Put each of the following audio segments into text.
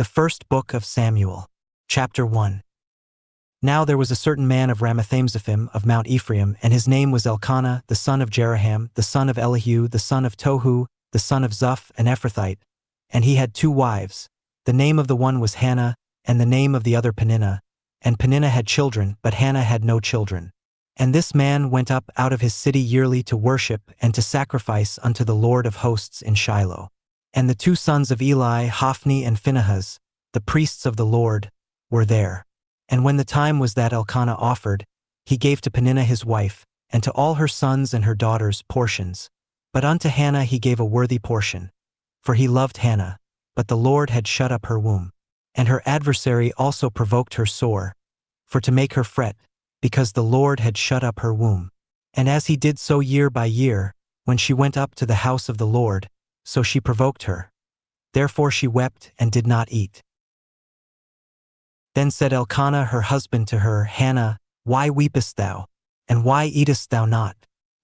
The first book of Samuel. Chapter 1. Now there was a certain man of Ramathaimzophim of Mount Ephraim, and his name was Elkanah, the son of Jeraham, the son of Elihu, the son of Tohu, the son of Zuph, an Ephrathite. And he had 2 wives. The name of the one was Hannah, and the name of the other Peninnah. And Peninnah had children, but Hannah had no children. And this man went up out of his city yearly to worship and to sacrifice unto the Lord of hosts in Shiloh. And the 2 sons of Eli, Hophni and Phinehas, the priests of the Lord, were there. And when the time was that Elkanah offered, he gave to Peninnah his wife, and to all her sons and her daughters portions. But unto Hannah he gave a worthy portion. For he loved Hannah, but the Lord had shut up her womb. And her adversary also provoked her sore, for to make her fret, because the Lord had shut up her womb. And as he did so year by year, when she went up to the house of the Lord, so she provoked her. Therefore she wept and did not eat. Then said Elkanah her husband to her, Hannah, why weepest thou? And why eatest thou not?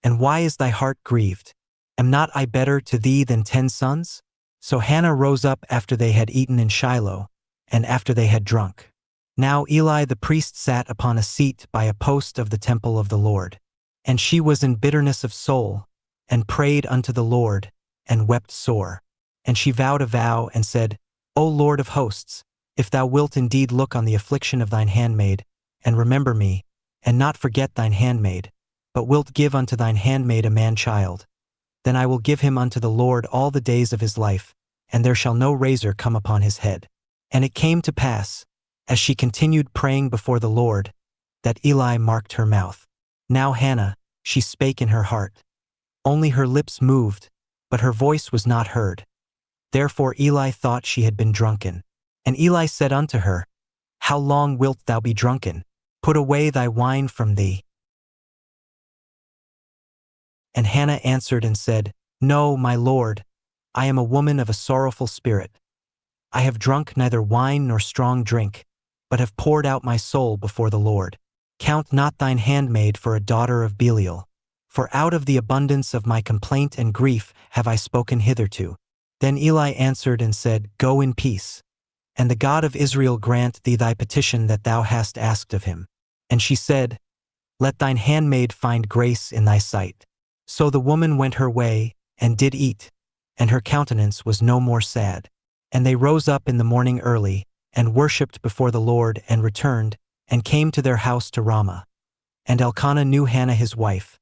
And why is thy heart grieved? Am not I better to thee than 10 sons? So Hannah rose up after they had eaten in Shiloh, and after they had drunk. Now Eli the priest sat upon a seat by a post of the temple of the Lord. And she was in bitterness of soul, and prayed unto the Lord, and wept sore. And she vowed a vow, and said, O Lord of hosts, if thou wilt indeed look on the affliction of thine handmaid, and remember me, and not forget thine handmaid, but wilt give unto thine handmaid a man-child, then I will give him unto the Lord all the days of his life, and there shall no razor come upon his head. And it came to pass, as she continued praying before the Lord, that Eli marked her mouth. Now Hannah, she spake in her heart. Only her lips moved, but her voice was not heard. Therefore Eli thought she had been drunken. And Eli said unto her, How long wilt thou be drunken? Put away thy wine from thee. And Hannah answered and said, No, my Lord, I am a woman of a sorrowful spirit. I have drunk neither wine nor strong drink, but have poured out my soul before the Lord. Count not thine handmaid for a daughter of Belial, for out of the abundance of my complaint and grief have I spoken hitherto. Then Eli answered and said, Go in peace, and the God of Israel grant thee thy petition that thou hast asked of him. And she said, Let thine handmaid find grace in thy sight. So the woman went her way, and did eat, and her countenance was no more sad. And they rose up in the morning early, and worshipped before the Lord, and returned, and came to their house to Ramah. And Elkanah knew Hannah his wife,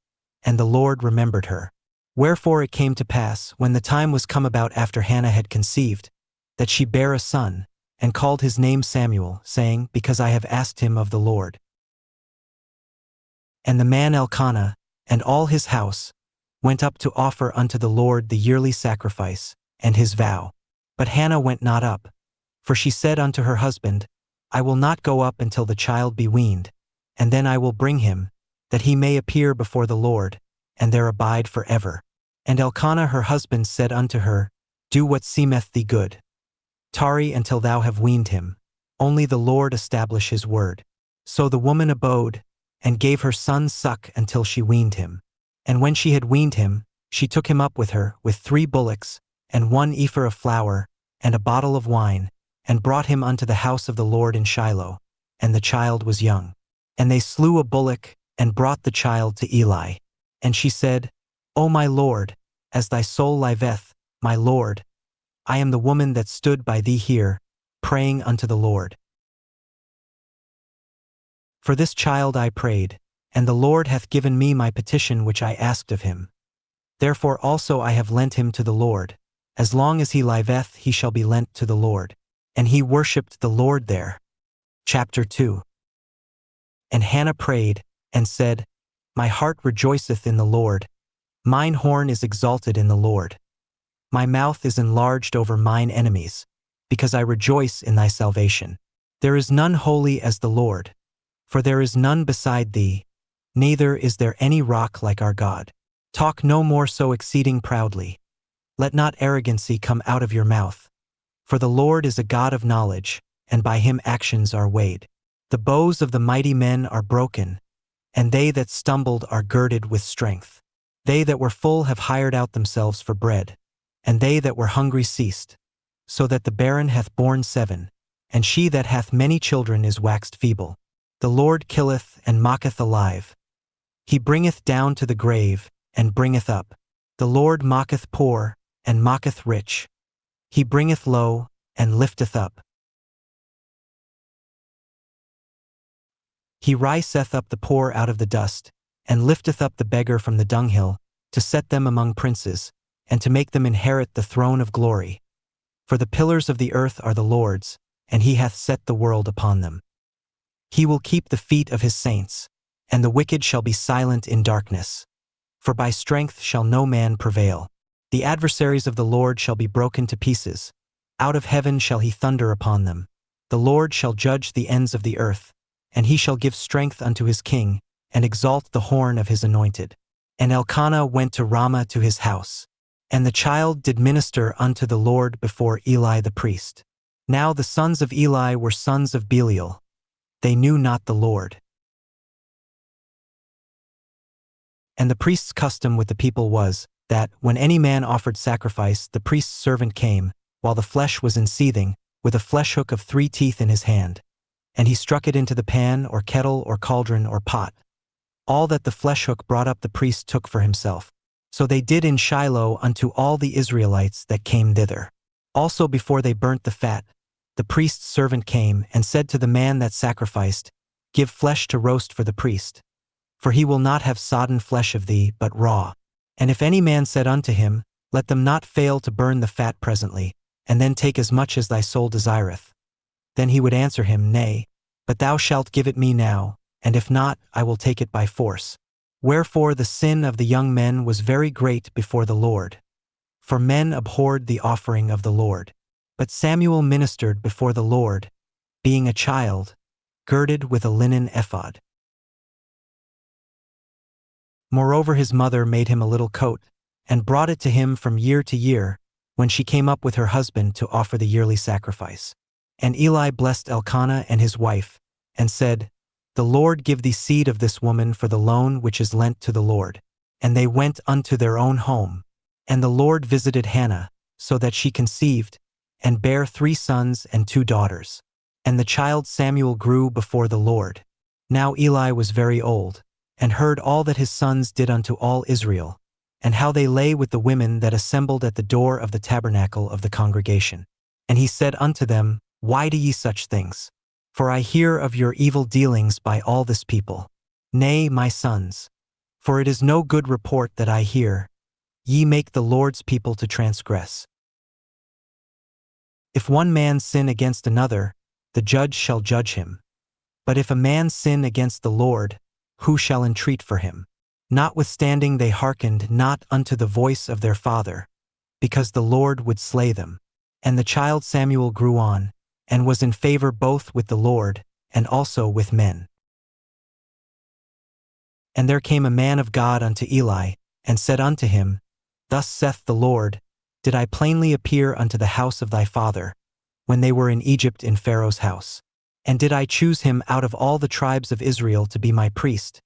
and the Lord remembered her. Wherefore it came to pass, when the time was come about after Hannah had conceived, that she bare a son, and called his name Samuel, saying, Because I have asked him of the Lord. And the man Elkanah, and all his house, went up to offer unto the Lord the yearly sacrifice, and his vow. But Hannah went not up, for she said unto her husband, I will not go up until the child be weaned, and then I will bring him, that he may appear before the Lord, and there abide forever. And Elkanah her husband said unto her, Do what seemeth thee good. Tarry until thou have weaned him, only the Lord establish his word. So the woman abode, and gave her son suck until she weaned him. And when she had weaned him, she took him up with her, with 3 bullocks, and 1 ephah of flour, and a bottle of wine, and brought him unto the house of the Lord in Shiloh, and the child was young. And they slew a bullock, and brought the child to Eli. And she said, O my Lord, as thy soul liveth, my Lord, I am the woman that stood by thee here, praying unto the Lord. For this child I prayed, and the Lord hath given me my petition which I asked of him. Therefore also I have lent him to the Lord. As long as he liveth he shall be lent to the Lord. And he worshipped the Lord there. Chapter 2. And Hannah prayed, and said, My heart rejoiceth in the Lord. Mine horn is exalted in the Lord. My mouth is enlarged over mine enemies, because I rejoice in thy salvation. There is none holy as the Lord, for there is none beside thee, neither is there any rock like our God. Talk no more so exceeding proudly. Let not arrogancy come out of your mouth. For the Lord is a God of knowledge, and by him actions are weighed. The bows of the mighty men are broken, and they that stumbled are girded with strength. They that were full have hired out themselves for bread, and they that were hungry ceased. so that the barren hath borne 7, and she that hath many children is waxed feeble. The Lord killeth and mocketh alive. He bringeth down to the grave, and bringeth up. The Lord mocketh poor, and mocketh rich. He bringeth low, and lifteth up. He riseth up the poor out of the dust, and lifteth up the beggar from the dunghill, to set them among princes, and to make them inherit the throne of glory. For the pillars of the earth are the Lord's, and he hath set the world upon them. He will keep the feet of his saints, and the wicked shall be silent in darkness. For by strength shall no man prevail. The adversaries of the Lord shall be broken to pieces. Out of heaven shall he thunder upon them. The Lord shall judge the ends of the earth, and he shall give strength unto his king, and exalt the horn of his anointed. And Elkanah went to Ramah to his house. And the child did minister unto the Lord before Eli the priest. Now the sons of Eli were sons of Belial. They knew not the Lord. And the priest's custom with the people was, that, when any man offered sacrifice, the priest's servant came, while the flesh was in seething, with a flesh hook of 3 teeth in his hand. And he struck it into the pan, or kettle, or cauldron, or pot. All that the flesh hook brought up the priest took for himself. So they did in Shiloh unto all the Israelites that came thither. Also before they burnt the fat, the priest's servant came, and said to the man that sacrificed, Give flesh to roast for the priest. For he will not have sodden flesh of thee, but raw. And if any man said unto him, Let them not fail to burn the fat presently, and then take as much as thy soul desireth. Then he would answer him, Nay, but thou shalt give it me now, and if not, I will take it by force. Wherefore the sin of the young men was very great before the Lord. For men abhorred the offering of the Lord. But Samuel ministered before the Lord, being a child, girded with a linen ephod. Moreover his mother made him a little coat, and brought it to him from year to year, when she came up with her husband to offer the yearly sacrifice. And Eli blessed Elkanah and his wife, and said, The Lord give thee seed of this woman for the loan which is lent to the Lord. And they went unto their own home. And the Lord visited Hannah, so that she conceived, and bare 3 sons and 2 daughters. And the child Samuel grew before the Lord. Now Eli was very old, and heard all that his sons did unto all Israel, and how they lay with the women that assembled at the door of the tabernacle of the congregation. And he said unto them, Why do ye such things? For I hear of your evil dealings by all this people. Nay, my sons, for it is no good report that I hear. Ye make the Lord's people to transgress. If one man sin against another, the judge shall judge him. But if a man sin against the Lord, who shall entreat for him? Notwithstanding they hearkened not unto the voice of their father, because the Lord would slay them. And the child Samuel grew on, and was in favor both with the Lord, and also with men. And there came a man of God unto Eli, and said unto him, Thus saith the Lord, Did I plainly appear unto the house of thy father, when they were in Egypt in Pharaoh's house? And did I choose him out of all the tribes of Israel to be my priest,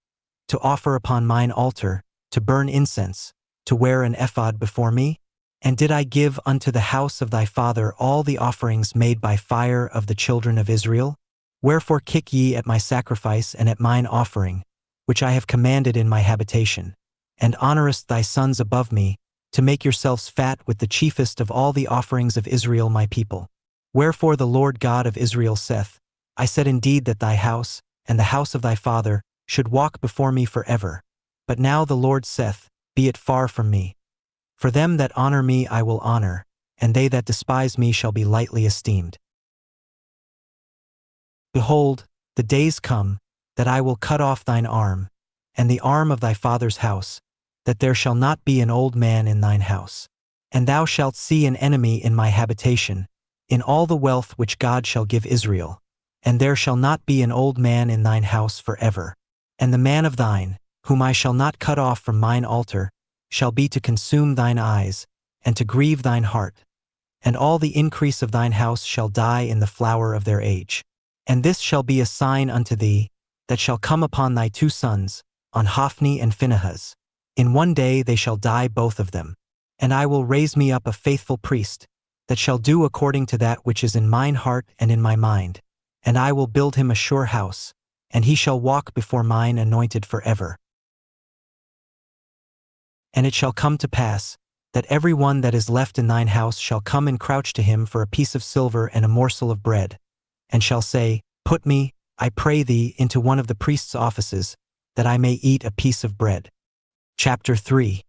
to offer upon mine altar, to burn incense, to wear an ephod before me? And did I give unto the house of thy father all the offerings made by fire of the children of Israel? Wherefore kick ye at my sacrifice and at mine offering, which I have commanded in my habitation, and honorest thy sons above me, to make yourselves fat with the chiefest of all the offerings of Israel my people? Wherefore the Lord God of Israel saith, I said indeed that thy house, and the house of thy father, should walk before me forever. But now the Lord saith, Be it far from me. For them that honor me I will honor, and they that despise me shall be lightly esteemed. Behold, the days come, that I will cut off thine arm, and the arm of thy father's house, that there shall not be an old man in thine house. And thou shalt see an enemy in my habitation, in all the wealth which God shall give Israel. And there shall not be an old man in thine house forever. And the man of thine, whom I shall not cut off from mine altar, shall be to consume thine eyes, and to grieve thine heart. And all the increase of thine house shall die in the flower of their age. And this shall be a sign unto thee, that shall come upon thy 2 sons, on Hophni and Phinehas. In one day they shall die both of them. And I will raise me up a faithful priest, that shall do according to that which is in mine heart and in my mind. And I will build him a sure house, and he shall walk before mine anointed forever. And it shall come to pass, that every one that is left in thine house shall come and crouch to him for a piece of silver and a morsel of bread, and shall say, Put me, I pray thee, into one of the priest's offices, that I may eat a piece of bread. Chapter 3.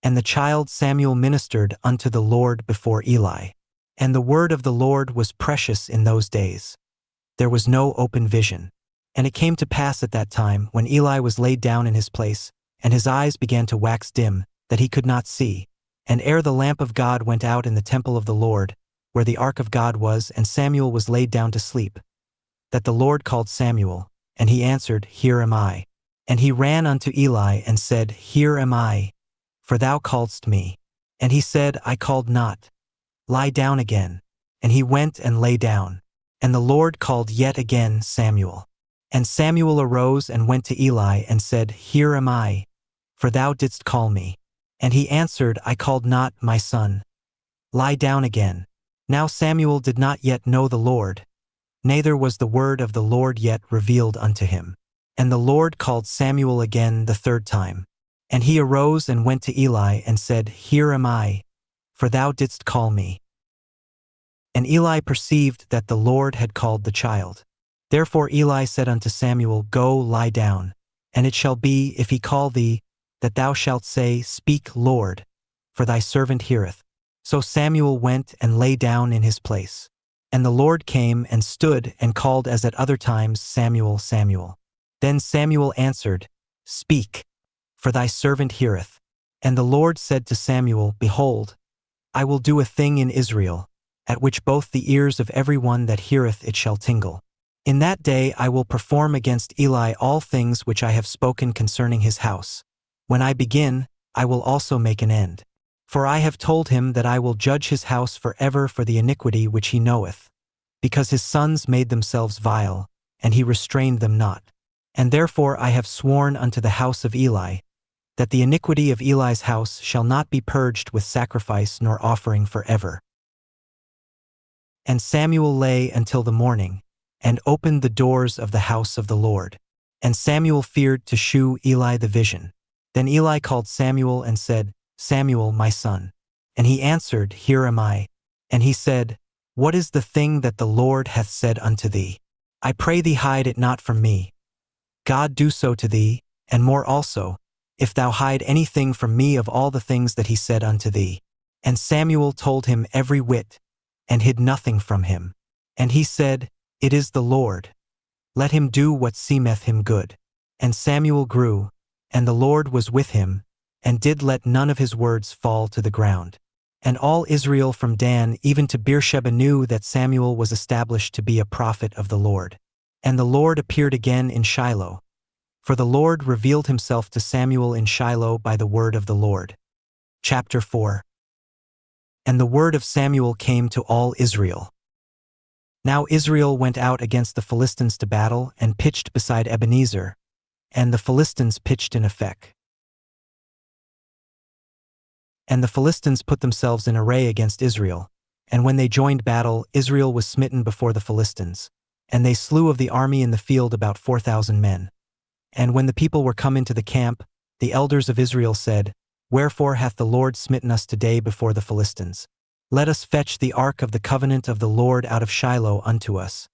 And the child Samuel ministered unto the Lord before Eli. And the word of the Lord was precious in those days. There was no open vision. And it came to pass at that time, when Eli was laid down in his place, and his eyes began to wax dim, that he could not see. And ere the lamp of God went out in the temple of the Lord, where the ark of God was, and Samuel was laid down to sleep, that the Lord called Samuel, and he answered, Here am I. And he ran unto Eli and said, Here am I, for thou calledst me. And he said, I called not. Lie down again. And he went and lay down. And the Lord called yet again Samuel. And Samuel arose and went to Eli and said, Here am I, for thou didst call me. And he answered, I called not, my son. Lie down again. Now Samuel did not yet know the Lord, neither was the word of the Lord yet revealed unto him. And the Lord called Samuel again the third time. And he arose and went to Eli and said, Here am I, for thou didst call me. And Eli perceived that the Lord had called the child. Therefore Eli said unto Samuel, Go lie down. And it shall be, if he call thee, that thou shalt say, Speak, Lord, for thy servant heareth. So Samuel went and lay down in his place. And the Lord came and stood and called as at other times, Samuel, Samuel. Then Samuel answered, Speak, for thy servant heareth. And the Lord said to Samuel, Behold, I will do a thing in Israel, at which both the ears of every one that heareth it shall tingle. In that day I will perform against Eli all things which I have spoken concerning his house. When I begin, I will also make an end. For I have told him that I will judge his house forever for the iniquity which he knoweth, because his sons made themselves vile, and he restrained them not. And therefore I have sworn unto the house of Eli, that the iniquity of Eli's house shall not be purged with sacrifice nor offering forever. And Samuel lay until the morning, and opened the doors of the house of the Lord. And Samuel feared to shew Eli the vision. Then Eli called Samuel and said, Samuel, my son. And he answered, Here am I. And he said, What is the thing that the Lord hath said unto thee? I pray thee hide it not from me. God do so to thee, and more also, if thou hide anything from me of all the things that he said unto thee. And Samuel told him every whit, and hid nothing from him. And he said, It is the Lord. Let him do what seemeth him good. And Samuel grew, and the Lord was with him, and did let none of his words fall to the ground. And all Israel from Dan even to Beersheba knew that Samuel was established to be a prophet of the Lord. And the Lord appeared again in Shiloh. For the Lord revealed himself to Samuel in Shiloh by the word of the Lord. Chapter 4. And the word of Samuel came to all Israel. Now Israel went out against the Philistines to battle, and pitched beside Ebenezer, and the Philistines pitched in Aphek. And the Philistines put themselves in array against Israel, and when they joined battle, Israel was smitten before the Philistines. And they slew of the army in the field about 4,000 men. And when the people were come into the camp, the elders of Israel said, Wherefore hath the Lord smitten us today before the Philistines? Let us fetch the ark of the covenant of the Lord out of Shiloh unto us,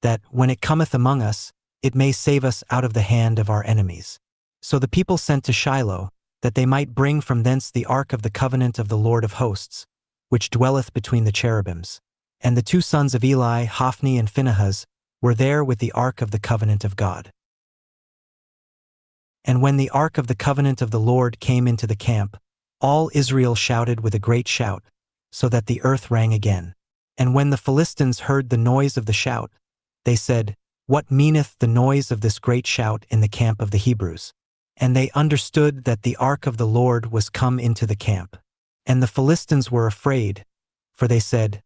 that, when it cometh among us, it may save us out of the hand of our enemies. So the people sent to Shiloh, that they might bring from thence the ark of the covenant of the Lord of hosts, which dwelleth between the cherubims. And the two sons of Eli, Hophni and Phinehas, were there with the ark of the covenant of God. And when the ark of the covenant of the Lord came into the camp, all Israel shouted with a great shout, so that the earth rang again. And when the Philistines heard the noise of the shout, they said, What meaneth the noise of this great shout in the camp of the Hebrews? And they understood that the ark of the Lord was come into the camp. And the Philistines were afraid, for they said,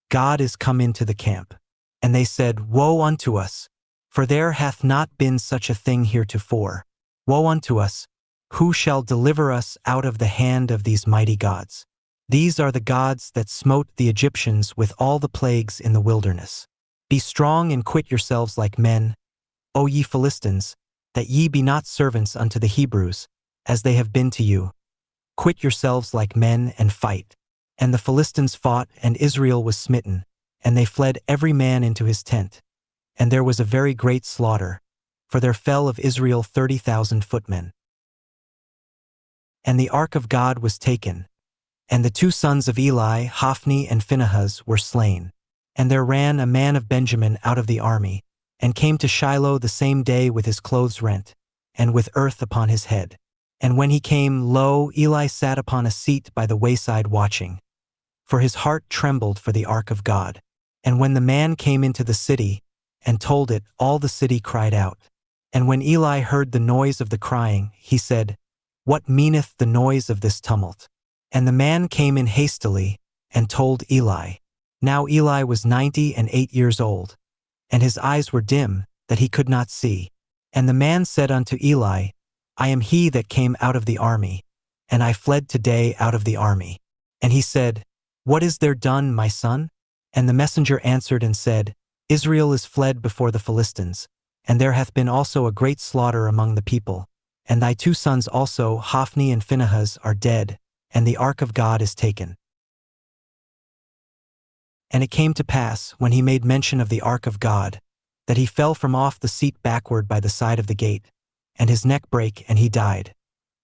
God is come into the camp. And they said, Woe unto us, for there hath not been such a thing heretofore. Woe unto us, who shall deliver us out of the hand of these mighty gods? These are the gods that smote the Egyptians with all the plagues in the wilderness. Be strong and quit yourselves like men, O ye Philistines, that ye be not servants unto the Hebrews, as they have been to you. Quit yourselves like men and fight. And the Philistines fought, and Israel was smitten, and they fled every man into his tent. And there was a very great slaughter, for there fell of Israel 30,000 footmen. And the ark of God was taken, and the two sons of Eli, Hophni and Phinehas, were slain. And there ran a man of Benjamin out of the army, and came to Shiloh the same day with his clothes rent, and with earth upon his head. And when he came, lo, Eli sat upon a seat by the wayside watching. For his heart trembled for the ark of God. And when the man came into the city, and told it, all the city cried out. And when Eli heard the noise of the crying, he said, What meaneth the noise of this tumult? And the man came in hastily, and told Eli. Now Eli was 98 years old, and his eyes were dim, that he could not see. And the man said unto Eli, I am he that came out of the army, and I fled today out of the army. And he said, What is there done, my son? And the messenger answered and said, Israel is fled before the Philistines, and there hath been also a great slaughter among the people. And thy two sons also, Hophni and Phinehas, are dead, and the ark of God is taken. And it came to pass, when he made mention of the ark of God, that he fell from off the seat backward by the side of the gate, and his neck brake, and he died.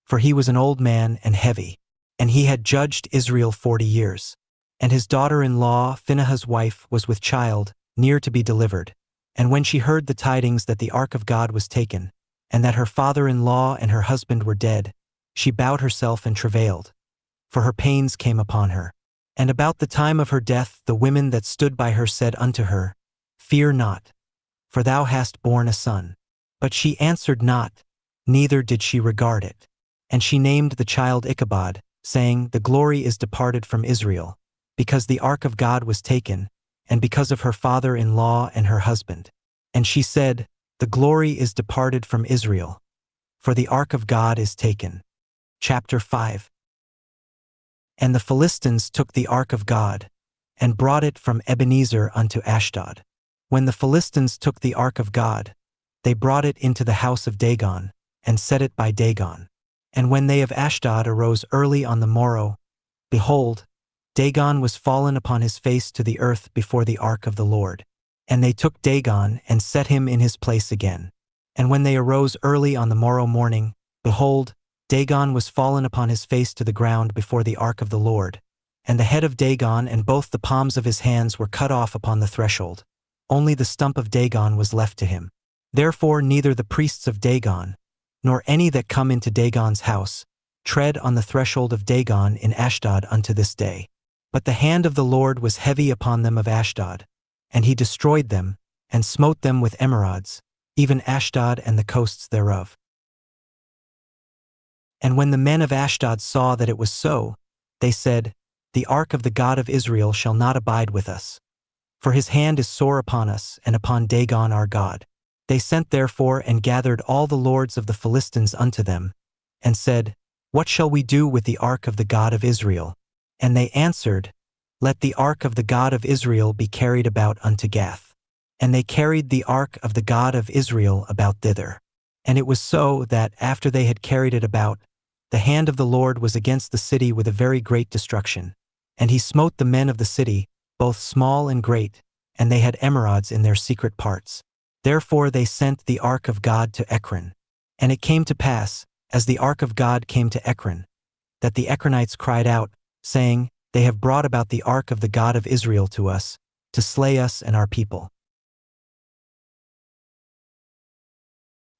For he was an old man and heavy, and he had judged Israel 40 years. And his daughter-in-law, Phinehas' wife, was with child, near to be delivered. And when she heard the tidings that the ark of God was taken, and that her father-in-law and her husband were dead, she bowed herself and travailed, for her pains came upon her. And about the time of her death the women that stood by her said unto her, Fear not, for thou hast borne a son. But she answered not, neither did she regard it. And she named the child Ichabod, saying, The glory is departed from Israel, because the ark of God was taken, and because of her father-in-law and her husband. And she said, The glory is departed from Israel, for the ark of God is taken. Chapter 5. And the Philistines took the ark of God, and brought it from Ebenezer unto Ashdod. When the Philistines took the ark of God, they brought it into the house of Dagon, and set it by Dagon. And when they of Ashdod arose early on the morrow, behold, Dagon was fallen upon his face to the earth before the ark of the Lord. And they took Dagon, and set him in his place again. And when they arose early on the morrow morning, behold, Dagon was fallen upon his face to the ground before the ark of the Lord. And the head of Dagon and both the palms of his hands were cut off upon the threshold. Only the stump of Dagon was left to him. Therefore neither the priests of Dagon, nor any that come into Dagon's house, tread on the threshold of Dagon in Ashdod unto this day. But the hand of the Lord was heavy upon them of Ashdod, and he destroyed them, and smote them with emerods, even Ashdod and the coasts thereof. And when the men of Ashdod saw that it was so, they said, The ark of the God of Israel shall not abide with us. For his hand is sore upon us, and upon Dagon our God. They sent therefore and gathered all the lords of the Philistines unto them, and said, What shall we do with the ark of the God of Israel? And they answered, Let the ark of the God of Israel be carried about unto Gath. And they carried the ark of the God of Israel about thither. And it was so that, after they had carried it about, the hand of the Lord was against the city with a very great destruction. And he smote the men of the city, both small and great, and they had emerods in their secret parts. Therefore they sent the ark of God to Ekron. And it came to pass, as the ark of God came to Ekron, that the Ekronites cried out, saying, They have brought about the ark of the God of Israel to us, to slay us and our people.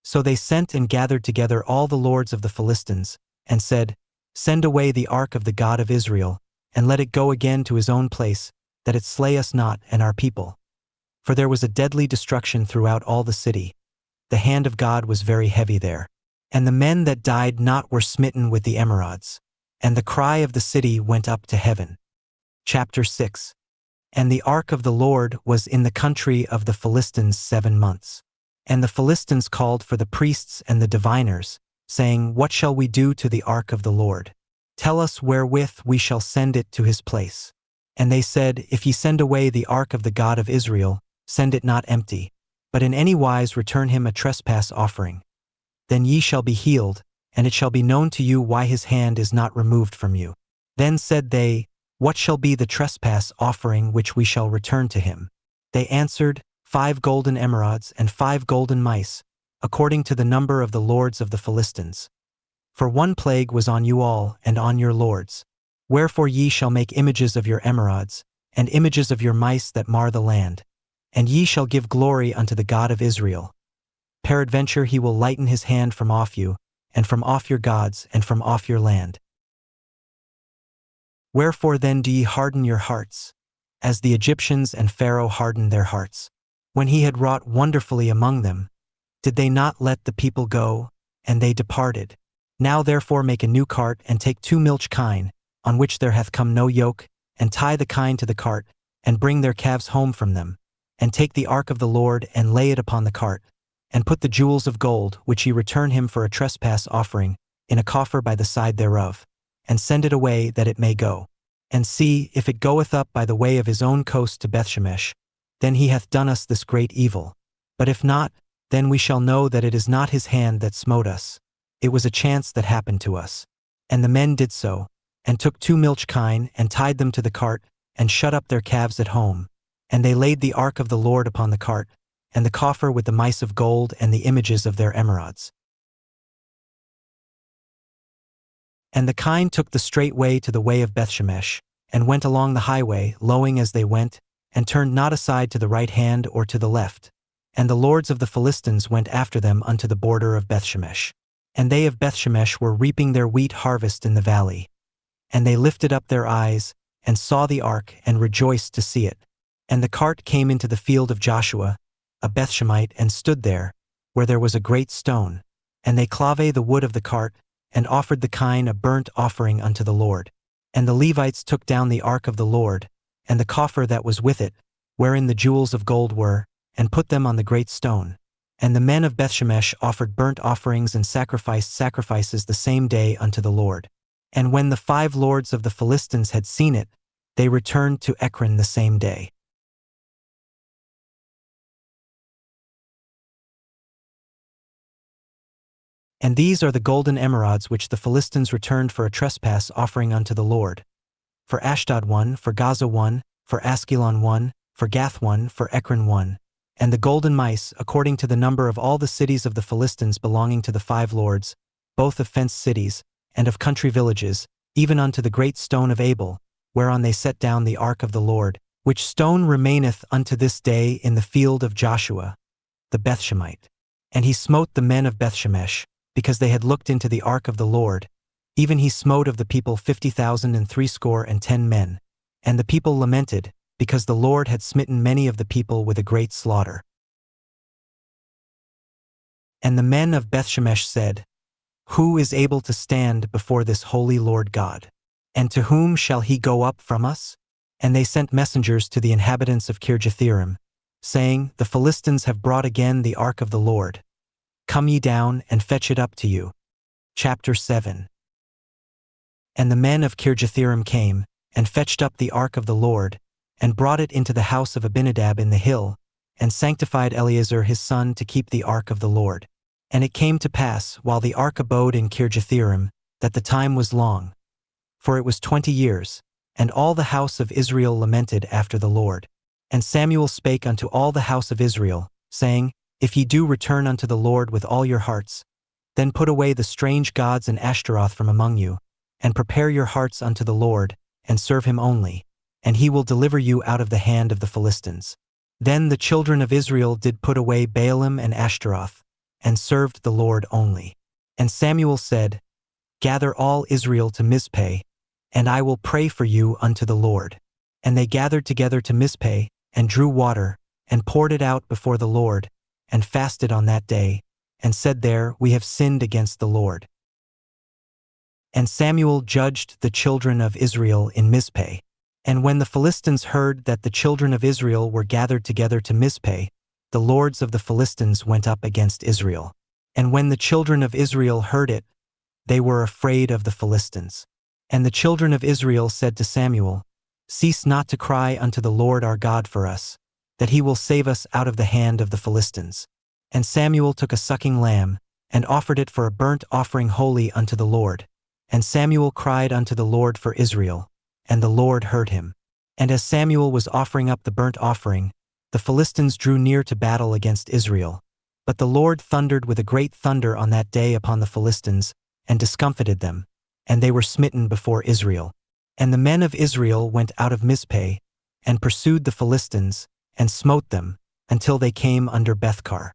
So they sent and gathered together all the lords of the Philistines, and said, Send away the ark of the God of Israel, and let it go again to his own place, that it slay us not and our people. For there was a deadly destruction throughout all the city. The hand of God was very heavy there. And the men that died not were smitten with the emerods. And the cry of the city went up to heaven. Chapter 6. And the ark of the Lord was in the country of the Philistines 7 months. And the Philistines called for the priests and the diviners, saying, What shall we do to the ark of the Lord? Tell us wherewith we shall send it to his place. And they said, If ye send away the ark of the God of Israel, send it not empty, but in any wise return him a trespass offering. Then ye shall be healed, and it shall be known to you why his hand is not removed from you. Then said they, What shall be the trespass offering which we shall return to him? They answered, 5 golden emerods and 5 golden mice, according to the number of the lords of the Philistines. For one plague was on you all and on your lords. Wherefore ye shall make images of your emerods, and images of your mice that mar the land. And ye shall give glory unto the God of Israel. Peradventure he will lighten his hand from off you, and from off your gods, and from off your land. Wherefore then do ye harden your hearts, as the Egyptians and Pharaoh hardened their hearts? When he had wrought wonderfully among them, did they not let the people go? And they departed. Now therefore make a new cart, and take 2 milch kine, on which there hath come no yoke, and tie the kine to the cart, and bring their calves home from them, and take the ark of the Lord, and lay it upon the cart, and put the jewels of gold, which ye return him for a trespass offering, in a coffer by the side thereof, and send it away that it may go. And see, if it goeth up by the way of his own coast to Bethshemesh, then he hath done us this great evil. But if not, then we shall know that it is not his hand that smote us. It was a chance that happened to us. And the men did so, and took 2 milch kine, and tied them to the cart, and shut up their calves at home. And they laid the ark of the Lord upon the cart, and the coffer with the mice of gold and the images of their emerods. And the kine took the straight way to the way of Bethshemesh, and went along the highway, lowing as they went, and turned not aside to the right hand or to the left. And the lords of the Philistines went after them unto the border of Bethshemesh. And they of Bethshemesh were reaping their wheat harvest in the valley. And they lifted up their eyes, and saw the ark, and rejoiced to see it. And the cart came into the field of Joshua, a Bethshemite, and stood there, where there was a great stone. And they clave the wood of the cart, and offered the kine a burnt offering unto the Lord. And the Levites took down the ark of the Lord, and the coffer that was with it, wherein the jewels of gold were, and put them on the great stone. And the men of Bethshemesh offered burnt offerings and sacrificed sacrifices the same day unto the Lord. And when the 5 lords of the Philistines had seen it, they returned to Ekron the same day. And these are the golden emerods which the Philistines returned for a trespass offering unto the Lord. For Ashdod 1, for Gaza 1, for Askelon 1, for Gath 1, for Ekron 1. And the golden mice, according to the number of all the cities of the Philistines belonging to the 5 lords, both of fenced cities, and of country villages, even unto the great stone of Abel, whereon they set down the ark of the Lord, which stone remaineth unto this day in the field of Joshua, the Bethshemite. And he smote the men of Bethshemesh, because they had looked into the ark of the Lord. Even he smote of the people 50,060 men. And the people lamented, because the Lord had smitten many of the people with a great slaughter. And the men of Bethshemesh said, Who is able to stand before this holy Lord God? And to whom shall he go up from us? And they sent messengers to the inhabitants of Kirjatharim, saying, The Philistines have brought again the ark of the Lord. Come ye down, and fetch it up to you. Chapter 7. And the men of Kirjatharim came, and fetched up the ark of the Lord, and brought it into the house of Abinadab in the hill, and sanctified Eleazar his son to keep the ark of the Lord. And it came to pass, while the ark abode in Kirjatharim, that the time was long, for it was 20 years, and all the house of Israel lamented after the Lord. And Samuel spake unto all the house of Israel, saying, If ye do return unto the Lord with all your hearts, then put away the strange gods and Ashtaroth from among you, and prepare your hearts unto the Lord, and serve him only, and he will deliver you out of the hand of the Philistines. Then the children of Israel did put away Baalim and Ashtaroth, and served the Lord only. And Samuel said, Gather all Israel to Mizpeh, and I will pray for you unto the Lord. And they gathered together to Mizpeh, and drew water, and poured it out before the Lord, and fasted on that day, and said there, We have sinned against the Lord. And Samuel judged the children of Israel in Mizpeh. And when the Philistines heard that the children of Israel were gathered together to Mizpeh, the lords of the Philistines went up against Israel. And when the children of Israel heard it, they were afraid of the Philistines. And the children of Israel said to Samuel, Cease not to cry unto the Lord our God for us, that he will save us out of the hand of the Philistines. And Samuel took a sucking lamb, and offered it for a burnt offering holy unto the Lord. And Samuel cried unto the Lord for Israel, and the Lord heard him. And as Samuel was offering up the burnt offering, the Philistines drew near to battle against Israel. But the Lord thundered with a great thunder on that day upon the Philistines, and discomfited them, and they were smitten before Israel. And the men of Israel went out of Mizpeh, and pursued the Philistines, and smote them, until they came under Bethkar.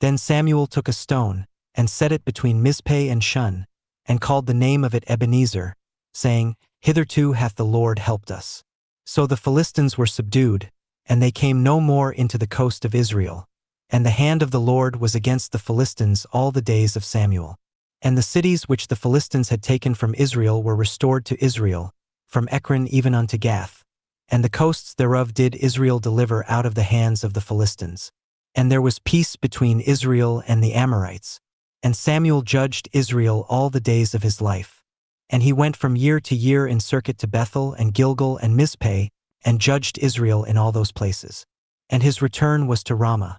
Then Samuel took a stone, and set it between Mizpeh and Shun, and called the name of it Ebenezer, saying, Hitherto hath the Lord helped us. So the Philistines were subdued, and they came no more into the coast of Israel. And the hand of the Lord was against the Philistines all the days of Samuel. And the cities which the Philistines had taken from Israel were restored to Israel, from Ekron even unto Gath. And the coasts thereof did Israel deliver out of the hands of the Philistines. And there was peace between Israel and the Amorites. And Samuel judged Israel all the days of his life. And he went from year to year in circuit to Bethel and Gilgal and Mizpeh, and judged Israel in all those places. And his return was to Ramah,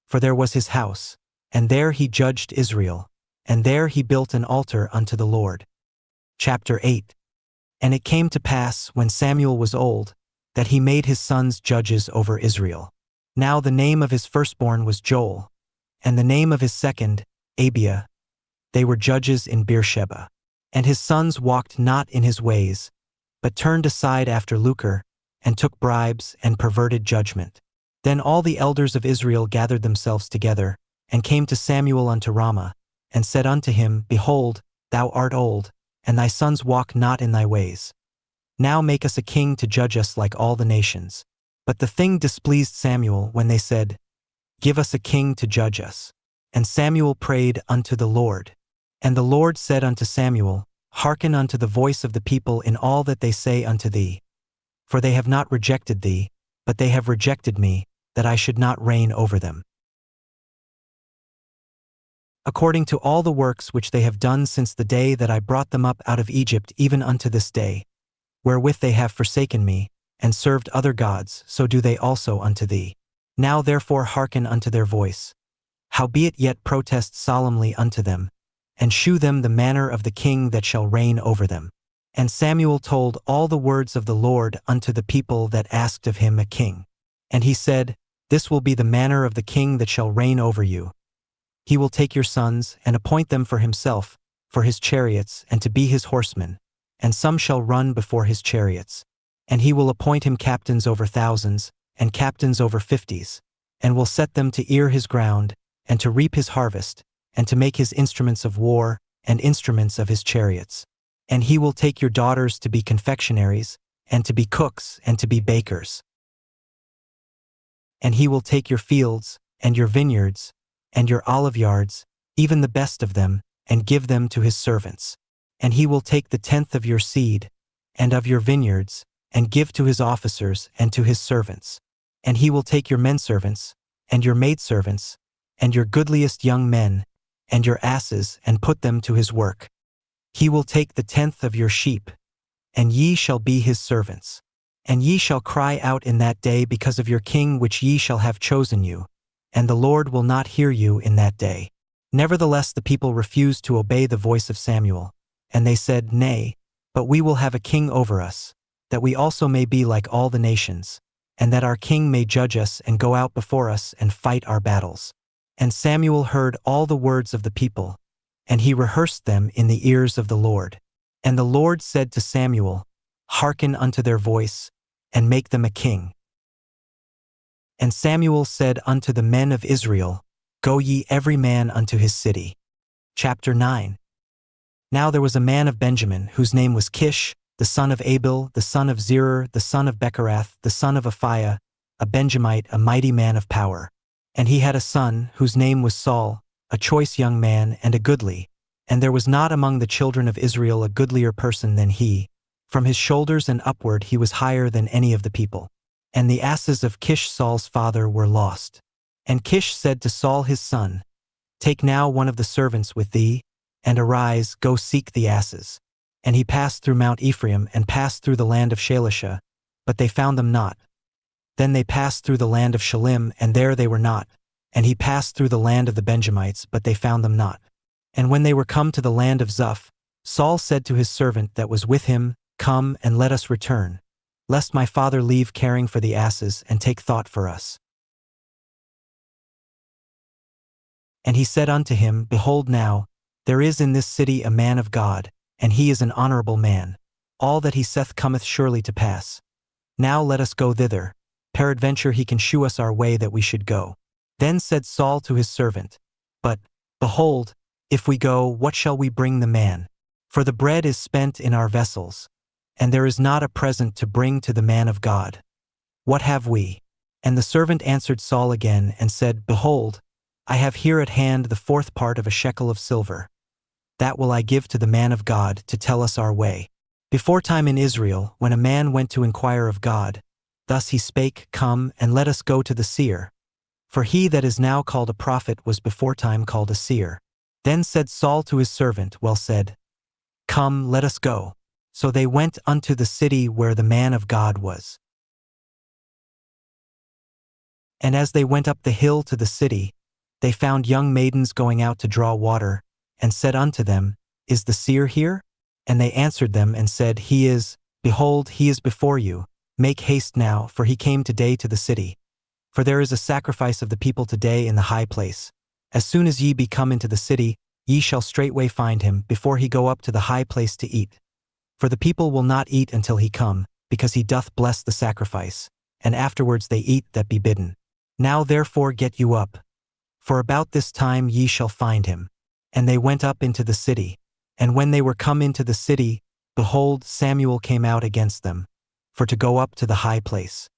for there was his house, and there he judged Israel, and there he built an altar unto the Lord. Chapter 8. And it came to pass, when Samuel was old, that he made his sons judges over Israel. Now the name of his firstborn was Joel, and the name of his second, Abiah. They were judges in Beersheba. And his sons walked not in his ways, but turned aside after lucre, and took bribes, and perverted judgment. Then all the elders of Israel gathered themselves together, and came to Samuel unto Ramah, and said unto him, Behold, thou art old, and thy sons walk not in thy ways. Now make us a king to judge us like all the nations. But the thing displeased Samuel when they said, Give us a king to judge us. And Samuel prayed unto the Lord. And the Lord said unto Samuel, Hearken unto the voice of the people in all that they say unto thee. For they have not rejected thee, but they have rejected me, that I should not reign over them. According to all the works which they have done since the day that I brought them up out of Egypt even unto this day, wherewith they have forsaken me, and served other gods, so do they also unto thee. Now therefore hearken unto their voice. Howbeit yet protest solemnly unto them, and shew them the manner of the king that shall reign over them. And Samuel told all the words of the Lord unto the people that asked of him a king. And he said, This will be the manner of the king that shall reign over you. He will take your sons, and appoint them for himself, for his chariots, and to be his horsemen, and some shall run before his chariots. And he will appoint him captains over thousands, and captains over 50s, and will set them to ear his ground, and to reap his harvest, and to make his instruments of war, and instruments of his chariots. And he will take your daughters to be confectionaries, and to be cooks, and to be bakers. And he will take your fields, and your vineyards, and your oliveyards, even the best of them, and give them to his servants. And he will take the 10th of your seed, and of your vineyards, and give to his officers and to his servants. And he will take your menservants, and your maidservants, and your goodliest young men, and your asses, and put them to his work. He will take the 10th of your sheep, and ye shall be his servants. And ye shall cry out in that day because of your king which ye shall have chosen you, and the Lord will not hear you in that day. Nevertheless the people refused to obey the voice of Samuel, and they said, Nay, but we will have a king over us, that we also may be like all the nations, and that our king may judge us and go out before us and fight our battles. And Samuel heard all the words of the people, and he rehearsed them in the ears of the Lord. And the Lord said to Samuel, Hearken unto their voice, and make them a king. And Samuel said unto the men of Israel, Go ye every man unto his city. Chapter 9. Now there was a man of Benjamin, whose name was Kish, the son of Abil, the son of Zerah, the son of Becherath, the son of Aphiah, a Benjamite, a mighty man of power. And he had a son, whose name was Saul, a choice young man and a goodly. And there was not among the children of Israel a goodlier person than he. From his shoulders and upward he was higher than any of the people. And the asses of Kish Saul's father were lost. And Kish said to Saul his son, Take now one of the servants with thee, and arise, go seek the asses. And he passed through Mount Ephraim and passed through the land of Shalisha, but they found them not. Then they passed through the land of Shalim, and there they were not. And he passed through the land of the Benjamites, but they found them not. And when they were come to the land of Zuph, Saul said to his servant that was with him, Come and let us return, lest my father leave caring for the asses and take thought for us. And he said unto him, Behold now, there is in this city a man of God, and he is an honorable man. All that he saith cometh surely to pass. Now let us go thither. Peradventure he can shew us our way that we should go. Then said Saul to his servant, But, behold, if we go, what shall we bring the man? For the bread is spent in our vessels, and there is not a present to bring to the man of God. What have we? And the servant answered Saul again and said, Behold, I have here at hand the fourth part of a shekel of silver. That will I give to the man of God to tell us our way. Beforetime in Israel, when a man went to inquire of God, thus he spake, Come, and let us go to the seer. For he that is now called a prophet was beforetime called a seer. Then said Saul to his servant, Well said. Come, let us go. So they went unto the city where the man of God was. And as they went up the hill to the city, they found young maidens going out to draw water, and said unto them, Is the seer here? And they answered them and said, He is. Behold, he is before you. Make haste now, for he came today to the city. For there is a sacrifice of the people today in the high place. As soon as ye be come into the city, ye shall straightway find him, before he go up to the high place to eat. For the people will not eat until he come, because he doth bless the sacrifice, and afterwards they eat that be bidden. Now therefore get you up. For about this time ye shall find him. And they went up into the city. And when they were come into the city, behold, Samuel came out against them, for to go up to the high place.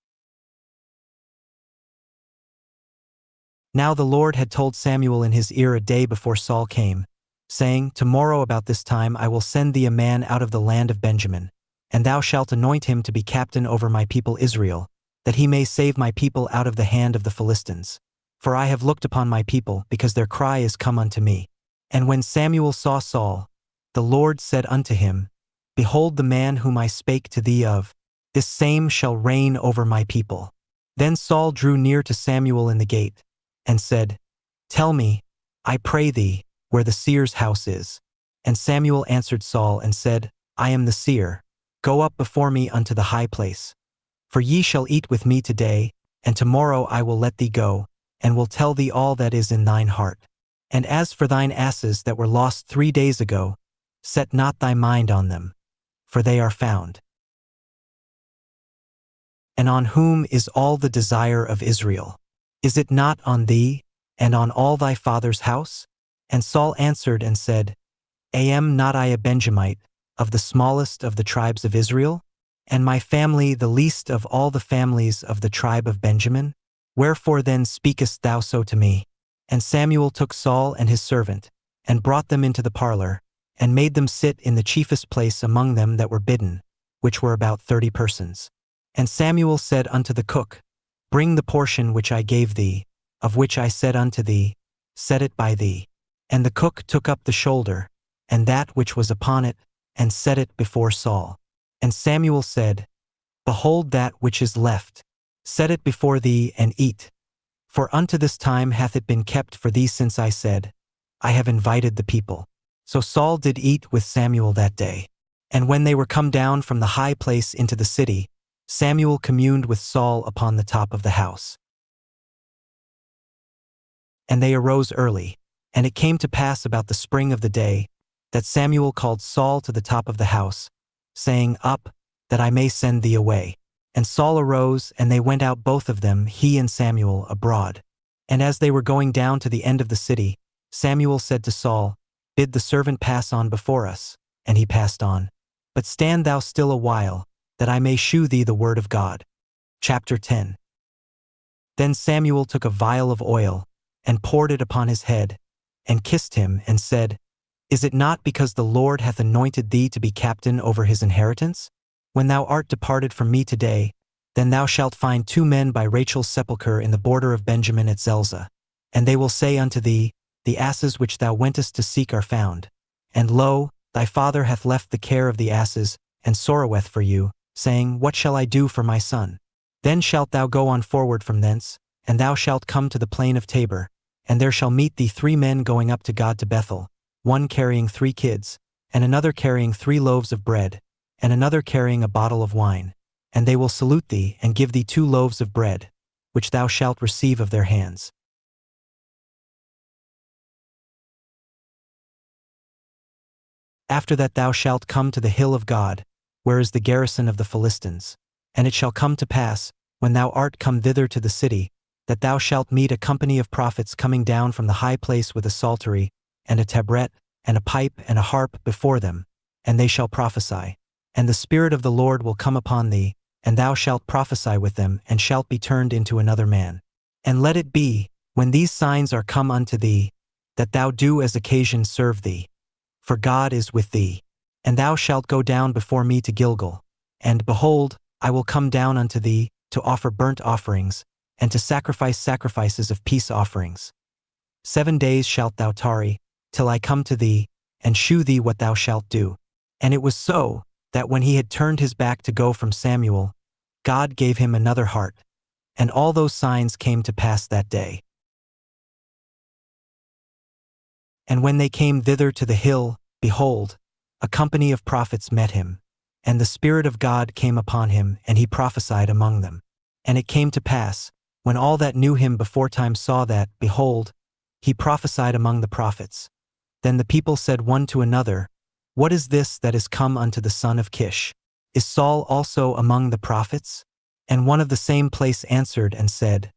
Now the Lord had told Samuel in his ear a day before Saul came, saying, Tomorrow about this time I will send thee a man out of the land of Benjamin, and thou shalt anoint him to be captain over my people Israel, that he may save my people out of the hand of the Philistines. For I have looked upon my people, because their cry is come unto me. And when Samuel saw Saul, the Lord said unto him, Behold the man whom I spake to thee of, this same shall reign over my people. Then Saul drew near to Samuel in the gate, and said, Tell me, I pray thee, where the seer's house is. And Samuel answered Saul and said, I am the seer. Go up before me unto the high place. For ye shall eat with me today, and tomorrow I will let thee go, and will tell thee all that is in thine heart. And as for thine asses that were lost 3 days ago, set not thy mind on them, for they are found. And on whom is all the desire of Israel? Is it not on thee, and on all thy father's house? And Saul answered and said, Am not I a Benjamite, of the smallest of the tribes of Israel? And my family the least of all the families of the tribe of Benjamin? Wherefore then speakest thou so to me? And Samuel took Saul and his servant, and brought them into the parlor, and made them sit in the chiefest place among them that were bidden, which were about 30 persons. And Samuel said unto the cook, Bring the portion which I gave thee, of which I said unto thee, Set it by thee. And the cook took up the shoulder, and that which was upon it, and set it before Saul. And Samuel said, Behold that which is left, set it before thee, and eat. For unto this time hath it been kept for thee since I said, I have invited the people. So Saul did eat with Samuel that day. And when they were come down from the high place into the city, Samuel communed with Saul upon the top of the house. And they arose early, and it came to pass about the spring of the day, that Samuel called Saul to the top of the house, saying, Up, that I may send thee away. And Saul arose, and they went out both of them, he and Samuel, abroad. And as they were going down to the end of the city, Samuel said to Saul, Bid the servant pass on before us. And he passed on. But stand thou still a while, that I may shew thee the word of God. Chapter 10. Then Samuel took a vial of oil, and poured it upon his head, and kissed him, and said, Is it not because the Lord hath anointed thee to be captain over his inheritance? When thou art departed from me today, then thou shalt find 2 men by Rachel's sepulchre in the border of Benjamin at Zelzah. And they will say unto thee, The asses which thou wentest to seek are found. And lo, thy father hath left the care of the asses, and sorroweth for you, saying, What shall I do for my son? Then shalt thou go on forward from thence, and thou shalt come to the plain of Tabor, and there shall meet thee 3 men going up to God to Bethel, one carrying 3 kids, and another carrying 3 loaves of bread, and another carrying a bottle of wine. And they will salute thee, and give thee 2 loaves of bread, which thou shalt receive of their hands. After that thou shalt come to the hill of God, where is the garrison of the Philistines. And it shall come to pass, when thou art come thither to the city, that thou shalt meet a company of prophets coming down from the high place with a psaltery, and a tabret, and a pipe, and a harp before them, and they shall prophesy. And the Spirit of the Lord will come upon thee, and thou shalt prophesy with them, and shalt be turned into another man. And let it be, when these signs are come unto thee, that thou do as occasion serve thee. For God is with thee. And thou shalt go down before me to Gilgal. And, behold, I will come down unto thee, to offer burnt offerings, and to sacrifice sacrifices of peace offerings. 7 days shalt thou tarry, till I come to thee, and shew thee what thou shalt do. And it was so, that when he had turned his back to go from Samuel, God gave him another heart. And all those signs came to pass that day. And when they came thither to the hill, behold, a company of prophets met him. And the Spirit of God came upon him, and he prophesied among them. And it came to pass, when all that knew him beforetime saw that, behold, he prophesied among the prophets. Then the people said one to another, What is this that is come unto the son of Kish? Is Saul also among the prophets? And one of the same place answered and said,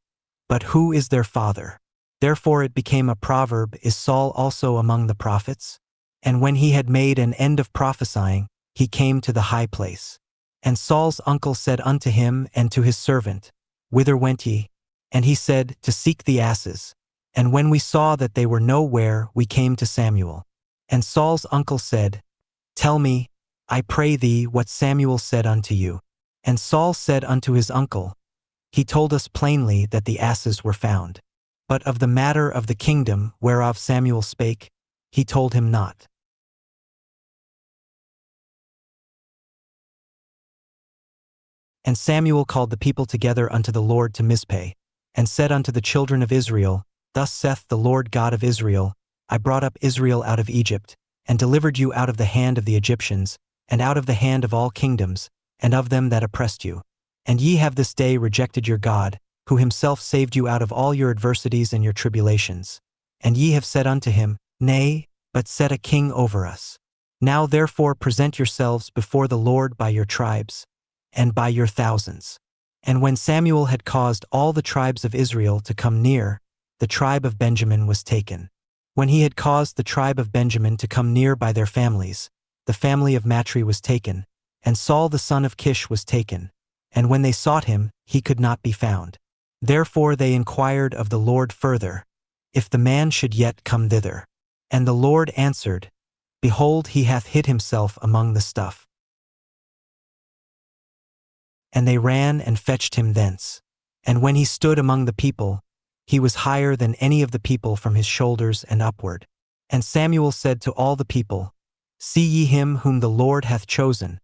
But who is their father? Therefore it became a proverb, Is Saul also among the prophets? And when he had made an end of prophesying, he came to the high place. And Saul's uncle said unto him and to his servant, Whither went ye? And he said, To seek the asses. And when we saw that they were nowhere, we came to Samuel. And Saul's uncle said, Tell me, I pray thee, what Samuel said unto you. And Saul said unto his uncle, He told us plainly that the asses were found. But of the matter of the kingdom whereof Samuel spake, he told him not. And Samuel called the people together unto the Lord to Mizpeh, and said unto the children of Israel, Thus saith the Lord God of Israel, I brought up Israel out of Egypt, and delivered you out of the hand of the Egyptians, and out of the hand of all kingdoms, and of them that oppressed you. And ye have this day rejected your God, who himself saved you out of all your adversities and your tribulations. And ye have said unto him, Nay, but set a king over us. Now therefore present yourselves before the Lord by your tribes, and by your thousands. And when Samuel had caused all the tribes of Israel to come near, the tribe of Benjamin was taken. When he had caused the tribe of Benjamin to come near by their families, the family of Matri was taken, and Saul the son of Kish was taken. And when they sought him, he could not be found. Therefore they inquired of the Lord further, if the man should yet come thither. And the Lord answered, Behold, he hath hid himself among the stuff. And they ran and fetched him thence. And when he stood among the people, he was higher than any of the people from his shoulders and upward. And Samuel said to all the people, See ye him whom the Lord hath chosen,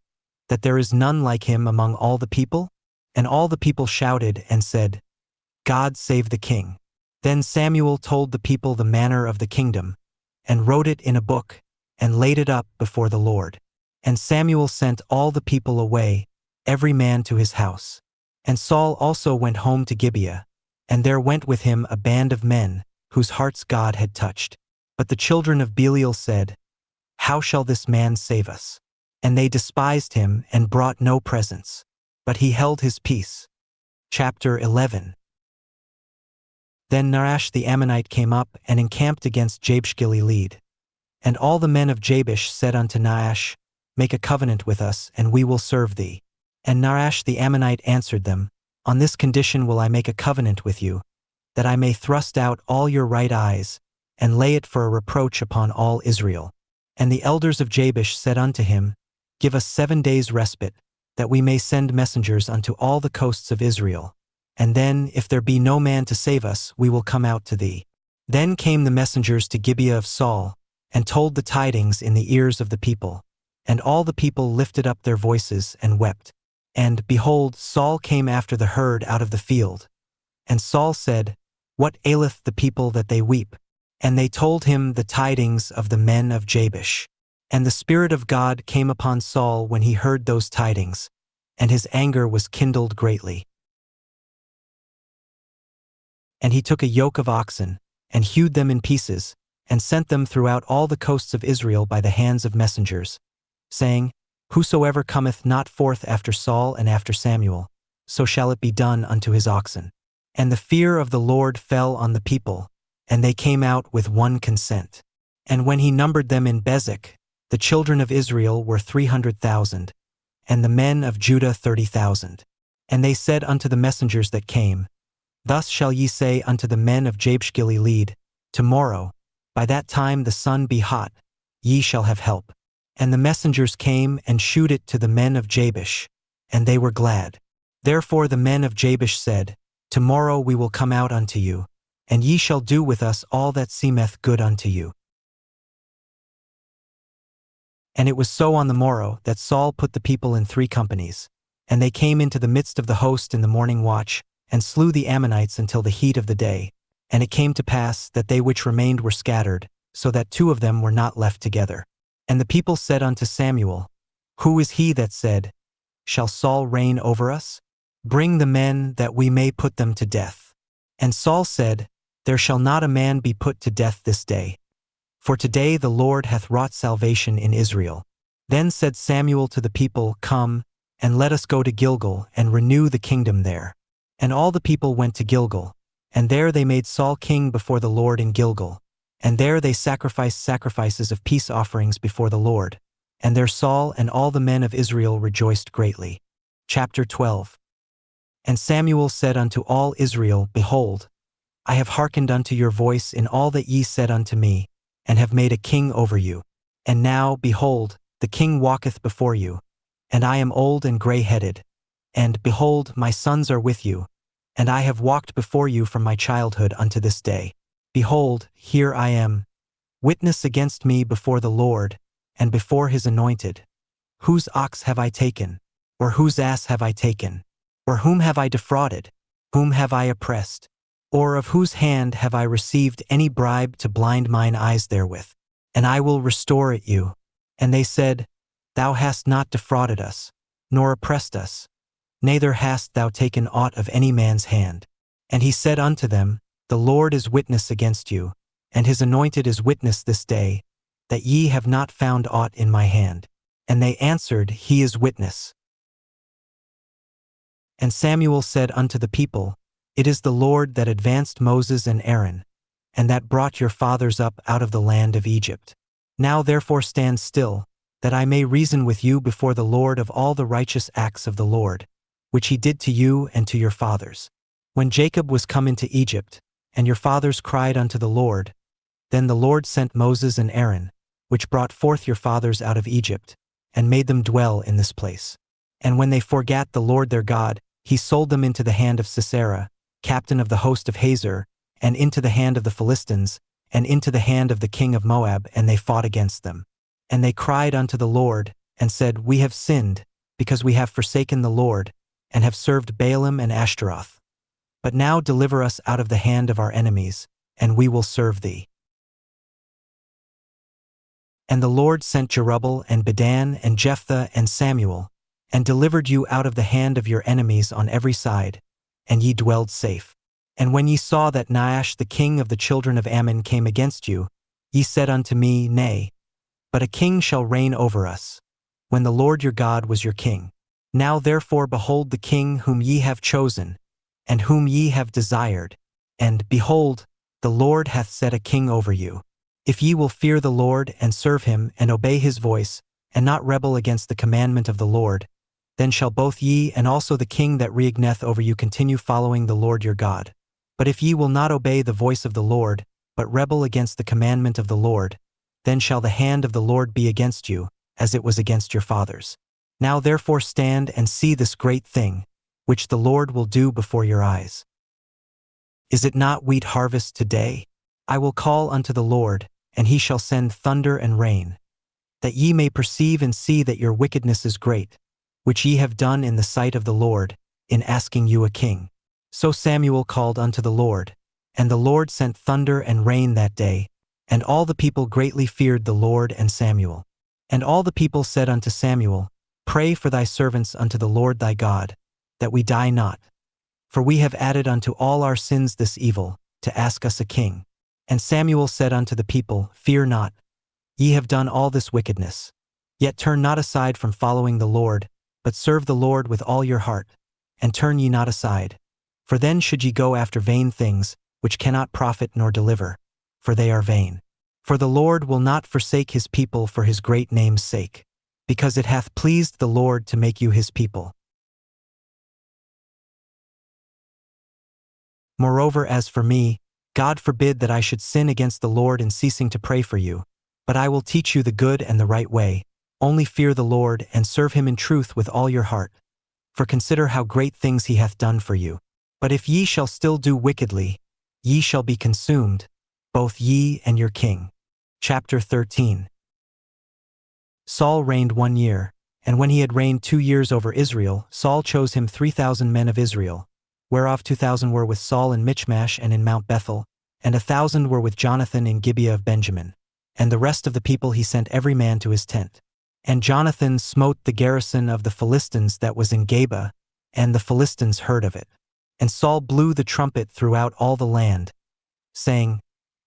that there is none like him among all the people? And all the people shouted and said, God save the king. Then Samuel told the people the manner of the kingdom, and wrote it in a book, and laid it up before the Lord. And Samuel sent all the people away, every man to his house. And Saul also went home to Gibeah, and there went with him a band of men, whose hearts God had touched. But the children of Belial said, How shall this man save us? And they despised him and brought no presents. But he held his peace. Chapter 11. Then Nahash the Ammonite came up and encamped against Jabesh-Gilead. And all the men of Jabesh said unto Nahash, Make a covenant with us, and we will serve thee. And Nahash the Ammonite answered them, On this condition will I make a covenant with you, that I may thrust out all your right eyes, and lay it for a reproach upon all Israel. And the elders of Jabesh said unto him, Give us 7 days' respite, that we may send messengers unto all the coasts of Israel. And then, if there be no man to save us, we will come out to thee. Then came the messengers to Gibeah of Saul, and told the tidings in the ears of the people. And all the people lifted up their voices and wept. And, behold, Saul came after the herd out of the field. And Saul said, What aileth the people that they weep? And they told him the tidings of the men of Jabesh. And the Spirit of God came upon Saul when he heard those tidings, and his anger was kindled greatly. And he took a yoke of oxen, and hewed them in pieces, and sent them throughout all the coasts of Israel by the hands of messengers, saying, Whosoever cometh not forth after Saul and after Samuel, so shall it be done unto his oxen. And the fear of the Lord fell on the people, and they came out with one consent. And when he numbered them in Bezek, the children of Israel were 300,000, and the men of Judah 30,000. And they said unto the messengers that came, Thus shall ye say unto the men of Jabesh-Gilead, Tomorrow, by that time the sun be hot, ye shall have help. And the messengers came and shewed it to the men of Jabesh, and they were glad. Therefore the men of Jabesh said, Tomorrow we will come out unto you, and ye shall do with us all that seemeth good unto you. And it was so on the morrow that Saul put the people in 3 companies, and they came into the midst of the host in the morning watch, and slew the Ammonites until the heat of the day. And it came to pass that they which remained were scattered, so that 2 of them were not left together. And the people said unto Samuel, Who is he that said, Shall Saul reign over us? Bring the men that we may put them to death. And Saul said, There shall not a man be put to death this day. For today the Lord hath wrought salvation in Israel. Then said Samuel to the people, Come, and let us go to Gilgal, and renew the kingdom there. And all the people went to Gilgal, and there they made Saul king before the Lord in Gilgal. And there they sacrificed sacrifices of peace offerings before the Lord. And there Saul and all the men of Israel rejoiced greatly. Chapter 12. And Samuel said unto all Israel, Behold, I have hearkened unto your voice in all that ye said unto me, and have made a king over you. And now, behold, the king walketh before you, and I am old and gray-headed. And, behold, my sons are with you, and I have walked before you from my childhood unto this day. Behold, here I am, witness against me before the Lord, and before his anointed. Whose ox have I taken? Or whose ass have I taken? Or whom have I defrauded? Whom have I oppressed? Or of whose hand have I received any bribe to blind mine eyes therewith? And I will restore it you. And they said, Thou hast not defrauded us, nor oppressed us, neither hast thou taken aught of any man's hand. And he said unto them, The Lord is witness against you, and his anointed is witness this day, that ye have not found aught in my hand. And they answered, He is witness. And Samuel said unto the people, It is the Lord that advanced Moses and Aaron, and that brought your fathers up out of the land of Egypt. Now therefore stand still, that I may reason with you before the Lord of all the righteous acts of the Lord, which he did to you and to your fathers. When Jacob was come into Egypt, and your fathers cried unto the Lord, then the Lord sent Moses and Aaron, which brought forth your fathers out of Egypt, and made them dwell in this place. And when they forgat the Lord their God, he sold them into the hand of Sisera, captain of the host of Hazor, and into the hand of the Philistines, and into the hand of the king of Moab, and they fought against them. And they cried unto the Lord, and said, We have sinned, because we have forsaken the Lord, and have served Baalim and Ashtaroth. But now deliver us out of the hand of our enemies, and we will serve thee. And the Lord sent Jerubbaal and Bedan and Jephthah and Samuel, and delivered you out of the hand of your enemies on every side, and ye dwelled safe. And when ye saw that Nahash the king of the children of Ammon came against you, ye said unto me, Nay, but a king shall reign over us, when the Lord your God was your king. Now therefore behold the king whom ye have chosen, and whom ye have desired, and, behold, the Lord hath set a king over you. If ye will fear the Lord, and serve him, and obey his voice, and not rebel against the commandment of the Lord, then shall both ye and also the king that reigneth over you continue following the Lord your God. But if ye will not obey the voice of the Lord, but rebel against the commandment of the Lord, then shall the hand of the Lord be against you, as it was against your fathers. Now therefore stand and see this great thing, which the Lord will do before your eyes. Is it not wheat harvest today? I will call unto the Lord, and he shall send thunder and rain, that ye may perceive and see that your wickedness is great, which ye have done in the sight of the Lord, in asking you a king. So Samuel called unto the Lord, and the Lord sent thunder and rain that day, and all the people greatly feared the Lord and Samuel. And all the people said unto Samuel, Pray for thy servants unto the Lord thy God, that we die not. For we have added unto all our sins this evil, to ask us a king. And Samuel said unto the people, Fear not, ye have done all this wickedness. Yet turn not aside from following the Lord, but serve the Lord with all your heart, and turn ye not aside. For then should ye go after vain things, which cannot profit nor deliver, for they are vain. For the Lord will not forsake his people for his great name's sake, because it hath pleased the Lord to make you his people. Moreover, as for me, God forbid that I should sin against the Lord in ceasing to pray for you, but I will teach you the good and the right way. Only fear the Lord and serve him in truth with all your heart. For consider how great things he hath done for you. But if ye shall still do wickedly, ye shall be consumed, both ye and your king. Chapter 13. Saul reigned 1 year, and when he had reigned 2 years over Israel, Saul chose him 3,000 men of Israel, whereof 2,000 were with Saul in Michmash and in Mount Bethel, and 1,000 were with Jonathan in Gibeah of Benjamin. And the rest of the people he sent every man to his tent. And Jonathan smote the garrison of the Philistines that was in Geba, and the Philistines heard of it. And Saul blew the trumpet throughout all the land, saying,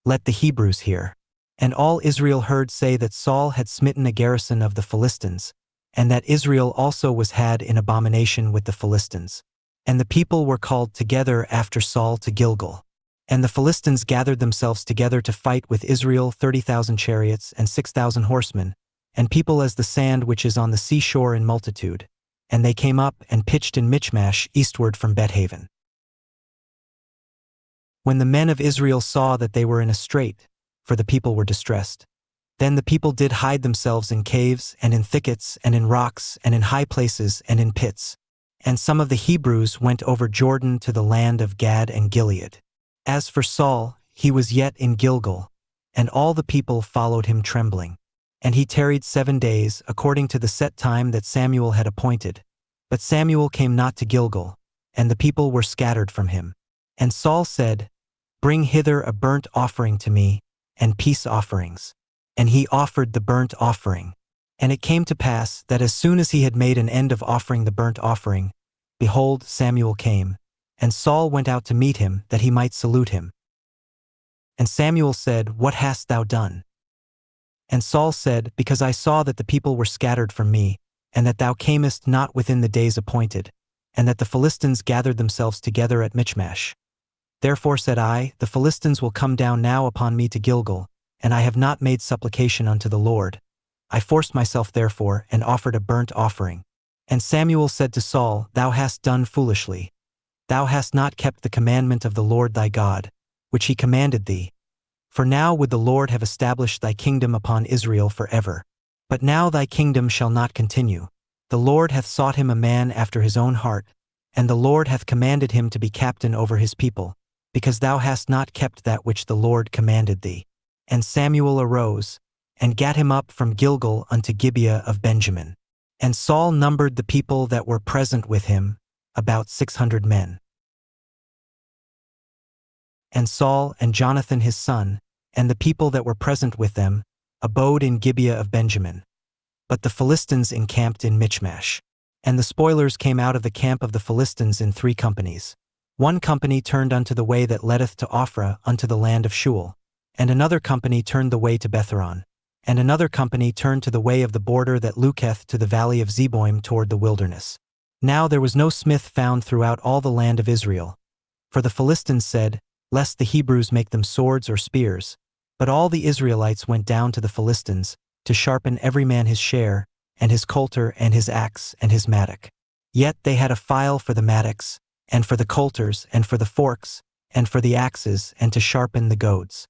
Let the Hebrews hear. And all Israel heard say that Saul had smitten a garrison of the Philistines, and that Israel also was had in abomination with the Philistines. And the people were called together after Saul to Gilgal. And the Philistines gathered themselves together to fight with Israel 30,000 chariots and 6,000 horsemen, and people as the sand which is on the seashore in multitude. And they came up and pitched in Michmash eastward from Bethaven. When the men of Israel saw that they were in a strait, for the people were distressed, then the people did hide themselves in caves and in thickets and in rocks and in high places and in pits. And some of the Hebrews went over Jordan to the land of Gad and Gilead. As for Saul, he was yet in Gilgal, and all the people followed him trembling. And he tarried 7 days, according to the set time that Samuel had appointed. But Samuel came not to Gilgal, and the people were scattered from him. And Saul said, Bring hither a burnt offering to me, and peace offerings. And he offered the burnt offering. And it came to pass that as soon as he had made an end of offering the burnt offering, behold, Samuel came, and Saul went out to meet him, that he might salute him. And Samuel said, What hast thou done? And Saul said, Because I saw that the people were scattered from me, and that thou camest not within the days appointed, and that the Philistines gathered themselves together at Michmash. Therefore said I, The Philistines will come down now upon me to Gilgal, and I have not made supplication unto the Lord. I forced myself therefore, and offered a burnt offering. And Samuel said to Saul, Thou hast done foolishly. Thou hast not kept the commandment of the Lord thy God, which he commanded thee. For now would the Lord have established thy kingdom upon Israel forever. But now thy kingdom shall not continue. The Lord hath sought him a man after his own heart, and the Lord hath commanded him to be captain over his people, because thou hast not kept that which the Lord commanded thee. And Samuel arose, and gat him up from Gilgal unto Gibeah of Benjamin. And Saul numbered the people that were present with him, about 600 men. And Saul and Jonathan his son, and the people that were present with them, abode in Gibeah of Benjamin. But the Philistines encamped in Michmash. And the spoilers came out of the camp of the Philistines in 3 companies. 1 company turned unto the way that leadeth to Ophrah unto the land of Shual, and another company turned the way to Betharon, and another company turned to the way of the border that looketh to the valley of Zeboim toward the wilderness. Now there was no smith found throughout all the land of Israel. For the Philistines said, Lest the Hebrews make them swords or spears. But all the Israelites went down to the Philistines, to sharpen every man his share, and his coulter and his axe and his mattock. Yet they had a file for the mattocks, and for the coulters, and for the forks, and for the axes, and to sharpen the goads.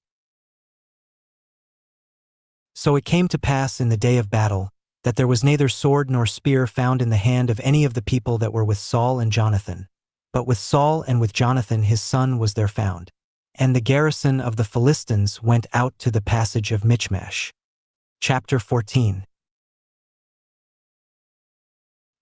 So it came to pass in the day of battle, that there was neither sword nor spear found in the hand of any of the people that were with Saul and Jonathan. But with Saul and with Jonathan his son was there found. And the garrison of the Philistines went out to the passage of Michmash. Chapter 14.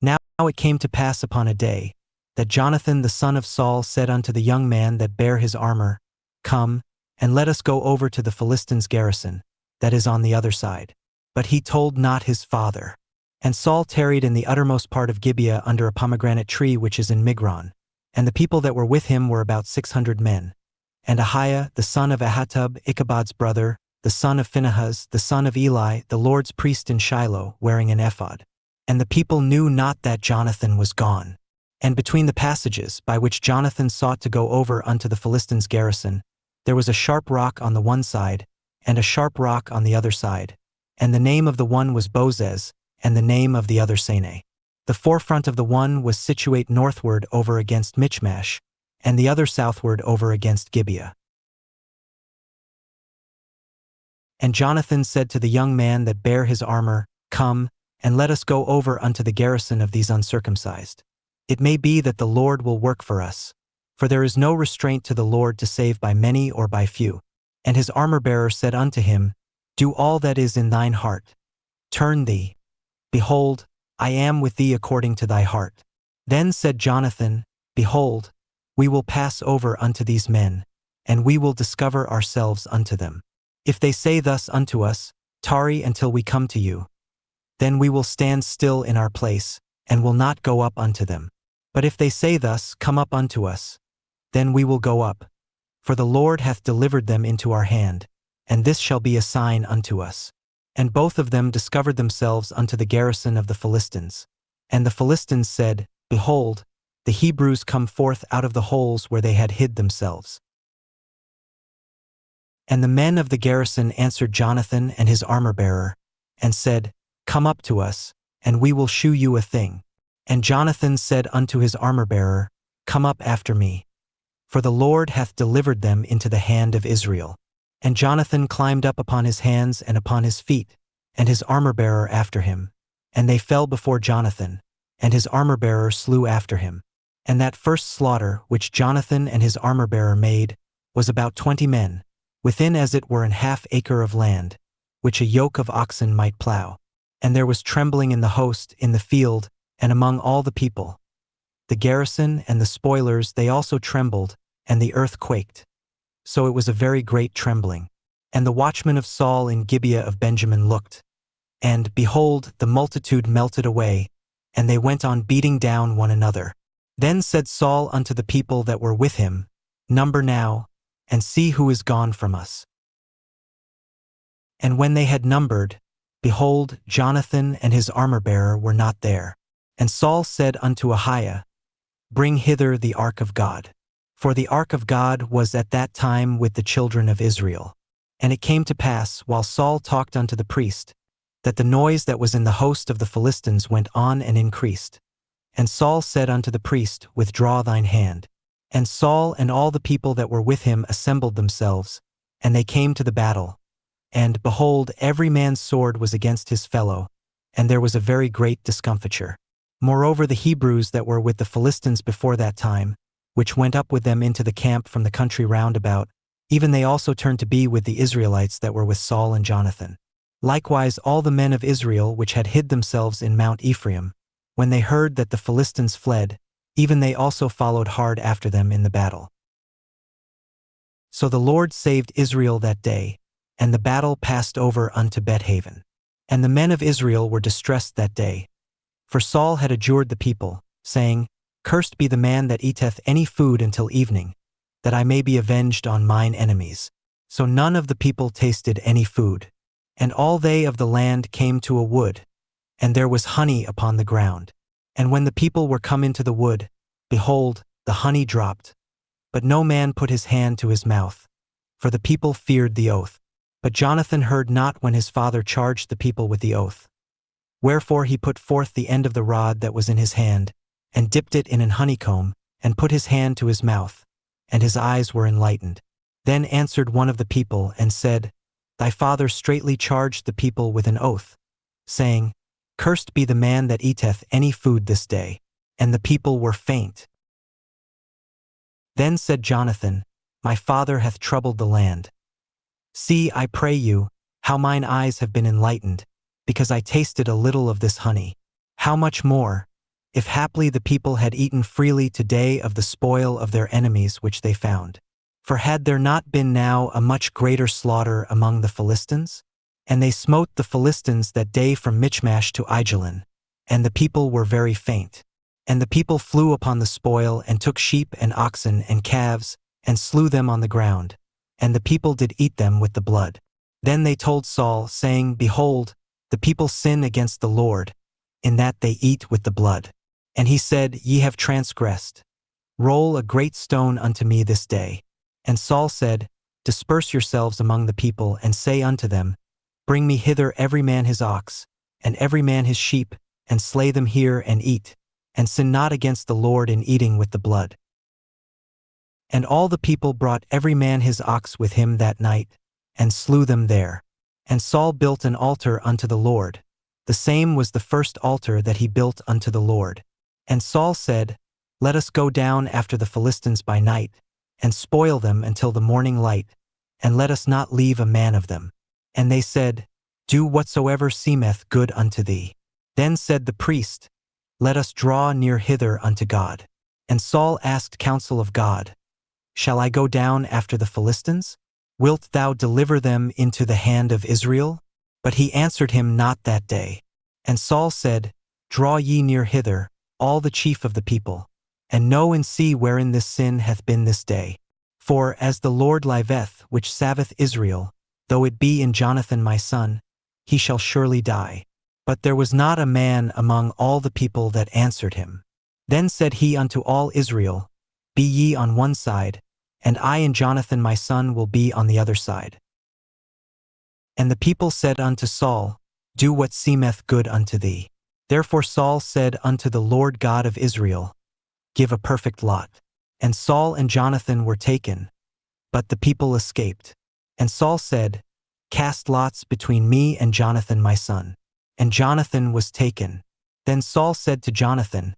Now it came to pass upon a day, that Jonathan the son of Saul said unto the young man that bare his armor, Come, and let us go over to the Philistines' garrison, that is on the other side. But he told not his father. And Saul tarried in the uttermost part of Gibeah under a pomegranate tree which is in Migron. And the people that were with him were about 600 men. And Ahiah, the son of Ahitub, Ichabod's brother, the son of Phinehas, the son of Eli, the Lord's priest in Shiloh, wearing an ephod. And the people knew not that Jonathan was gone. And between the passages, by which Jonathan sought to go over unto the Philistines' garrison, there was a sharp rock on the one side, and a sharp rock on the other side. And the name of the one was Bozez, and the name of the other Sene. The forefront of the one was situate northward over against Michmash, and the other southward over against Gibeah. And Jonathan said to the young man that bare his armor, Come, and let us go over unto the garrison of these uncircumcised. It may be that the Lord will work for us, for there is no restraint to the Lord to save by many or by few. And his armor-bearer said unto him, Do all that is in thine heart. Turn thee. Behold, I am with thee according to thy heart. Then said Jonathan, Behold, we will pass over unto these men, and we will discover ourselves unto them. If they say thus unto us, Tarry until we come to you, then we will stand still in our place, and will not go up unto them. But if they say thus, Come up unto us, then we will go up. For the Lord hath delivered them into our hand, and this shall be a sign unto us. And both of them discovered themselves unto the garrison of the Philistines. And the Philistines said, Behold, the Hebrews come forth out of the holes where they had hid themselves. And the men of the garrison answered Jonathan and his armor-bearer, and said, Come up to us, and we will shew you a thing. And Jonathan said unto his armor-bearer, Come up after me. For the Lord hath delivered them into the hand of Israel. And Jonathan climbed up upon his hands and upon his feet, and his armor-bearer after him. And they fell before Jonathan, and his armor-bearer slew after him. And that first slaughter which Jonathan and his armor-bearer made was about 20 men, within as it were an half acre of land, which a yoke of oxen might plow. And there was trembling in the host, in the field, and among all the people. The garrison and the spoilers they also trembled, and the earth quaked. So it was a very great trembling. And the watchmen of Saul in Gibeah of Benjamin looked. And, behold, the multitude melted away, and they went on beating down one another. Then said Saul unto the people that were with him, Number now, and see who is gone from us. And when they had numbered, behold, Jonathan and his armor-bearer were not there. And Saul said unto Ahiah, Bring hither the ark of God. For the ark of God was at that time with the children of Israel. And it came to pass, while Saul talked unto the priest, that the noise that was in the host of the Philistines went on and increased. And Saul said unto the priest, Withdraw thine hand. And Saul and all the people that were with him assembled themselves, and they came to the battle. And, behold, every man's sword was against his fellow, and there was a very great discomfiture. Moreover, the Hebrews that were with the Philistines before that time, which went up with them into the camp from the country round about, even they also turned to be with the Israelites that were with Saul and Jonathan. Likewise all the men of Israel which had hid themselves in Mount Ephraim, when they heard that the Philistines fled, even they also followed hard after them in the battle. So the Lord saved Israel that day, and the battle passed over unto Bet-haven. And the men of Israel were distressed that day. For Saul had adjured the people, saying, Cursed be the man that eateth any food until evening, that I may be avenged on mine enemies. So none of the people tasted any food. And all they of the land came to a wood, and there was honey upon the ground. And when the people were come into the wood, behold, the honey dropped. But no man put his hand to his mouth, for the people feared the oath. But Jonathan heard not when his father charged the people with the oath. Wherefore he put forth the end of the rod that was in his hand, and dipped it in an honeycomb, and put his hand to his mouth, and his eyes were enlightened. Then answered one of the people, and said, Thy father straitly charged the people with an oath, saying, Cursed be the man that eateth any food this day. And the people were faint. Then said Jonathan, my father hath troubled the land. See, I pray you, how mine eyes have been enlightened, because I tasted a little of this honey. How much more, if haply the people had eaten freely today of the spoil of their enemies which they found. For had there not been now a much greater slaughter among the Philistines? And they smote the Philistines that day from Michmash to Aijalon, and the people were very faint. And the people flew upon the spoil, and took sheep and oxen and calves, and slew them on the ground, and the people did eat them with the blood. Then they told Saul, saying, Behold, the people sin against the Lord, in that they eat with the blood. And he said, Ye have transgressed. Roll a great stone unto me this day. And Saul said, Disperse yourselves among the people, and say unto them, Bring me hither every man his ox, and every man his sheep, and slay them here and eat, and sin not against the Lord in eating with the blood. And all the people brought every man his ox with him that night, and slew them there. And Saul built an altar unto the Lord. The same was the first altar that he built unto the Lord. And Saul said, Let us go down after the Philistines by night, and spoil them until the morning light, and let us not leave a man of them. And they said, Do whatsoever seemeth good unto thee. Then said the priest, Let us draw near hither unto God. And Saul asked counsel of God, Shall I go down after the Philistines? Wilt thou deliver them into the hand of Israel? But he answered him not that day. And Saul said, Draw ye near hither, all the chief of the people, and know and see wherein this sin hath been this day. For as the Lord liveth, which saveth Israel, though it be in Jonathan my son, he shall surely die. But there was not a man among all the people that answered him. Then said he unto all Israel, Be ye on one side, and I and Jonathan my son will be on the other side. And the people said unto Saul, Do what seemeth good unto thee. Therefore Saul said unto the Lord God of Israel, Give a perfect lot. And Saul and Jonathan were taken, but the people escaped. And Saul said, Cast lots between me and Jonathan my son. And Jonathan was taken. Then Saul said to Jonathan,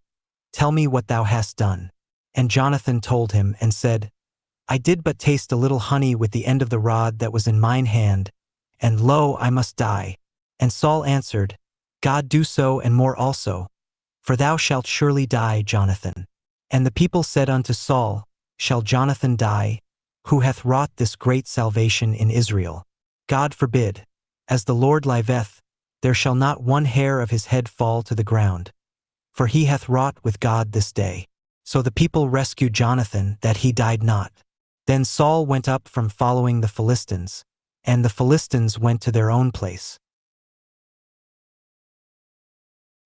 Tell me what thou hast done. And Jonathan told him, and said, I did but taste a little honey with the end of the rod that was in mine hand, and lo, I must die. And Saul answered, God do so and more also, for thou shalt surely die, Jonathan. And the people said unto Saul, Shall Jonathan die, who hath wrought this great salvation in Israel? God forbid. As the Lord liveth, there shall not one hair of his head fall to the ground. For he hath wrought with God this day. So the people rescued Jonathan, that he died not. Then Saul went up from following the Philistines, and the Philistines went to their own place.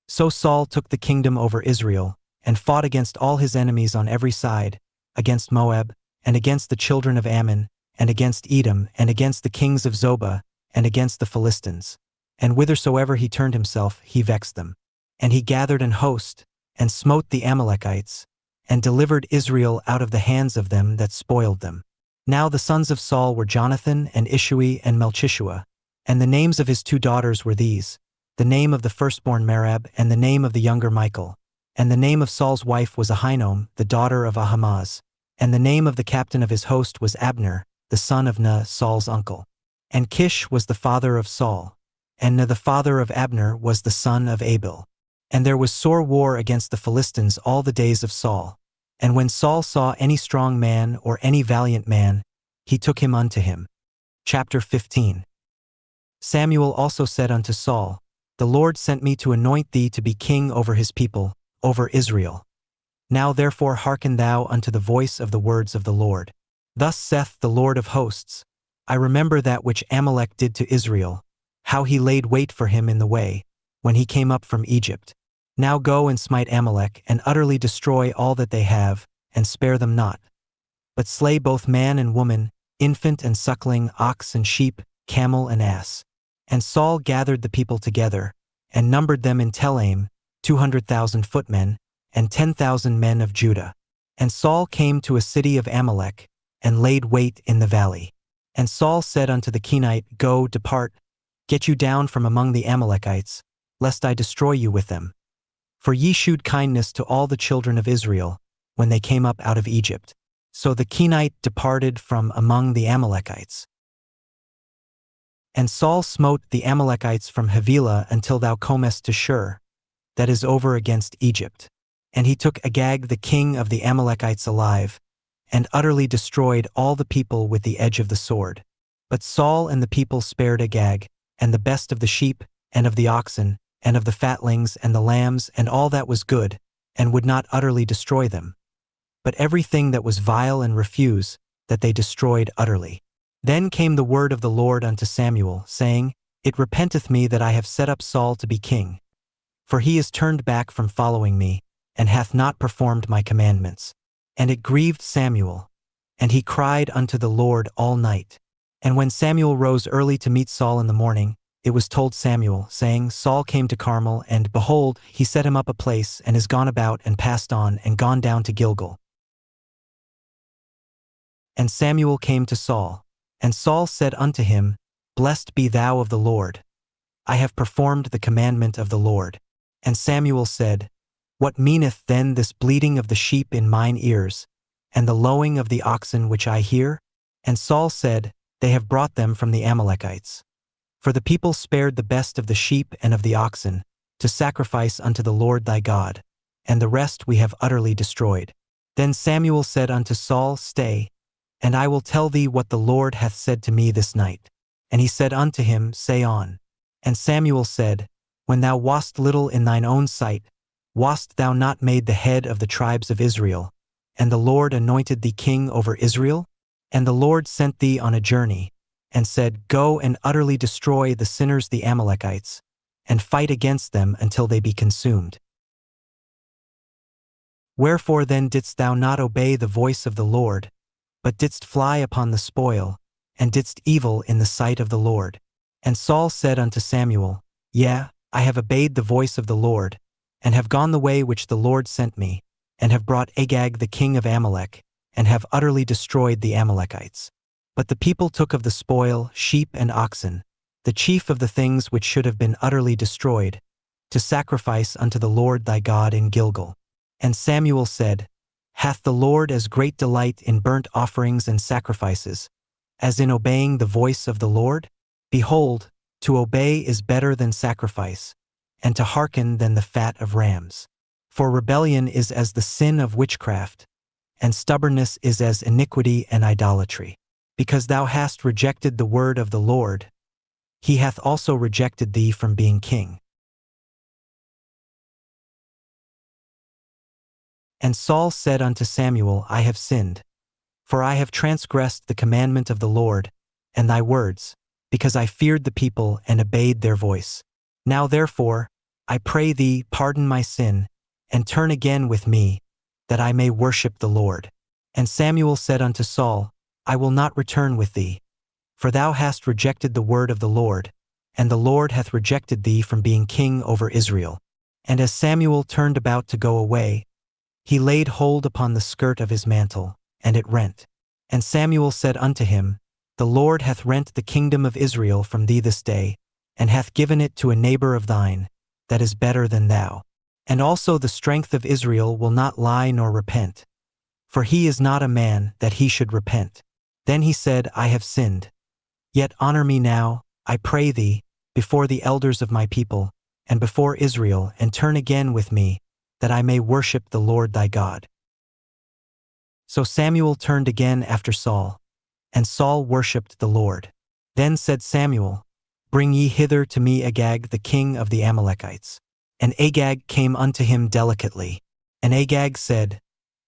So Saul took the kingdom over Israel, and fought against all his enemies on every side, against Moab, and against the children of Ammon, and against Edom, and against the kings of Zobah, and against the Philistines. And whithersoever he turned himself, he vexed them. And he gathered an host, and smote the Amalekites, and delivered Israel out of the hands of them that spoiled them. Now the sons of Saul were Jonathan, and Ishui, and Melchishua. And the names of his 2 daughters were these, the name of the firstborn Merab, and the name of the younger Michal. And the name of Saul's wife was Ahinoam, the daughter of Ahimaaz. And the name of the captain of his host was Abner, the son of Ner, Saul's uncle. And Kish was the father of Saul, and Ner the father of Abner was the son of Abel. And there was sore war against the Philistines all the days of Saul. And when Saul saw any strong man or any valiant man, he took him unto him. Chapter 15. Samuel also said unto Saul, The Lord sent me to anoint thee to be king over his people, over Israel. Now therefore hearken thou unto the voice of the words of the Lord. Thus saith the Lord of hosts, I remember that which Amalek did to Israel, how he laid wait for him in the way, when he came up from Egypt. Now go and smite Amalek, and utterly destroy all that they have, and spare them not. But slay both man and woman, infant and suckling, ox and sheep, camel and ass. And Saul gathered the people together, and numbered them in Telaim, 200,000 footmen, and 10,000 men of Judah. And Saul came to a city of Amalek, and laid wait in the valley. And Saul said unto the Kenite, Go, depart, get you down from among the Amalekites, lest I destroy you with them. For ye shewed kindness to all the children of Israel, when they came up out of Egypt. So the Kenite departed from among the Amalekites. And Saul smote the Amalekites from Havilah until thou comest to Shur, that is over against Egypt. And he took Agag the king of the Amalekites alive, and utterly destroyed all the people with the edge of the sword. But Saul and the people spared Agag, and the best of the sheep, and of the oxen, and of the fatlings, and the lambs, and all that was good, and would not utterly destroy them. But everything that was vile and refuse, that they destroyed utterly. Then came the word of the Lord unto Samuel, saying, It repenteth me that I have set up Saul to be king. For he is turned back from following me, and hath not performed my commandments. And it grieved Samuel, and he cried unto the Lord all night. And when Samuel rose early to meet Saul in the morning, it was told Samuel, saying, Saul came to Carmel, and, behold, he set him up a place, and is gone about, and passed on, and gone down to Gilgal. And Samuel came to Saul. And Saul said unto him, Blessed be thou of the Lord. I have performed the commandment of the Lord. And Samuel said, What meaneth then this bleating of the sheep in mine ears, and the lowing of the oxen which I hear? And Saul said, They have brought them from the Amalekites. For the people spared the best of the sheep and of the oxen, to sacrifice unto the Lord thy God, and the rest we have utterly destroyed. Then Samuel said unto Saul, Stay, and I will tell thee what the Lord hath said to me this night. And he said unto him, Say on. And Samuel said, When thou wast little in thine own sight, wast thou not made the head of the tribes of Israel, and the Lord anointed thee king over Israel? And the Lord sent thee on a journey, and said, Go and utterly destroy the sinners the Amalekites, and fight against them until they be consumed. Wherefore then didst thou not obey the voice of the Lord, but didst fly upon the spoil, and didst evil in the sight of the Lord? And Saul said unto Samuel, Yea, I have obeyed the voice of the Lord, and have gone the way which the Lord sent me, and have brought Agag the king of Amalek, and have utterly destroyed the Amalekites. But the people took of the spoil sheep and oxen, the chief of the things which should have been utterly destroyed, to sacrifice unto the Lord thy God in Gilgal. And Samuel said, Hath the Lord as great delight in burnt offerings and sacrifices, as in obeying the voice of the Lord? Behold, to obey is better than sacrifice, and to hearken than the fat of rams. For rebellion is as the sin of witchcraft, and stubbornness is as iniquity and idolatry. Because thou hast rejected the word of the Lord, he hath also rejected thee from being king. And Saul said unto Samuel, I have sinned, for I have transgressed the commandment of the Lord, and thy words, because I feared the people and obeyed their voice. Now therefore, I pray thee, pardon my sin, and turn again with me, that I may worship the Lord. And Samuel said unto Saul, I will not return with thee, for thou hast rejected the word of the Lord, and the Lord hath rejected thee from being king over Israel. And as Samuel turned about to go away, he laid hold upon the skirt of his mantle, and it rent. And Samuel said unto him, The Lord hath rent the kingdom of Israel from thee this day, and hath given it to a neighbor of thine, that is better than thou. And also the strength of Israel will not lie nor repent, for he is not a man that he should repent. Then he said, I have sinned. Yet honor me now, I pray thee, before the elders of my people, and before Israel, and turn again with me, that I may worship the Lord thy God. So Samuel turned again after Saul, and Saul worshipped the Lord. Then said Samuel, Bring ye hither to me Agag the king of the Amalekites. And Agag came unto him delicately. And Agag said,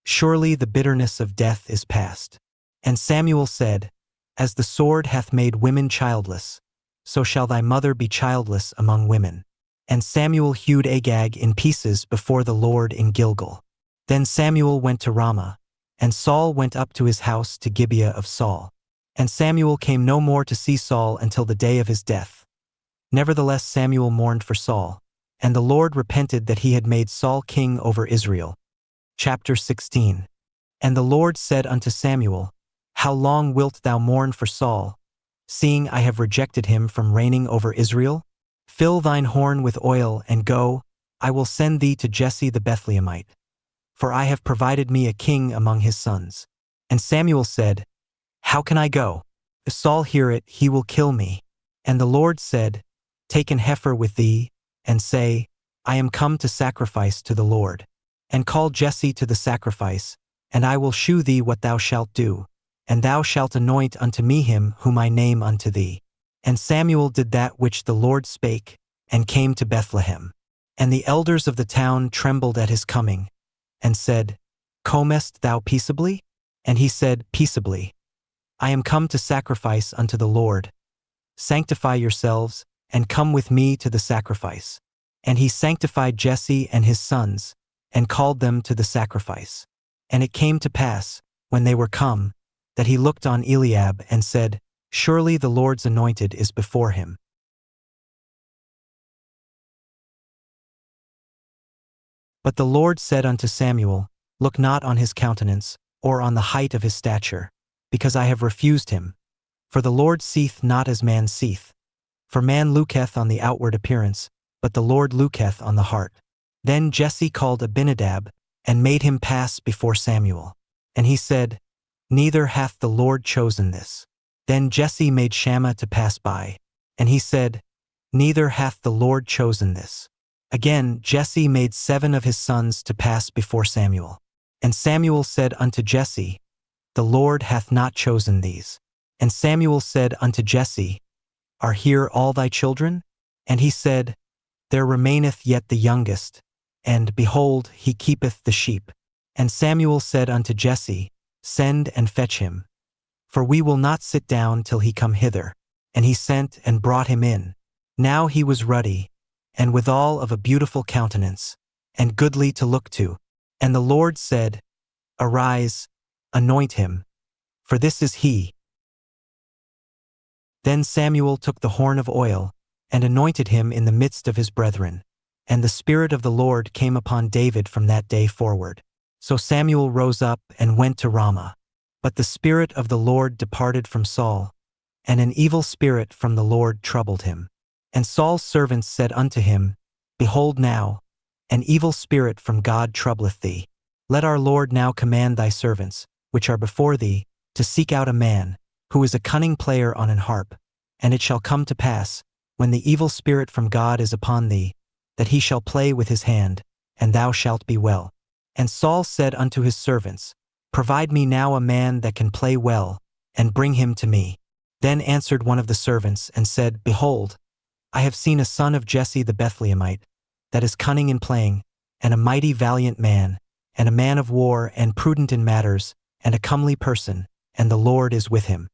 Surely the bitterness of death is past. And Samuel said, As the sword hath made women childless, so shall thy mother be childless among women. And Samuel hewed Agag in pieces before the Lord in Gilgal. Then Samuel went to Ramah, and Saul went up to his house to Gibeah of Saul. And Samuel came no more to see Saul until the day of his death. Nevertheless Samuel mourned for Saul, and the Lord repented that he had made Saul king over Israel. Chapter 16. And the Lord said unto Samuel, How long wilt thou mourn for Saul, seeing I have rejected him from reigning over Israel? Fill thine horn with oil, and go, I will send thee to Jesse the Bethlehemite. For I have provided me a king among his sons. And Samuel said, How can I go? If Saul hear it, he will kill me. And the Lord said, Take an heifer with thee, and say, I am come to sacrifice to the Lord. And call Jesse to the sacrifice, and I will shew thee what thou shalt do, and thou shalt anoint unto me him whom I name unto thee. And Samuel did that which the Lord spake, and came to Bethlehem. And the elders of the town trembled at his coming, and said, Comest thou peaceably? And he said, Peaceably. I am come to sacrifice unto the Lord. Sanctify yourselves, and come with me to the sacrifice. And he sanctified Jesse and his sons, and called them to the sacrifice. And it came to pass, when they were come, that he looked on Eliab and said, Surely the Lord's anointed is before him. But the Lord said unto Samuel, Look not on his countenance, or on the height of his stature, because I have refused him. For the Lord seeth not as man seeth. For man looketh on the outward appearance, but the Lord looketh on the heart. Then Jesse called Abinadab, and made him pass before Samuel. And he said, Neither hath the Lord chosen this. Then Jesse made Shammah to pass by. And he said, Neither hath the Lord chosen this. Again Jesse made 7 of his sons to pass before Samuel. And Samuel said unto Jesse, The Lord hath not chosen these. And Samuel said unto Jesse, Are here all thy children? And he said, There remaineth yet the youngest, and, behold, he keepeth the sheep. And Samuel said unto Jesse, Send and fetch him. For we will not sit down till he come hither. And he sent and brought him in. Now he was ruddy, and withal of a beautiful countenance, and goodly to look to. And the Lord said, Arise, anoint him, for this is he. Then Samuel took the horn of oil, and anointed him in the midst of his brethren. And the Spirit of the Lord came upon David from that day forward. So Samuel rose up and went to Ramah. But the Spirit of the Lord departed from Saul, and an evil spirit from the Lord troubled him. And Saul's servants said unto him, Behold now, an evil spirit from God troubleth thee. Let our Lord now command thy servants, which are before thee, to seek out a man, who is a cunning player on an harp. And it shall come to pass, when the evil spirit from God is upon thee, that he shall play with his hand, and thou shalt be well. And Saul said unto his servants, Provide me now a man that can play well, and bring him to me. Then answered one of the servants, and said, Behold, I have seen a son of Jesse the Bethlehemite, that is cunning in playing, and a mighty valiant man, and a man of war, and prudent in matters, and a comely person, and the Lord is with him.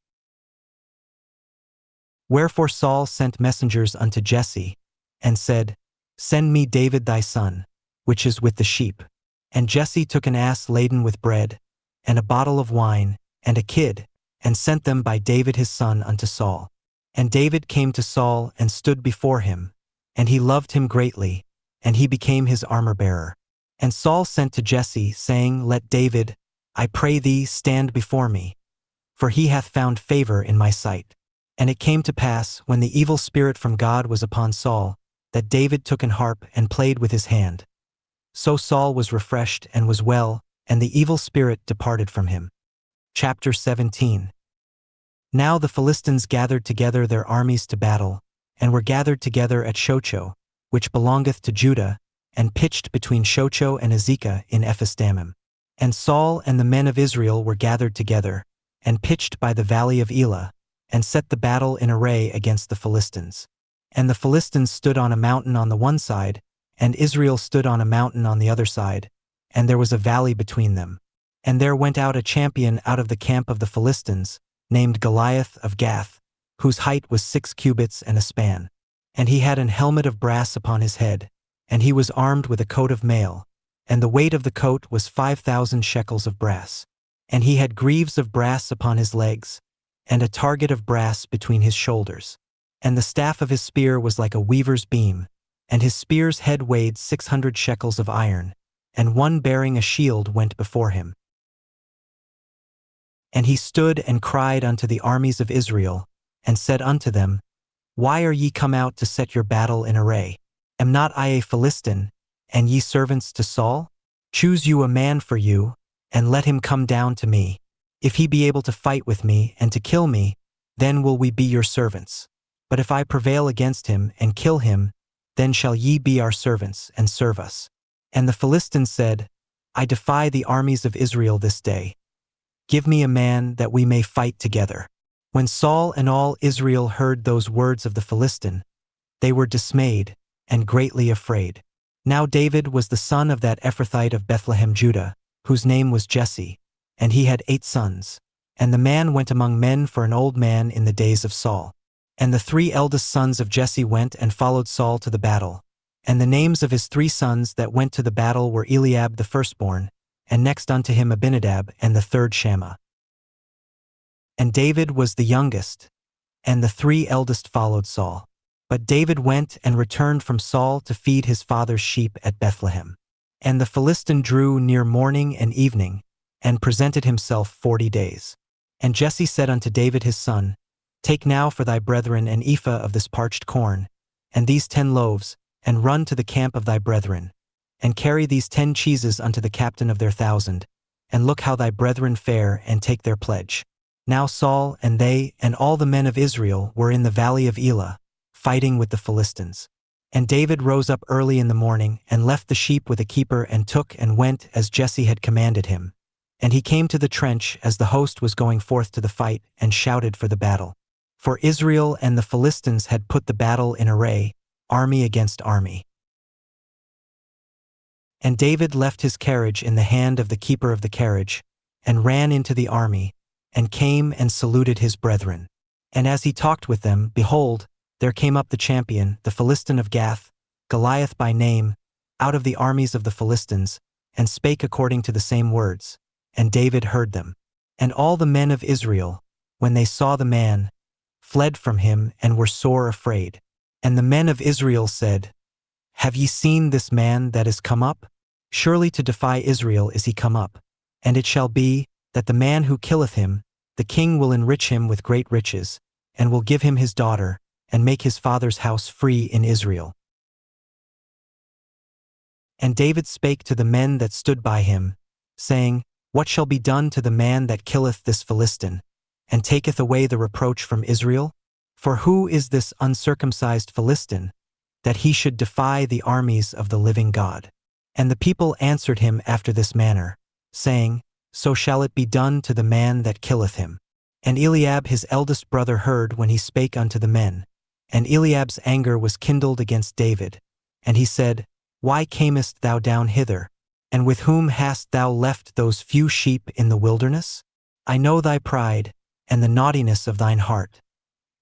Wherefore Saul sent messengers unto Jesse, and said, Send me David thy son, which is with the sheep. And Jesse took an ass laden with bread, and a bottle of wine, and a kid, and sent them by David his son unto Saul. And David came to Saul and stood before him, and he loved him greatly, and he became his armor-bearer. And Saul sent to Jesse, saying, Let David, I pray thee, stand before me, for he hath found favor in my sight. And it came to pass, when the evil spirit from God was upon Saul, that David took an harp and played with his hand. So Saul was refreshed and was well, and the evil spirit departed from him. Chapter 17. Now the Philistines gathered together their armies to battle, and were gathered together at Shochoh, which belongeth to Judah, and pitched between Shochoh and Azekah in Ephes-dammim. And Saul and the men of Israel were gathered together, and pitched by the valley of Elah, and set the battle in array against the Philistines. And the Philistines stood on a mountain on the one side, and Israel stood on a mountain on the other side, and there was a valley between them. And there went out a champion out of the camp of the Philistines, named Goliath of Gath, whose height was 6 cubits and a span. And he had an helmet of brass upon his head, and he was armed with a coat of mail, and the weight of the coat was 5,000 shekels of brass. And he had greaves of brass upon his legs, and a target of brass between his shoulders. And the staff of his spear was like a weaver's beam, and his spear's head weighed 600 shekels of iron, and one bearing a shield went before him. And he stood and cried unto the armies of Israel, and said unto them, Why are ye come out to set your battle in array? Am not I a Philistine, and ye servants to Saul? Choose you a man for you, and let him come down to me. If he be able to fight with me and to kill me, then will we be your servants. But if I prevail against him and kill him, then shall ye be our servants and serve us. And the Philistines said, I defy the armies of Israel this day. Give me a man that we may fight together. When Saul and all Israel heard those words of the Philistine, they were dismayed and greatly afraid. Now David was the son of that Ephrathite of Bethlehem, Judah, whose name was Jesse, and he had 8 sons. And the man went among men for an old man in the days of Saul. And the 3 eldest sons of Jesse went and followed Saul to the battle. And the names of his 3 sons that went to the battle were Eliab the firstborn, and next unto him Abinadab, and the third Shammah. And David was the youngest, and the 3 eldest followed Saul. But David went and returned from Saul to feed his father's sheep at Bethlehem. And the Philistine drew near morning and evening, and presented himself 40 days. And Jesse said unto David his son, Take now for thy brethren an ephah of this parched corn, and these 10 loaves, and run to the camp of thy brethren, and carry these 10 cheeses unto the captain of their 1,000, and look how thy brethren fare, and take their pledge. Now Saul and they and all the men of Israel were in the valley of Elah, fighting with the Philistines. And David rose up early in the morning, and left the sheep with a keeper, and took and went as Jesse had commanded him. And he came to the trench as the host was going forth to the fight, and shouted for the battle. For Israel and the Philistines had put the battle in array, army against army. And David left his carriage in the hand of the keeper of the carriage, and ran into the army, and came and saluted his brethren. And as he talked with them, behold, there came up the champion, the Philistine of Gath, Goliath by name, out of the armies of the Philistines, and spake according to the same words. And David heard them. And all the men of Israel, when they saw the man, fled from him and were sore afraid. And the men of Israel said, Have ye seen this man that is come up? Surely to defy Israel is he come up. And it shall be, that the man who killeth him, the king will enrich him with great riches, and will give him his daughter, and make his father's house free in Israel. And David spake to the men that stood by him, saying, What shall be done to the man that killeth this Philistine, and taketh away the reproach from Israel? For who is this uncircumcised Philistine, that he should defy the armies of the living God? And the people answered him after this manner, saying, So shall it be done to the man that killeth him. And Eliab his eldest brother heard when he spake unto the men. And Eliab's anger was kindled against David. And he said, Why camest thou down hither? And with whom hast thou left those few sheep in the wilderness? I know thy pride, and the naughtiness of thine heart.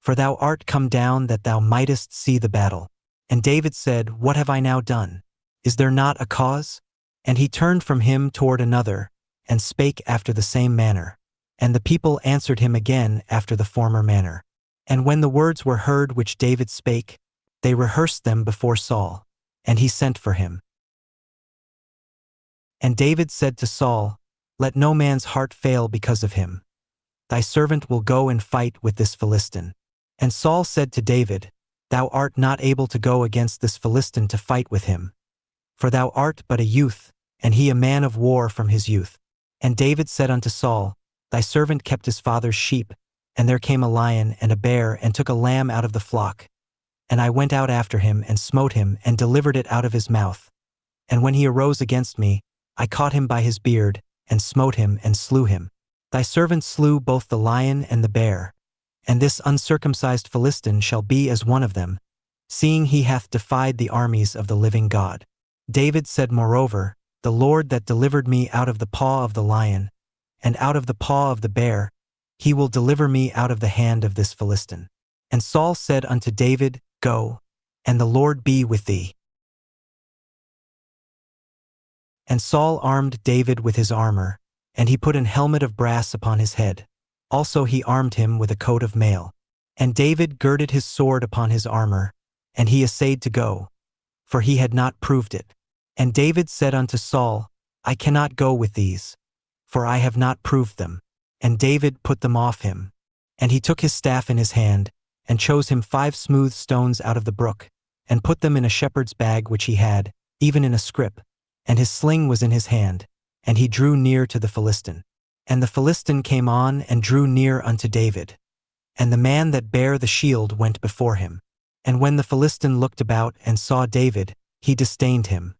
For thou art come down that thou mightest see the battle. And David said, What have I now done? Is there not a cause? And he turned from him toward another, and spake after the same manner. And the people answered him again after the former manner. And when the words were heard which David spake, they rehearsed them before Saul, and he sent for him. And David said to Saul, Let no man's heart fail because of him. Thy servant will go and fight with this Philistine. And Saul said to David, Thou art not able to go against this Philistine to fight with him. For thou art but a youth, and he a man of war from his youth. And David said unto Saul, Thy servant kept his father's sheep, and there came a lion and a bear, and took a lamb out of the flock. And I went out after him, and smote him, and delivered it out of his mouth. And when he arose against me, I caught him by his beard, and smote him, and slew him. Thy servant slew both the lion and the bear. And this uncircumcised Philistine shall be as one of them, seeing he hath defied the armies of the living God. David said moreover, The Lord that delivered me out of the paw of the lion, and out of the paw of the bear, he will deliver me out of the hand of this Philistine. And Saul said unto David, Go, and the Lord be with thee. And Saul armed David with his armor, and he put an helmet of brass upon his head. Also he armed him with a coat of mail. And David girded his sword upon his armor, and he essayed to go, for he had not proved it. And David said unto Saul, I cannot go with these, for I have not proved them. And David put them off him. And he took his staff in his hand, and chose him 5 smooth stones out of the brook, and put them in a shepherd's bag which he had, even in a scrip, and his sling was in his hand, and he drew near to the Philistine. And the Philistine came on and drew near unto David. And the man that bare the shield went before him. And when the Philistine looked about and saw David, he disdained him.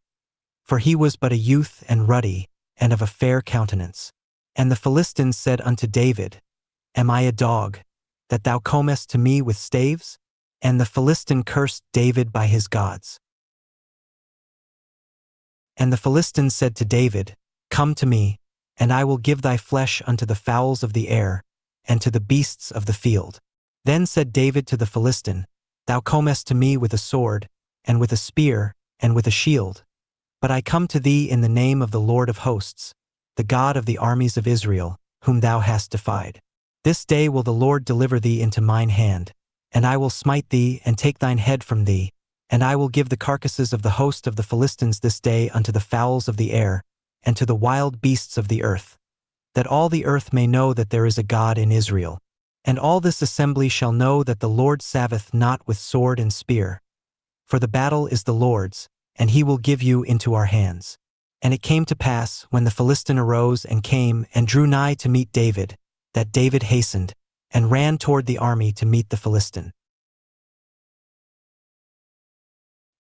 For he was but a youth and ruddy, and of a fair countenance. And the Philistine said unto David, Am I a dog, that thou comest to me with staves? And the Philistine cursed David by his gods. And the Philistine said to David, Come to me, and I will give thy flesh unto the fowls of the air, and to the beasts of the field. Then said David to the Philistine, Thou comest to me with a sword, and with a spear, and with a shield. But I come to thee in the name of the Lord of hosts, the God of the armies of Israel, whom thou hast defied. This day will the Lord deliver thee into mine hand, and I will smite thee and take thine head from thee, and I will give the carcasses of the host of the Philistines this day unto the fowls of the air, and to the wild beasts of the earth, that all the earth may know that there is a God in Israel. And all this assembly shall know that the Lord saveth not with sword and spear. For the battle is the Lord's, and he will give you into our hands. And it came to pass, when the Philistine arose and came and drew nigh to meet David, that David hastened, and ran toward the army to meet the Philistine.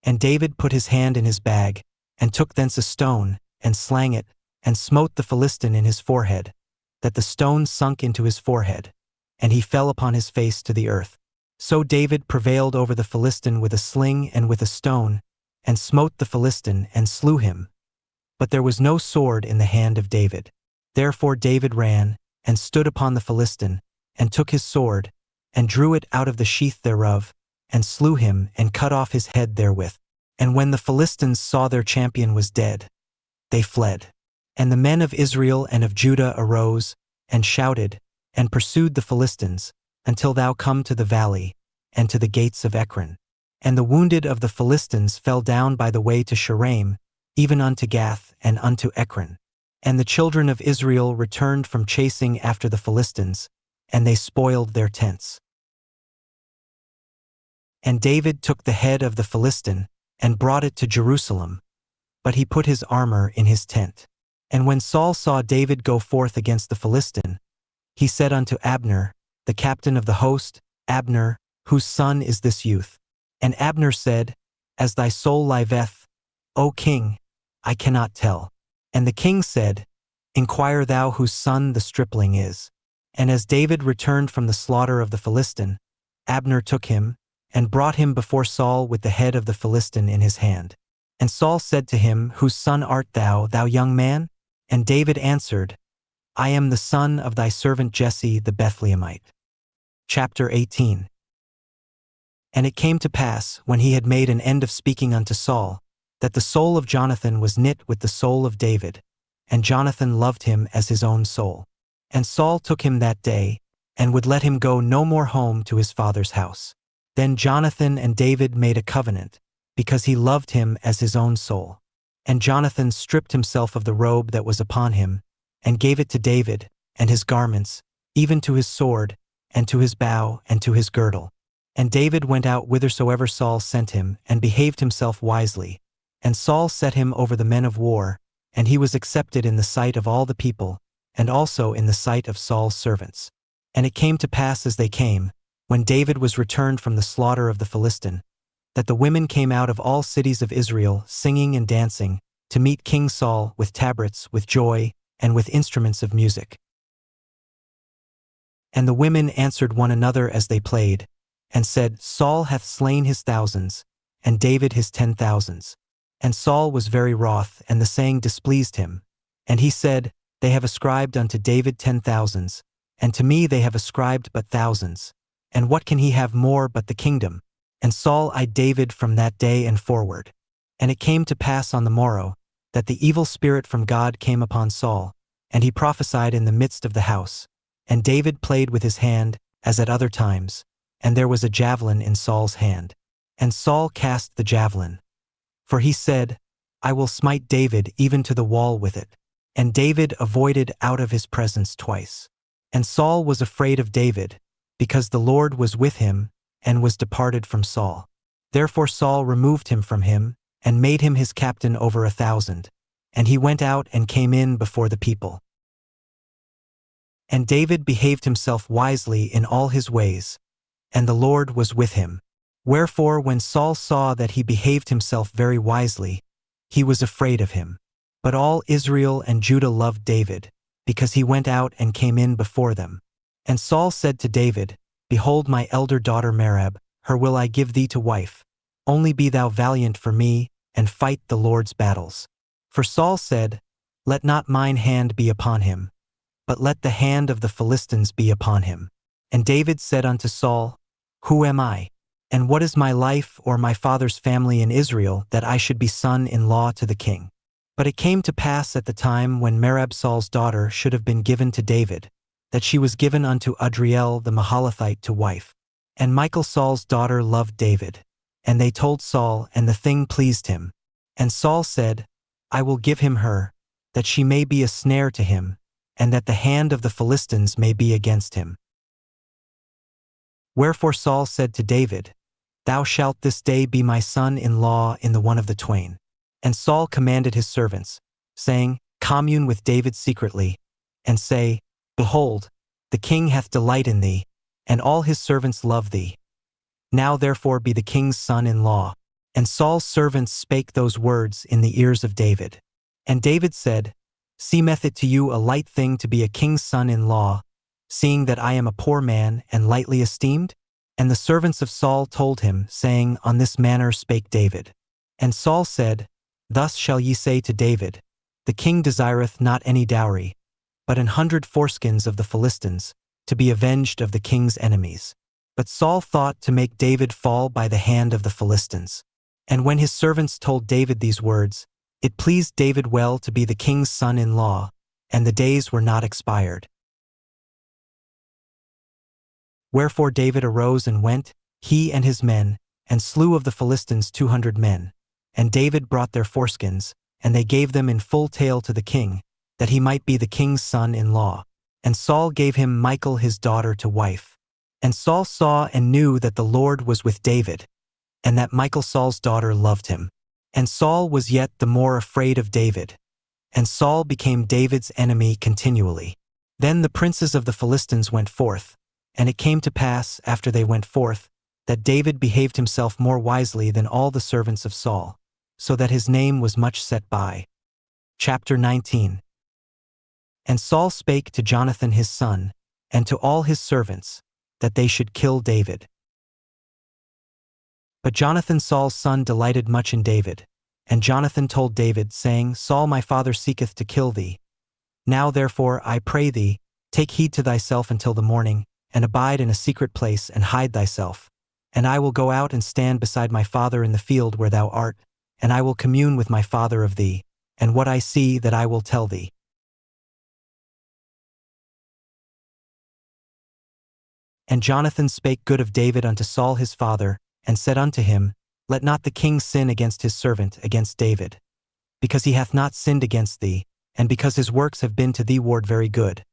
And David put his hand in his bag, and took thence a stone, and slang it, and smote the Philistine in his forehead, that the stone sunk into his forehead, and he fell upon his face to the earth. So David prevailed over the Philistine with a sling and with a stone, and smote the Philistine and slew him. But there was no sword in the hand of David. Therefore David ran, and stood upon the Philistine, and took his sword, and drew it out of the sheath thereof, and slew him, and cut off his head therewith. And when the Philistines saw their champion was dead, they fled. And the men of Israel and of Judah arose, and shouted, and pursued the Philistines, until thou come to the valley, and to the gates of Ekron. And the wounded of the Philistines fell down by the way to Sharaim, even unto Gath and unto Ekron. And the children of Israel returned from chasing after the Philistines, and they spoiled their tents. And David took the head of the Philistine, and brought it to Jerusalem, but he put his armor in his tent. And when Saul saw David go forth against the Philistine, he said unto Abner, the captain of the host, Abner, whose son is this youth? And Abner said, As thy soul liveth, O king, I cannot tell. And the king said, Inquire thou whose son the stripling is. And as David returned from the slaughter of the Philistine, Abner took him, and brought him before Saul with the head of the Philistine in his hand. And Saul said to him, Whose son art thou, thou young man? And David answered, I am the son of thy servant Jesse the Bethlehemite. Chapter 18. And it came to pass, when he had made an end of speaking unto Saul, that the soul of Jonathan was knit with the soul of David, and Jonathan loved him as his own soul. And Saul took him that day, and would let him go no more home to his father's house. Then Jonathan and David made a covenant, because he loved him as his own soul. And Jonathan stripped himself of the robe that was upon him, and gave it to David, and his garments, even to his sword, and to his bow, and to his girdle. And David went out whithersoever Saul sent him, and behaved himself wisely. And Saul set him over the men of war, and he was accepted in the sight of all the people, and also in the sight of Saul's servants. And it came to pass as they came, when David was returned from the slaughter of the Philistine, that the women came out of all cities of Israel, singing and dancing, to meet King Saul with tabrets, with joy, and with instruments of music. And the women answered one another as they played, and said, Saul hath slain his thousands, and David his 10,000s. And Saul was very wroth, and the saying displeased him. And he said, They have ascribed unto David 10,000s, and to me they have ascribed but thousands. And what can he have more but the kingdom? And Saul eyed David from that day and forward. And it came to pass on the morrow, that the evil spirit from God came upon Saul, and he prophesied in the midst of the house. And David played with his hand, as at other times, and there was a javelin in Saul's hand. And Saul cast the javelin. For he said, I will smite David even to the wall with it. And David avoided out of his presence twice. And Saul was afraid of David, because the Lord was with him, and was departed from Saul. Therefore Saul removed him from him, and made him his captain over 1,000. And he went out and came in before the people. And David behaved himself wisely in all his ways, and the Lord was with him. Wherefore when Saul saw that he behaved himself very wisely, he was afraid of him. But all Israel and Judah loved David, because he went out and came in before them. And Saul said to David, Behold my elder daughter Merab, her will I give thee to wife. Only be thou valiant for me, and fight the Lord's battles. For Saul said, Let not mine hand be upon him, but let the hand of the Philistines be upon him. And David said unto Saul, Who am I? And what is my life or my father's family in Israel, that I should be son-in-law to the king? But it came to pass at the time when Merab Saul's daughter should have been given to David, that she was given unto Adriel the Mahalathite to wife. And Michal Saul's daughter loved David. And they told Saul, and the thing pleased him. And Saul said, I will give him her, that she may be a snare to him, and that the hand of the Philistines may be against him. Wherefore Saul said to David, Thou shalt this day be my son-in-law in the one of the twain. And Saul commanded his servants, saying, Commune with David secretly, and say, Behold, the king hath delight in thee, and all his servants love thee. Now therefore be the king's son-in-law. And Saul's servants spake those words in the ears of David. And David said, Seemeth it to you a light thing to be a king's son-in-law, seeing that I am a poor man and lightly esteemed? And the servants of Saul told him, saying, On this manner spake David. And Saul said, Thus shall ye say to David, The king desireth not any dowry, but 100 foreskins of the Philistines, to be avenged of the king's enemies. But Saul thought to make David fall by the hand of the Philistines. And when his servants told David these words, it pleased David well to be the king's son-in-law, and the days were not expired. Wherefore David arose and went, he and his men, and slew of the Philistines 200 men. And David brought their foreskins, and they gave them in full tale to the king, that he might be the king's son-in-law. And Saul gave him Michal his daughter to wife. And Saul saw and knew that the Lord was with David, and that Michal Saul's daughter loved him. And Saul was yet the more afraid of David. And Saul became David's enemy continually. Then the princes of the Philistines went forth, and it came to pass, after they went forth, that David behaved himself more wisely than all the servants of Saul, so that his name was much set by. Chapter 19. And Saul spake to Jonathan his son, and to all his servants, that they should kill David. But Jonathan Saul's son delighted much in David. And Jonathan told David, saying, Saul my father seeketh to kill thee. Now therefore, I pray thee, take heed to thyself until the morning, and abide in a secret place, and hide thyself. And I will go out and stand beside my father in the field where thou art, and I will commune with my father of thee, and what I see that I will tell thee. And Jonathan spake good of David unto Saul his father, and said unto him, Let not the king sin against his servant, against David. Because he hath not sinned against thee, and because his works have been to thee ward very good.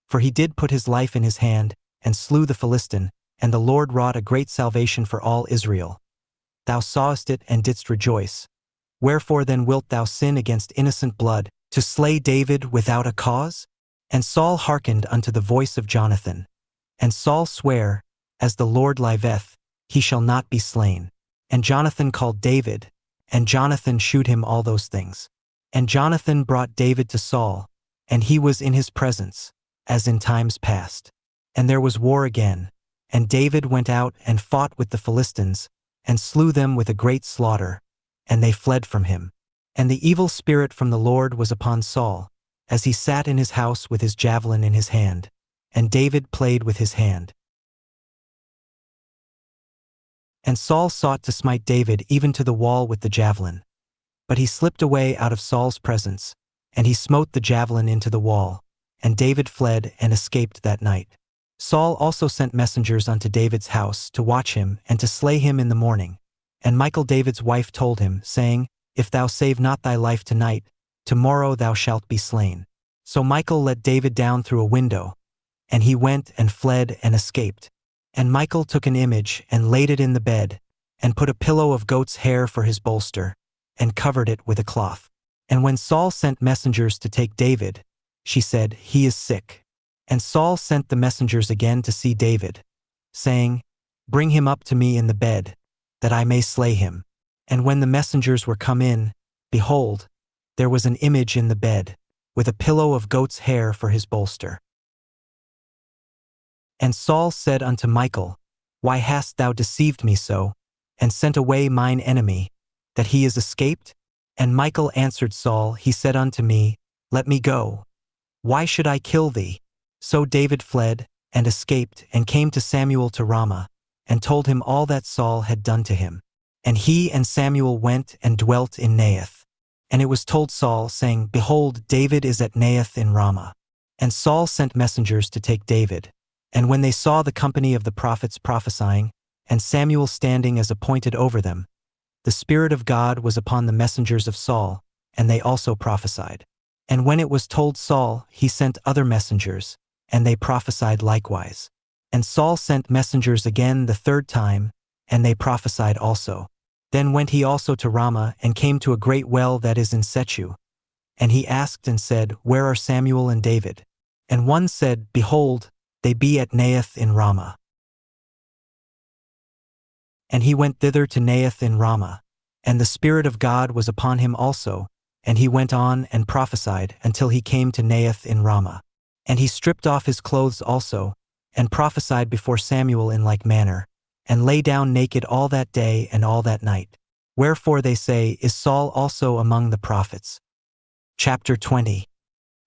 For he did put his life in his hand, and slew the Philistine, and the Lord wrought a great salvation for all Israel. Thou sawest it and didst rejoice. Wherefore then wilt thou sin against innocent blood, to slay David without a cause? And Saul hearkened unto the voice of Jonathan. And Saul sware, As the Lord liveth, he shall not be slain. And Jonathan called David, and Jonathan shewed him all those things. And Jonathan brought David to Saul, and he was in his presence, as in times past. And there was war again, and David went out and fought with the Philistines, and slew them with a great slaughter, and they fled from him. And the evil spirit from the Lord was upon Saul, as he sat in his house with his javelin in his hand, and David played with his hand. And Saul sought to smite David even to the wall with the javelin. But he slipped away out of Saul's presence, and he smote the javelin into the wall, and David fled and escaped that night. Saul also sent messengers unto David's house to watch him and to slay him in the morning. And Michal David's wife told him, saying, If thou save not thy life tonight, tomorrow thou shalt be slain. So Michal let David down through a window, and he went and fled and escaped. And Michal took an image and laid it in the bed, and put a pillow of goat's hair for his bolster, and covered it with a cloth. And when Saul sent messengers to take David, she said, He is sick. And Saul sent the messengers again to see David, saying, Bring him up to me in the bed, that I may slay him. And when the messengers were come in, behold, there was an image in the bed, with a pillow of goat's hair for his bolster. And Saul said unto Michal, Why hast thou deceived me so, and sent away mine enemy, that he is escaped? And Michal answered Saul, He said unto me, Let me go. Why should I kill thee? So David fled, and escaped, and came to Samuel to Ramah, and told him all that Saul had done to him. And he and Samuel went and dwelt in Naioth. And it was told Saul, saying, Behold, David is at Naioth in Ramah. And Saul sent messengers to take David. And when they saw the company of the prophets prophesying, and Samuel standing as appointed over them, the Spirit of God was upon the messengers of Saul, and they also prophesied. And when it was told Saul, he sent other messengers, and they prophesied likewise. And Saul sent messengers again the third time, and they prophesied also. Then went he also to Ramah, and came to a great well that is in Sechu. And he asked and said, Where are Samuel and David? And one said, Behold, they be at Naioth in Ramah. And he went thither to Naioth in Ramah, and the Spirit of God was upon him also, and he went on and prophesied until he came to Naioth in Ramah. And he stripped off his clothes also, and prophesied before Samuel in like manner, and lay down naked all that day and all that night. Wherefore they say, Is Saul also among the prophets? Chapter 20.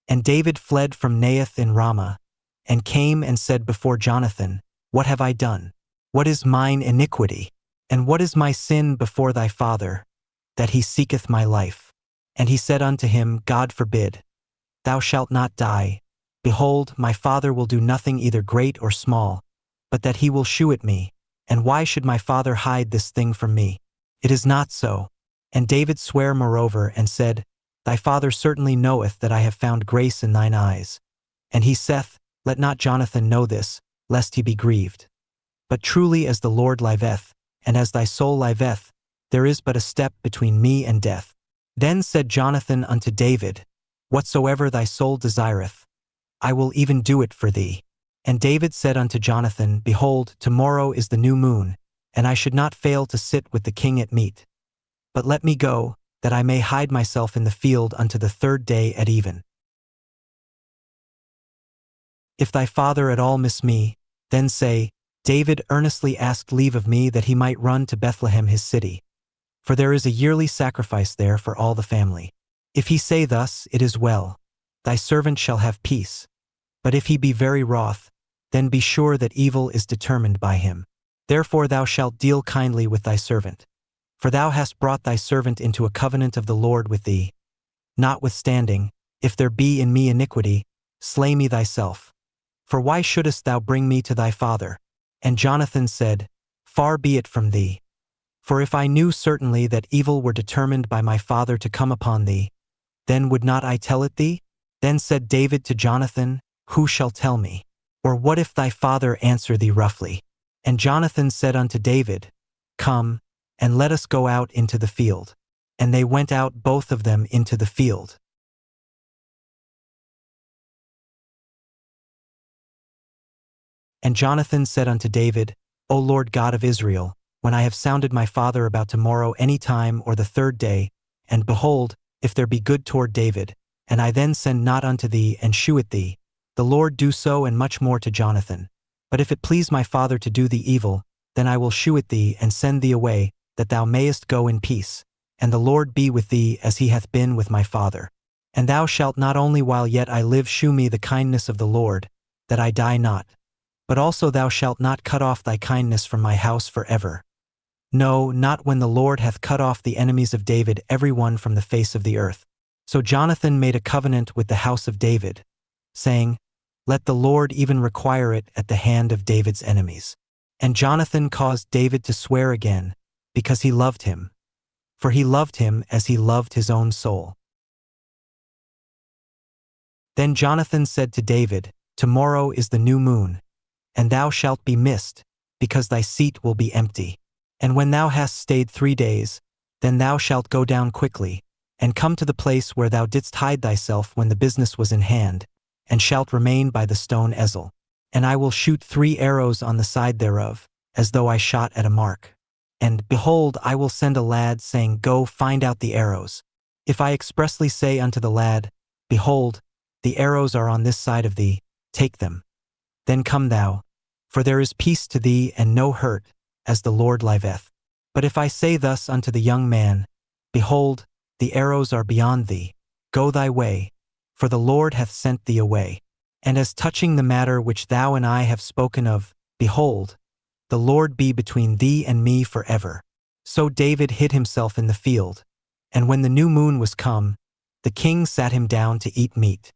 And David fled from Naioth in Ramah, and came and said before Jonathan, What have I done? What is mine iniquity? And what is my sin before thy father, that he seeketh my life? And he said unto him, God forbid. Thou shalt not die. Behold, my father will do nothing either great or small, but that he will shew it me. And why should my father hide this thing from me? It is not so. And David sware moreover, and said, Thy father certainly knoweth that I have found grace in thine eyes. And he saith, Let not Jonathan know this, lest he be grieved. But truly as the Lord liveth, and as thy soul liveth, there is but a step between me and death. Then said Jonathan unto David, Whatsoever thy soul desireth, I will even do it for thee. And David said unto Jonathan, Behold, tomorrow is the new moon, and I should not fail to sit with the king at meat. But let me go, that I may hide myself in the field unto the third day at even. If thy father at all miss me, then say, David earnestly asked leave of me that he might run to Bethlehem his city. For there is a yearly sacrifice there for all the family. If he say thus, It is well. Thy servant shall have peace. But if he be very wroth, then be sure that evil is determined by him. Therefore thou shalt deal kindly with thy servant. For thou hast brought thy servant into a covenant of the Lord with thee. Notwithstanding, if there be in me iniquity, slay me thyself. For why shouldest thou bring me to thy father? And Jonathan said, Far be it from thee. For if I knew certainly that evil were determined by my father to come upon thee, then would not I tell it thee? Then said David to Jonathan, Who shall tell me? Or what if thy father answer thee roughly? And Jonathan said unto David, Come, and let us go out into the field. And they went out both of them into the field. And Jonathan said unto David, O Lord God of Israel, when I have sounded my father about tomorrow any time or the third day, and behold, if there be good toward David, and I then send not unto thee and shew it thee, the Lord do so and much more to Jonathan. But if it please my father to do thee evil, then I will shew it thee and send thee away, that thou mayest go in peace, and the Lord be with thee as he hath been with my father. And thou shalt not only while yet I live shew me the kindness of the Lord, that I die not, but also thou shalt not cut off thy kindness from my house for ever. No, not when the Lord hath cut off the enemies of David every one from the face of the earth. So Jonathan made a covenant with the house of David, saying, Let the Lord even require it at the hand of David's enemies. And Jonathan caused David to swear again, because he loved him. For he loved him as he loved his own soul. Then Jonathan said to David, Tomorrow is the new moon, and thou shalt be missed, because thy seat will be empty. And when thou hast stayed 3 days, then thou shalt go down quickly, and come to the place where thou didst hide thyself when the business was in hand, and shalt remain by the stone Ezel. And I will shoot 3 arrows on the side thereof, as though I shot at a mark. And, behold, I will send a lad, saying, Go, find out the arrows. If I expressly say unto the lad, Behold, the arrows are on this side of thee, take them. Then come thou, for there is peace to thee and no hurt, as the Lord liveth. But if I say thus unto the young man, Behold, the arrows are beyond thee, go thy way, for the Lord hath sent thee away. And as touching the matter which thou and I have spoken of, behold, the Lord be between thee and me forever. So David hid himself in the field, and when the new moon was come, the king sat him down to eat meat.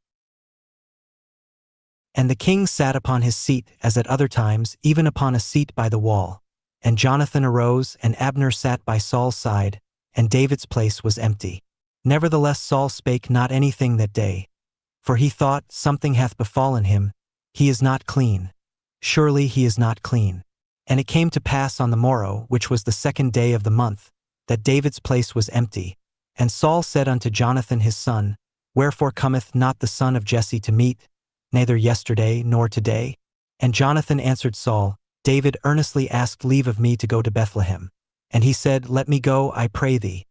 And the king sat upon his seat as at other times, even upon a seat by the wall. And Jonathan arose, and Abner sat by Saul's side, and David's place was empty. Nevertheless Saul spake not anything that day, for he thought, Something hath befallen him, he is not clean. Surely he is not clean. And it came to pass on the morrow, which was the 2nd day of the month, that David's place was empty. And Saul said unto Jonathan his son, Wherefore cometh not the son of Jesse to meat, neither yesterday nor today? And Jonathan answered Saul, David earnestly asked leave of me to go to Bethlehem. And he said, Let me go, I pray thee.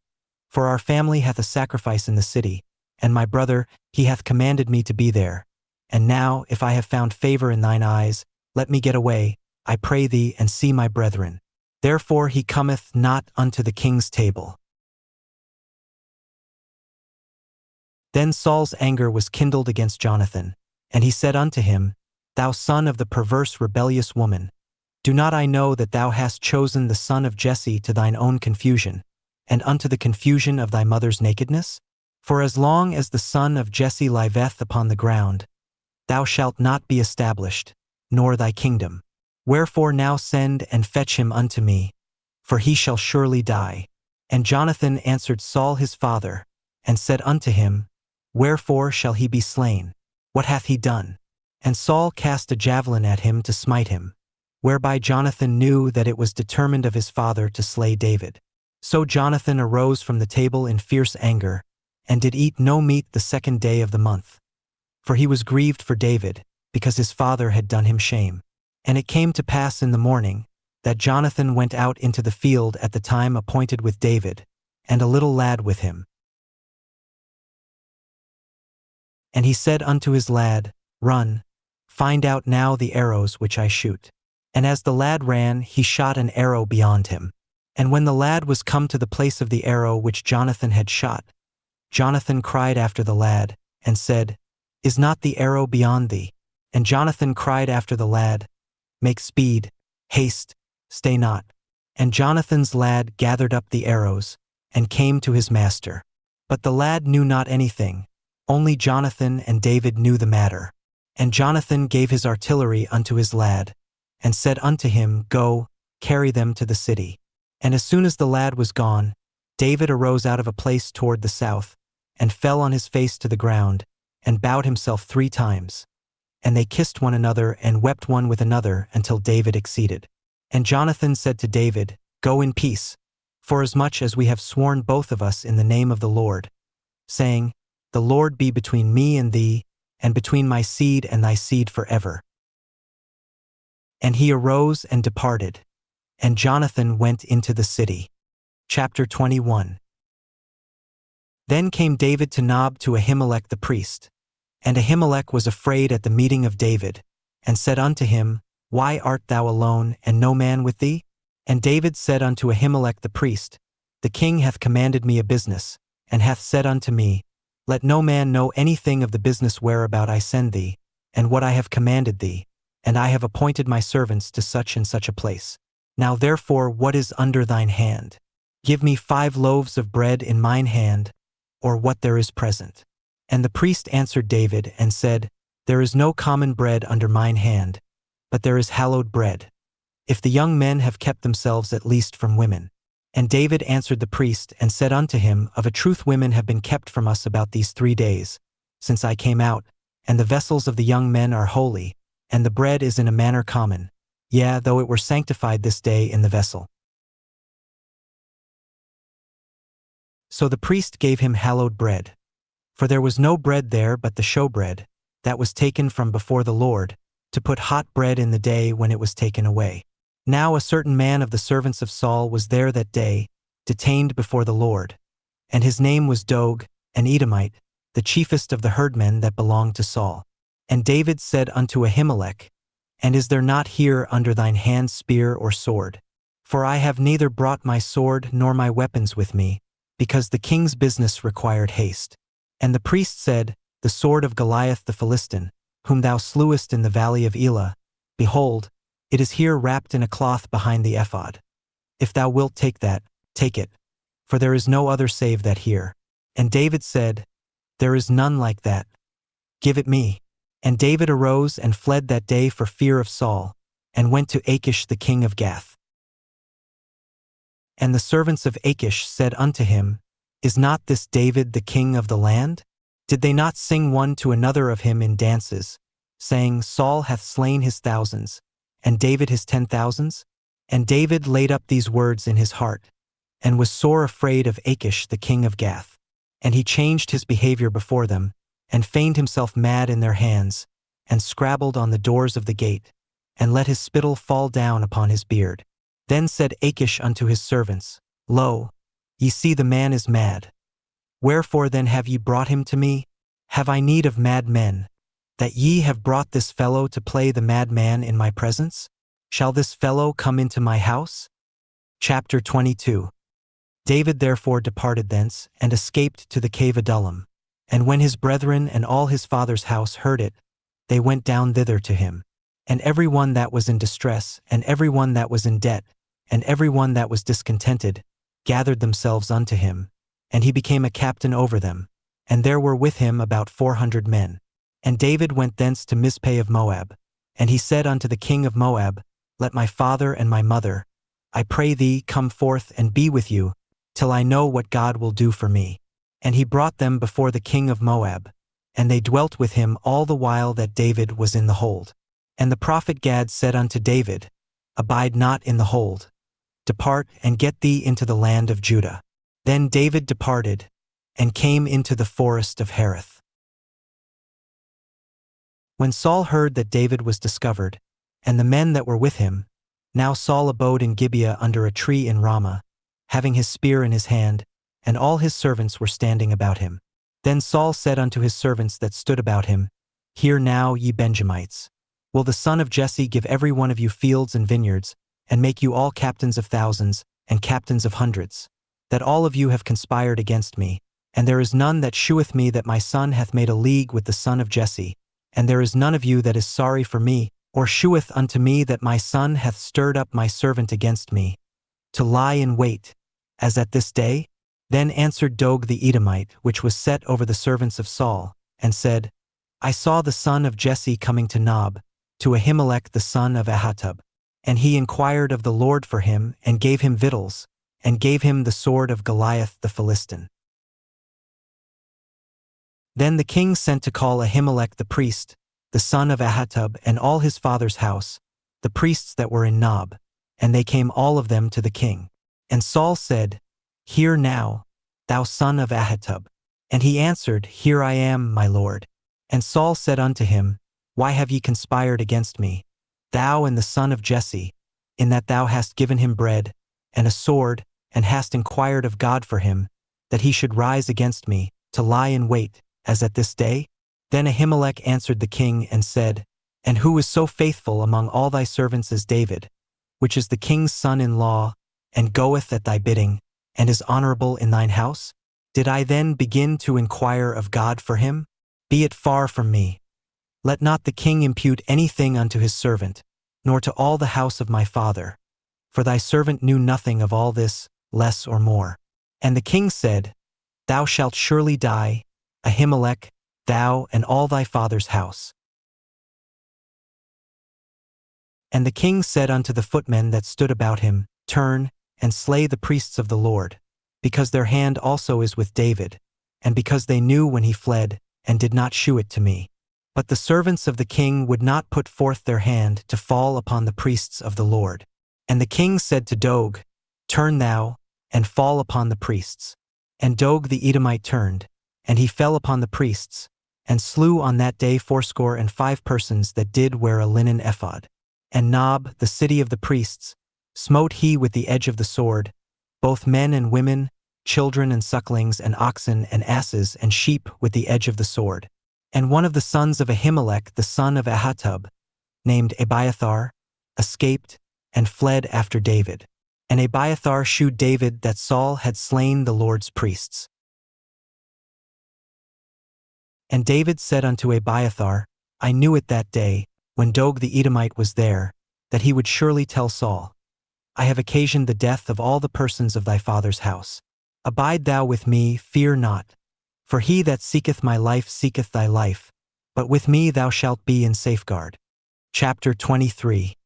For our family hath a sacrifice in the city, and my brother, he hath commanded me to be there. And now, if I have found favor in thine eyes, let me get away, I pray thee, and see my brethren. Therefore he cometh not unto the king's table. Then Saul's anger was kindled against Jonathan, and he said unto him, Thou son of the perverse rebellious woman, do not I know that thou hast chosen the son of Jesse to thine own confusion, and unto the confusion of thy mother's nakedness? For as long as the son of Jesse liveth upon the ground, thou shalt not be established, nor thy kingdom. Wherefore now send and fetch him unto me, for he shall surely die. And Jonathan answered Saul his father, and said unto him, Wherefore shall he be slain? What hath he done? And Saul cast a javelin at him to smite him, whereby Jonathan knew that it was determined of his father to slay David. So Jonathan arose from the table in fierce anger, and did eat no meat the 2nd day of the month. For he was grieved for David, because his father had done him shame. And it came to pass in the morning, that Jonathan went out into the field at the time appointed with David, and a little lad with him. And he said unto his lad, Run, find out now the arrows which I shoot. And as the lad ran, he shot an arrow beyond him. And when the lad was come to the place of the arrow which Jonathan had shot, Jonathan cried after the lad, and said, Is not the arrow beyond thee? And Jonathan cried after the lad, Make speed, haste, stay not. And Jonathan's lad gathered up the arrows, and came to his master. But the lad knew not anything, only Jonathan and David knew the matter. And Jonathan gave his artillery unto his lad, and said unto him, Go, carry them to the city. And as soon as the lad was gone, David arose out of a place toward the south, and fell on his face to the ground, and bowed himself 3 times. And they kissed one another, and wept one with another, until David exceeded. And Jonathan said to David, Go in peace, forasmuch as we have sworn both of us in the name of the Lord, saying, The Lord be between me and thee, and between my seed and thy seed forever. And he arose and departed, and Jonathan went into the city. Chapter 21. Then came David to Nob to Ahimelech the priest. And Ahimelech was afraid at the meeting of David, and said unto him, Why art thou alone, and no man with thee? And David said unto Ahimelech the priest, The king hath commanded me a business, and hath said unto me, Let no man know anything of the business whereabout I send thee, and what I have commanded thee, and I have appointed my servants to such and such a place. Now therefore what is under thine hand? Give me 5 loaves of bread in mine hand, or what there is present. And the priest answered David, and said, There is no common bread under mine hand, but there is hallowed bread, if the young men have kept themselves at least from women. And David answered the priest, and said unto him, Of a truth women have been kept from us about these 3 days, since I came out, and the vessels of the young men are holy, and the bread is in a manner common, yea, though it were sanctified this day in the vessel. So the priest gave him hallowed bread. For there was no bread there but the showbread, that was taken from before the Lord, to put hot bread in the day when it was taken away. Now a certain man of the servants of Saul was there that day, detained before the Lord. And his name was Dog, an Edomite, the chiefest of the herdmen that belonged to Saul. And David said unto Ahimelech, And is there not here under thine hand spear or sword? For I have neither brought my sword nor my weapons with me, because the king's business required haste. And the priest said, The sword of Goliath the Philistine, whom thou slewest in the valley of Elah, behold, it is here wrapped in a cloth behind the ephod. If thou wilt take that, take it, for there is no other save that here. And David said, There is none like that. Give it me. And David arose and fled that day for fear of Saul, and went to Achish the king of Gath. And the servants of Achish said unto him, Is not this David the king of the land? Did they not sing one to another of him in dances, saying, Saul hath slain his thousands, and David his 10,000s? And David laid up these words in his heart, and was sore afraid of Achish the king of Gath. And he changed his behavior before them, and feigned himself mad in their hands, and scrabbled on the doors of the gate, and let his spittle fall down upon his beard. Then said Achish unto his servants, Lo, ye see the man is mad. Wherefore then have ye brought him to me? Have I need of mad men, that ye have brought this fellow to play the madman in my presence? Shall this fellow come into my house? Chapter 22. David therefore departed thence, and escaped to the cave Adullam. And when his brethren and all his father's house heard it, they went down thither to him. And every one that was in distress, and every one that was in debt, and every one that was discontented, gathered themselves unto him, and he became a captain over them. And there were with him about 400 men. And David went thence to Mizpeh of Moab. And he said unto the king of Moab, Let my father and my mother, I pray thee, come forth and be with you, till I know what God will do for me. And he brought them before the king of Moab, and they dwelt with him all the while that David was in the hold. And the prophet Gad said unto David, Abide not in the hold. Depart and get thee into the land of Judah. Then David departed, and came into the forest of Hereth. When Saul heard that David was discovered, and the men that were with him, now Saul abode in Gibeah under a tree in Ramah, having his spear in his hand, and all his servants were standing about him. Then Saul said unto his servants that stood about him, Hear now, ye Benjamites. Will the son of Jesse give every one of you fields and vineyards, and make you all captains of thousands, and captains of hundreds? That all of you have conspired against me, and there is none that sheweth me that my son hath made a league with the son of Jesse, and there is none of you that is sorry for me, or sheweth unto me that my son hath stirred up my servant against me, to lie in wait, as at this day? Then answered Dog the Edomite, which was set over the servants of Saul, and said, I saw the son of Jesse coming to Nob, to Ahimelech the son of Ahitub. And he inquired of the Lord for him, and gave him victuals, and gave him the sword of Goliath the Philistine. Then the king sent to call Ahimelech the priest, the son of Ahitub, and all his father's house, the priests that were in Nob, and they came all of them to the king. And Saul said, Hear now, thou son of Ahitub. And he answered, Here I am, my lord. And Saul said unto him, Why have ye conspired against me, thou and the son of Jesse, in that thou hast given him bread, and a sword, and hast inquired of God for him, that he should rise against me, to lie in wait, as at this day? Then Ahimelech answered the king, and said, And who is so faithful among all thy servants as David, which is the king's son-in-law, and goeth at thy bidding, and is honorable in thine house? Did I then begin to inquire of God for him? Be it far from me. Let not the king impute anything unto his servant, nor to all the house of my father. For thy servant knew nothing of all this, less or more. And the king said, Thou shalt surely die, Ahimelech, thou and all thy father's house. And the king said unto the footmen that stood about him, Turn, and slay the priests of the Lord, because their hand also is with David, and because they knew when he fled, and did not shew it to me. But the servants of the king would not put forth their hand to fall upon the priests of the Lord. And the king said to Dog, Turn thou, and fall upon the priests. And Dog the Edomite turned, and he fell upon the priests, and slew on that day 85 persons that did wear a linen ephod. And Nob, the city of the priests, smote he with the edge of the sword, both men and women, children and sucklings and oxen and asses and sheep with the edge of the sword. And one of the sons of Ahimelech the son of Ahitub, named Abiathar, escaped and fled after David. And Abiathar shewed David that Saul had slain the Lord's priests. And David said unto Abiathar, I knew it that day, when Dog the Edomite was there, that he would surely tell Saul, I have occasioned the death of all the persons of thy father's house. Abide thou with me, fear not. For he that seeketh my life seeketh thy life, but with me thou shalt be in safeguard. Chapter 23.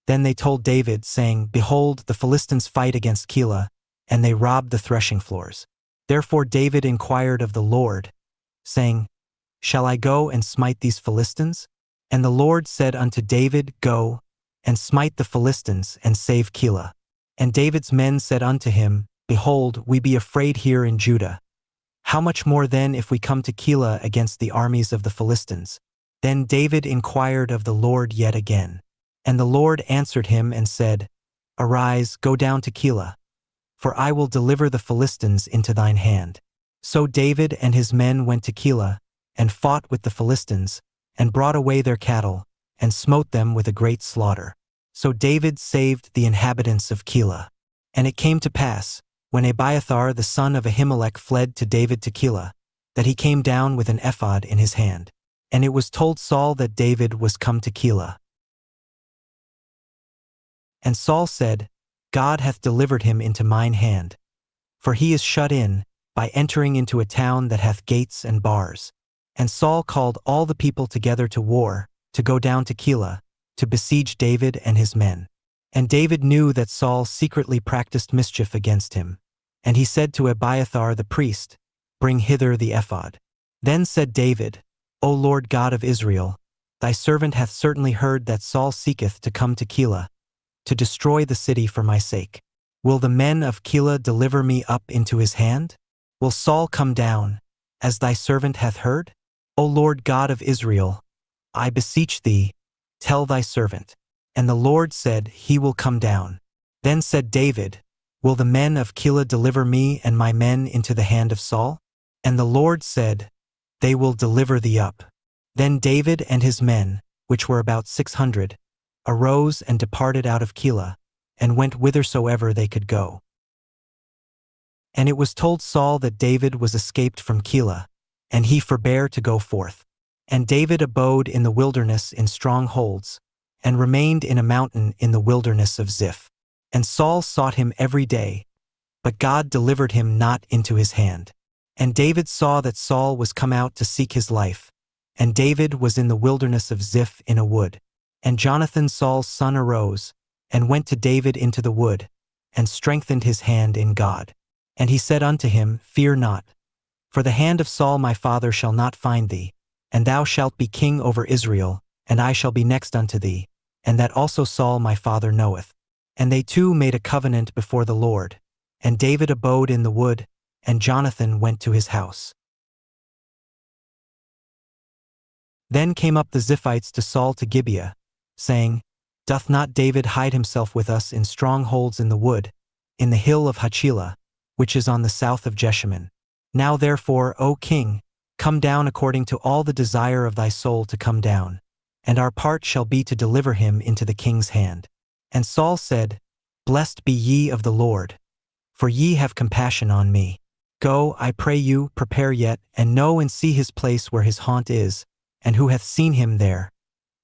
Then they told David, saying, Behold, the Philistines fight against Keilah, and they rob the threshing floors. Therefore David inquired of the Lord, saying, Shall I go and smite these Philistines? And the Lord said unto David, Go, and smite the Philistines, and save Keilah. And David's men said unto him, Behold, we be afraid here in Judah. How much more then if we come to Keilah against the armies of the Philistines? Then David inquired of the Lord yet again. And the Lord answered him and said, Arise, go down to Keilah, for I will deliver the Philistines into thine hand. So David and his men went to Keilah, and fought with the Philistines, and brought away their cattle, and smote them with a great slaughter. So David saved the inhabitants of Keilah. And it came to pass, when Abiathar the son of Ahimelech fled to David to Keilah, that he came down with an ephod in his hand. And it was told Saul that David was come to Keilah. And Saul said, God hath delivered him into mine hand. For he is shut in, by entering into a town that hath gates and bars. And Saul called all the people together to war, to go down to Keilah, to besiege David and his men. And David knew that Saul secretly practiced mischief against him. And he said to Abiathar the priest, Bring hither the ephod. Then said David, O Lord God of Israel, thy servant hath certainly heard that Saul seeketh to come to Keilah, to destroy the city for my sake. Will the men of Keilah deliver me up into his hand? Will Saul come down, as thy servant hath heard? O Lord God of Israel, I beseech thee, tell thy servant. And the Lord said, He will come down. Then said David, Will the men of Keilah deliver me and my men into the hand of Saul? And the Lord said, They will deliver thee up. Then David and his men, which were about 600, arose and departed out of Keilah, and went whithersoever they could go. And it was told Saul that David was escaped from Keilah, and he forbare to go forth. And David abode in the wilderness in strongholds, and remained in a mountain in the wilderness of Ziph. And Saul sought him every day, but God delivered him not into his hand. And David saw that Saul was come out to seek his life, and David was in the wilderness of Ziph in a wood. And Jonathan Saul's son arose, and went to David into the wood, and strengthened his hand in God. And he said unto him, Fear not, for the hand of Saul my father shall not find thee, and thou shalt be king over Israel, and I shall be next unto thee, and that also Saul my father knoweth. And they two made a covenant before the Lord, and David abode in the wood, and Jonathan went to his house. Then came up the Ziphites to Saul to Gibeah, saying, Doth not David hide himself with us in strongholds in the wood, in the hill of Hachilah, which is on the south of Jeshimon? Now therefore, O king, come down according to all the desire of thy soul to come down, and our part shall be to deliver him into the king's hand. And Saul said, Blessed be ye of the Lord, for ye have compassion on me. Go, I pray you, prepare yet, and know and see his place where his haunt is, and who hath seen him there.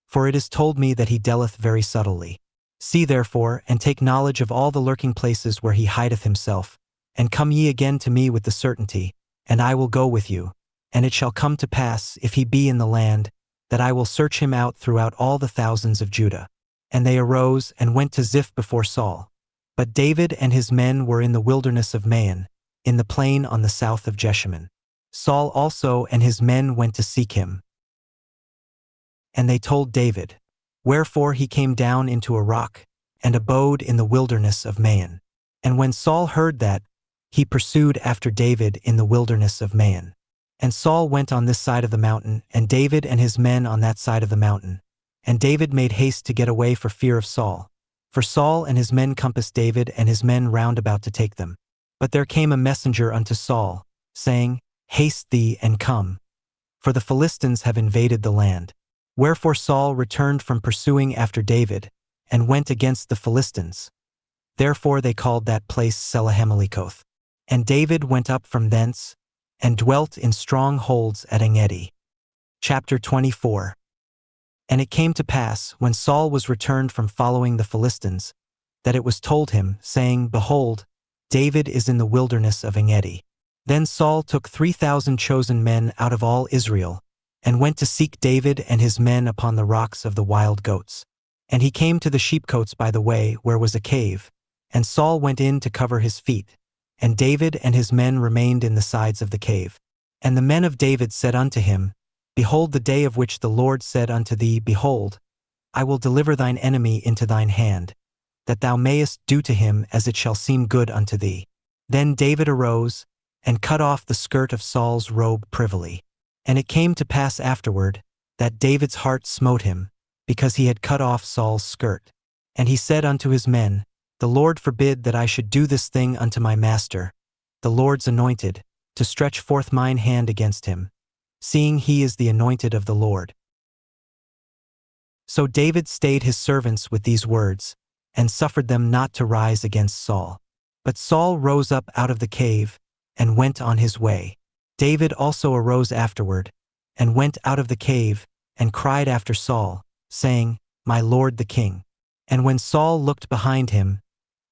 For it is told me that he dealeth very subtly. See therefore, and take knowledge of all the lurking places where he hideth himself, and come ye again to me with the certainty, and I will go with you. And it shall come to pass, if he be in the land, that I will search him out throughout all the thousands of Judah. And they arose and went to Ziph before Saul. But David and his men were in the wilderness of Maon, in the plain on the south of Jeshimon. Saul also and his men went to seek him. And they told David. Wherefore he came down into a rock, and abode in the wilderness of Maon. And when Saul heard that, he pursued after David in the wilderness of Maon. And Saul went on this side of the mountain, and David and his men on that side of the mountain. And David made haste to get away for fear of Saul. For Saul and his men compassed David and his men round about to take them. But there came a messenger unto Saul, saying, Haste thee and come, for the Philistines have invaded the land. Wherefore Saul returned from pursuing after David, and went against the Philistines. Therefore they called that place Selahammalekoth. And David went up from thence, and dwelt in strongholds at Engedi. Chapter 24. And it came to pass, when Saul was returned from following the Philistines, that it was told him, saying, Behold, David is in the wilderness of Engedi. Then Saul took 3,000 chosen men out of all Israel, and went to seek David and his men upon the rocks of the wild goats. And he came to the sheepcotes by the way, where was a cave, and Saul went in to cover his feet, and David and his men remained in the sides of the cave. And the men of David said unto him, Behold, the day of which the Lord said unto thee, Behold, I will deliver thine enemy into thine hand, that thou mayest do to him as it shall seem good unto thee. Then David arose, and cut off the skirt of Saul's robe privily. And it came to pass afterward, that David's heart smote him, because he had cut off Saul's skirt. And he said unto his men, The Lord forbid that I should do this thing unto my master, the Lord's anointed, to stretch forth mine hand against him, seeing he is the anointed of the Lord. So David stayed his servants with these words, and suffered them not to rise against Saul. But Saul rose up out of the cave, and went on his way. David also arose afterward, and went out of the cave, and cried after Saul, saying, My lord the king. And when Saul looked behind him,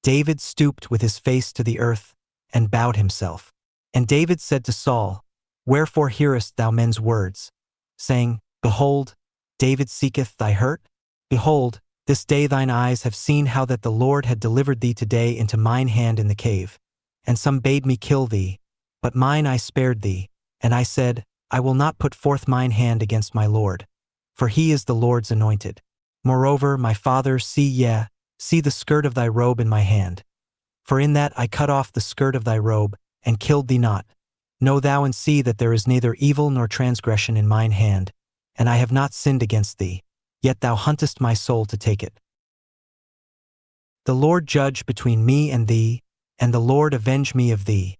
David stooped with his face to the earth, and bowed himself. And David said to Saul, Wherefore hearest thou men's words, saying, Behold, David seeketh thy hurt? Behold, this day thine eyes have seen how that the Lord had delivered thee today into mine hand in the cave. And some bade me kill thee, but mine I spared thee, and I said, I will not put forth mine hand against my Lord, for he is the Lord's anointed. Moreover, my father, see the skirt of thy robe in my hand. For in that I cut off the skirt of thy robe, and killed thee not. Know thou and see that there is neither evil nor transgression in mine hand, and I have not sinned against thee, yet thou huntest my soul to take it. The Lord judge between me and thee, and the Lord avenge me of thee,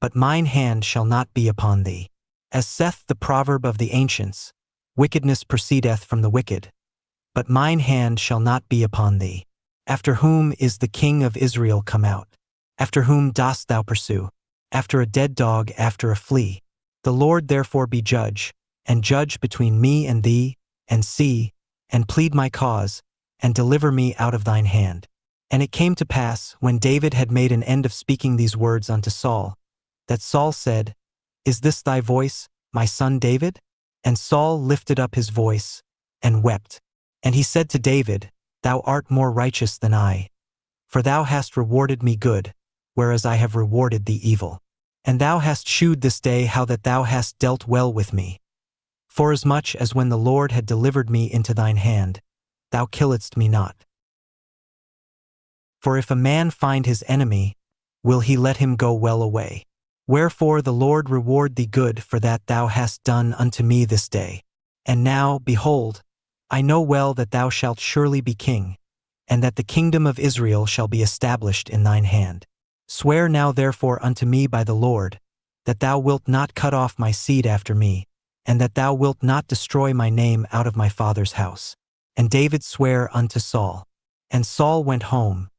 but mine hand shall not be upon thee. As saith the proverb of the ancients, Wickedness proceedeth from the wicked, but mine hand shall not be upon thee. After whom is the king of Israel come out? After whom dost thou pursue? After a dead dog, after a flea. The Lord therefore be judge, and judge between me and thee, and see, and plead my cause, and deliver me out of thine hand. And it came to pass, when David had made an end of speaking these words unto Saul, that Saul said, Is this thy voice, my son David? And Saul lifted up his voice, and wept. And he said to David, Thou art more righteous than I, for thou hast rewarded me good, whereas I have rewarded thee evil. And thou hast shewed this day how that thou hast dealt well with me. Forasmuch as when the Lord had delivered me into thine hand, thou killedst me not. For if a man find his enemy, will he let him go well away? Wherefore the Lord reward thee good for that thou hast done unto me this day. And now, behold, I know well that thou shalt surely be king, and that the kingdom of Israel shall be established in thine hand. Swear now therefore unto me by the Lord, that thou wilt not cut off my seed after me, and that thou wilt not destroy my name out of my father's house. And David sware unto Saul. And Saul went home,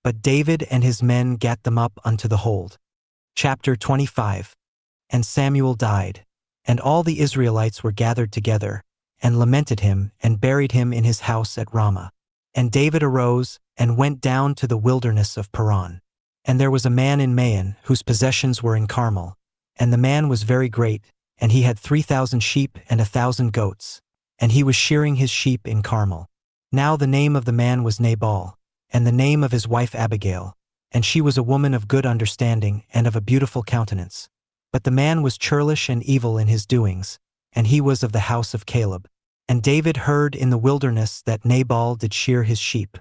but David and his men gat them up unto the hold. Chapter 25. And Samuel died, and all the Israelites were gathered together, and lamented him, and buried him in his house at Ramah. And David arose, and went down to the wilderness of Paran. And there was a man in Maon, whose possessions were in Carmel, and the man was very great, and he had 3,000 sheep and 1,000 goats, and he was shearing his sheep in Carmel. Now the name of the man was Nabal, and the name of his wife Abigail, and she was a woman of good understanding and of a beautiful countenance. But the man was churlish and evil in his doings, and he was of the house of Caleb. And David heard in the wilderness that Nabal did shear his sheep.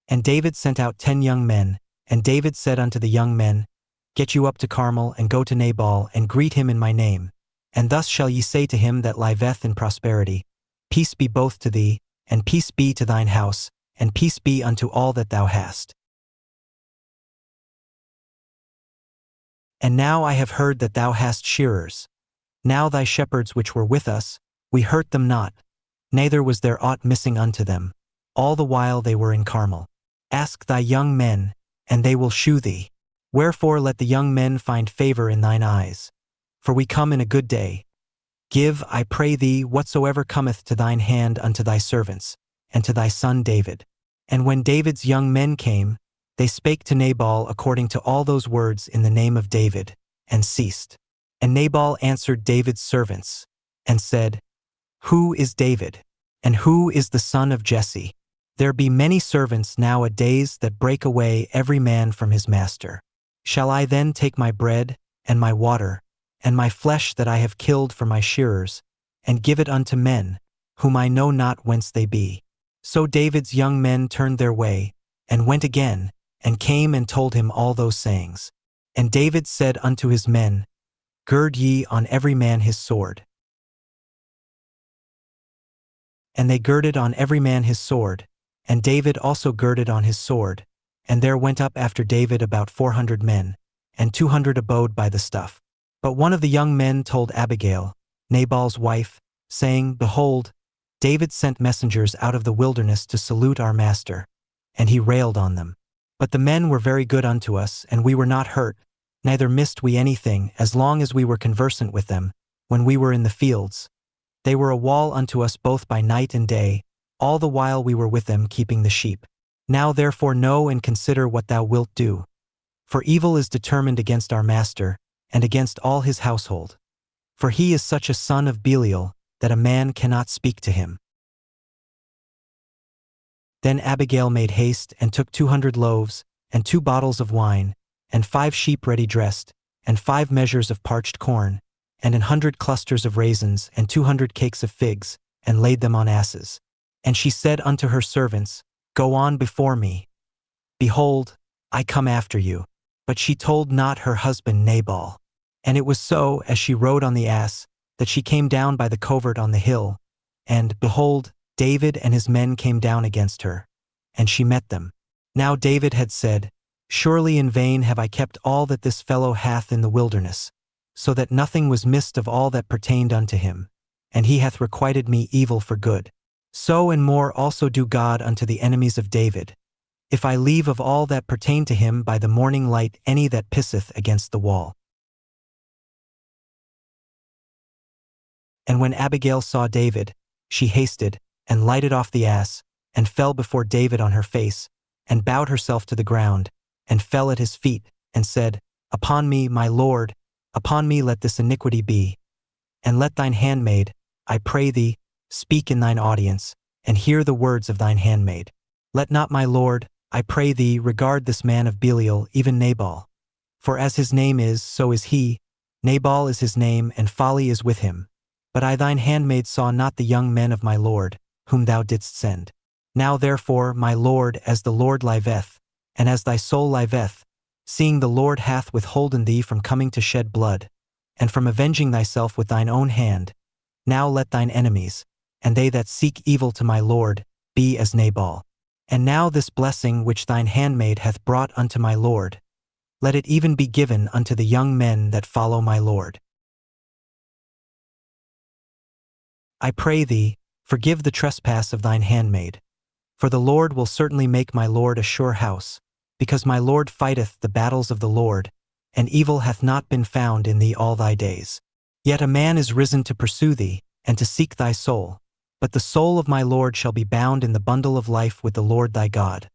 And David sent out 10 young men, and David said unto the young men, Get you up to Carmel, and go to Nabal, and greet him in my name, And thus shall ye say to him that liveth in prosperity, Peace be both to thee, and peace be to thine house, and peace be unto all that thou hast. And now I have heard that thou hast shearers. Now thy shepherds which were with us, we hurt them not, neither was there aught missing unto them, all the while they were in Carmel. Ask thy young men, and they will shew thee. Wherefore let the young men find favor in thine eyes. For we come in a good day. Give, I pray thee, whatsoever cometh to thine hand unto thy servants, and to thy son David. And when David's young men came, they spake to Nabal according to all those words in the name of David, and ceased. And Nabal answered David's servants, and said, Who is David? And who is the son of Jesse? There be many servants nowadays that break away every man from his master. Shall I then take my bread, and my water, and my flesh that I have killed for my shearers, and give it unto men, whom I know not whence they be? So David's young men turned their way, and went again, and came and told him all those sayings. And David said unto his men, Gird ye on every man his sword. And they girded on every man his sword, and David also girded on his sword, and there went up after David about 400 men, and 200 abode by the stuff. But one of the young men told Abigail, Nabal's wife, saying, Behold, David sent messengers out of the wilderness to salute our master, and he railed on them. But the men were very good unto us, and we were not hurt, neither missed we anything, as long as we were conversant with them, when we were in the fields. They were a wall unto us both by night and day, all the while we were with them keeping the sheep. Now therefore know and consider what thou wilt do. For evil is determined against our master, and against all his household. For he is such a son of Belial, that a man cannot speak to him. Then Abigail made haste, and took 200 loaves, and 2 bottles of wine, and 5 sheep ready dressed, and 5 measures of parched corn, and 100 clusters of raisins, and 200 cakes of figs, and laid them on asses. And she said unto her servants, Go on before me. Behold, I come after you. But she told not her husband Nabal. And it was so, as she rode on the ass, that she came down by the covert on the hill, and, behold, David and his men came down against her, and she met them. Now David had said, Surely in vain have I kept all that this fellow hath in the wilderness, so that nothing was missed of all that pertained unto him, and he hath requited me evil for good. So and more also do God unto the enemies of David, if I leave of all that pertain to him by the morning light any that pisseth against the wall. And when Abigail saw David, she hasted, and lighted off the ass, and fell before David on her face, and bowed herself to the ground, and fell at his feet, and said, Upon me, my lord, upon me let this iniquity be. And let thine handmaid, I pray thee, speak in thine audience, and hear the words of thine handmaid. Let not my lord, I pray thee, regard this man of Belial, even Nabal. For as his name is, so is he, Nabal is his name, and folly is with him. But I thine handmaid saw not the young men of my lord, whom thou didst send. Now therefore, my lord, as the Lord liveth, and as thy soul liveth, seeing the Lord hath withholden thee from coming to shed blood, and from avenging thyself with thine own hand, now let thine enemies, and they that seek evil to my lord, be as Nabal. And now this blessing which thine handmaid hath brought unto my lord, let it even be given unto the young men that follow my lord. I pray thee, forgive the trespass of thine handmaid. For the Lord will certainly make my lord a sure house, because my lord fighteth the battles of the Lord, and evil hath not been found in thee all thy days. Yet a man is risen to pursue thee, and to seek thy soul. But the soul of my lord shall be bound in the bundle of life with the Lord thy God.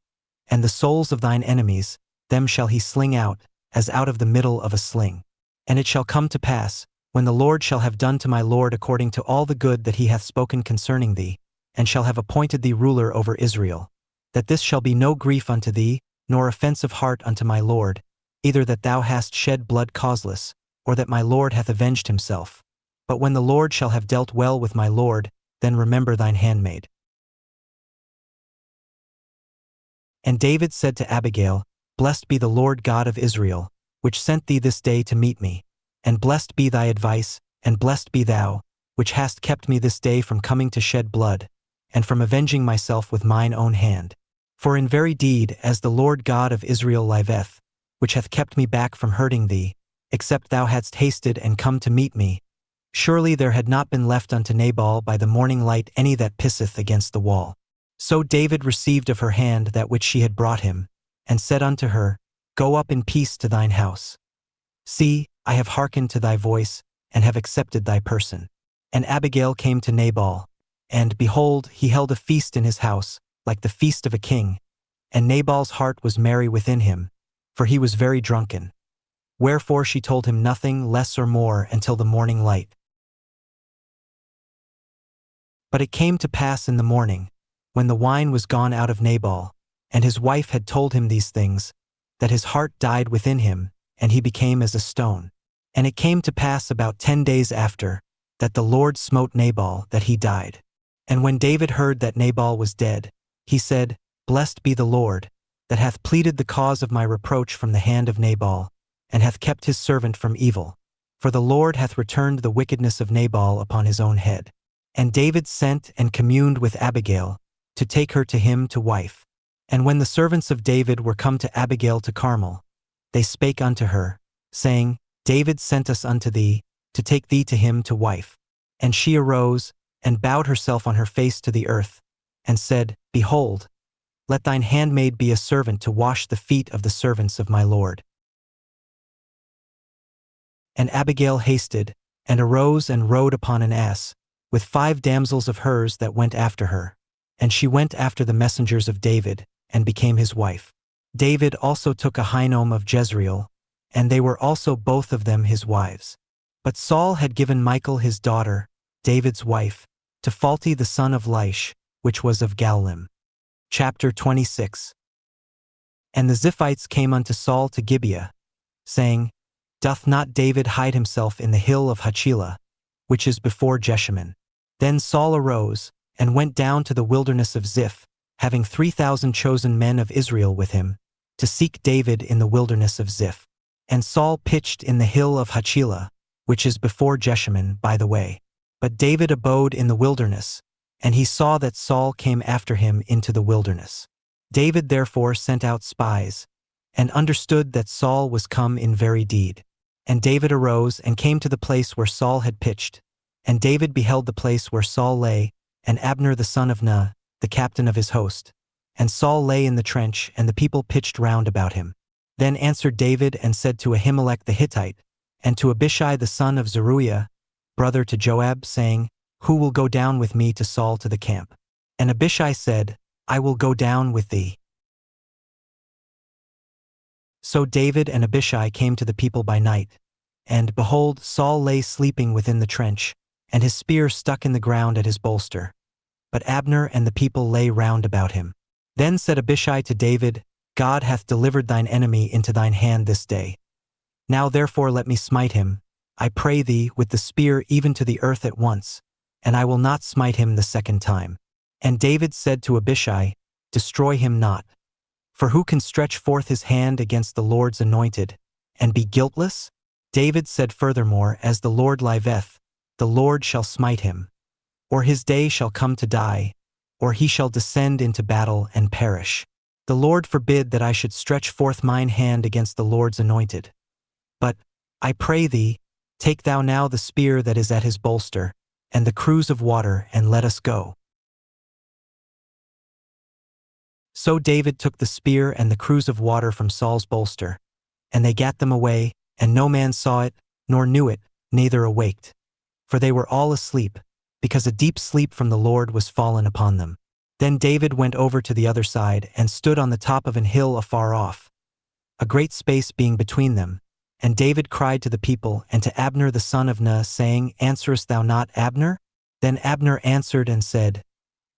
And the souls of thine enemies, them shall he sling out, as out of the middle of a sling. And it shall come to pass, when the Lord shall have done to my lord according to all the good that he hath spoken concerning thee, and shall have appointed thee ruler over Israel, that this shall be no grief unto thee, nor offense of heart unto my lord, either that thou hast shed blood causeless, or that my lord hath avenged himself. But when the Lord shall have dealt well with my lord, then remember thine handmaid. And David said to Abigail, Blessed be the Lord God of Israel, which sent thee this day to meet me, and blessed be thy advice, and blessed be thou, which hast kept me this day from coming to shed blood, and from avenging myself with mine own hand. For in very deed, as the Lord God of Israel liveth, which hath kept me back from hurting thee, except thou hadst hasted and come to meet me, surely there had not been left unto Nabal by the morning light any that pisseth against the wall. So David received of her hand that which she had brought him, and said unto her, Go up in peace to thine house. See, I have hearkened to thy voice, and have accepted thy person. And Abigail came to Nabal, and, behold, he held a feast in his house, like the feast of a king. And Nabal's heart was merry within him, for he was very drunken. Wherefore she told him nothing less or more until the morning light. But it came to pass in the morning, when the wine was gone out of Nabal, and his wife had told him these things, that his heart died within him, and he became as a stone. And it came to pass about 10 days after, that the Lord smote Nabal, that he died. And when David heard that Nabal was dead, he said, Blessed be the Lord, that hath pleaded the cause of my reproach from the hand of Nabal, and hath kept his servant from evil. For the Lord hath returned the wickedness of Nabal upon his own head. And David sent and communed with Abigail, to take her to him to wife. And when the servants of David were come to Abigail to Carmel, they spake unto her, saying, David sent us unto thee, to take thee to him to wife. And she arose, and bowed herself on her face to the earth, and said, Behold, let thine handmaid be a servant to wash the feet of the servants of my lord. And Abigail hasted, and arose and rode upon an ass, with 5 damsels of hers that went after her. And she went after the messengers of David, and became his wife. David also took Ahinoam of Jezreel, and they were also both of them his wives. But Saul had given Michal his daughter, David's wife, to Phalti the son of Laish, which was of Gallim. Chapter 26. And the Ziphites came unto Saul to Gibeah, saying, Doth not David hide himself in the hill of Hachilah, which is before Jeshimon? Then Saul arose, and went down to the wilderness of Ziph, having 3,000 chosen men of Israel with him, to seek David in the wilderness of Ziph. And Saul pitched in the hill of Hachilah, which is before Jeshimon, by the way. But David abode in the wilderness, and he saw that Saul came after him into the wilderness. David therefore sent out spies, and understood that Saul was come in very deed. And David arose and came to the place where Saul had pitched. And David beheld the place where Saul lay, and Abner the son of Ner, the captain of his host. And Saul lay in the trench, and the people pitched round about him. Then answered David and said to Ahimelech the Hittite, and to Abishai the son of Zeruiah, brother to Joab, saying, Who will go down with me to Saul to the camp? And Abishai said, I will go down with thee. So David and Abishai came to the people by night, and, behold, Saul lay sleeping within the trench, and his spear stuck in the ground at his bolster. But Abner and the people lay round about him. Then said Abishai to David, God hath delivered thine enemy into thine hand this day. Now therefore let me smite him, I pray thee, with the spear even to the earth at once, and I will not smite him the second time. And David said to Abishai, Destroy him not. For who can stretch forth his hand against the Lord's anointed, and be guiltless? David said furthermore, As the Lord liveth, the Lord shall smite him. Or his day shall come to die, or he shall descend into battle and perish. The Lord forbid that I should stretch forth mine hand against the Lord's anointed. But, I pray thee, take thou now the spear that is at his bolster, and the cruse of water, and let us go. So David took the spear and the cruse of water from Saul's bolster, and they gat them away, and no man saw it, nor knew it, neither awaked. For they were all asleep, because a deep sleep from the Lord was fallen upon them. Then David went over to the other side, and stood on the top of an hill afar off, a great space being between them. And David cried to the people and to Abner the son of Ner, saying, Answerest thou not, Abner? Then Abner answered and said,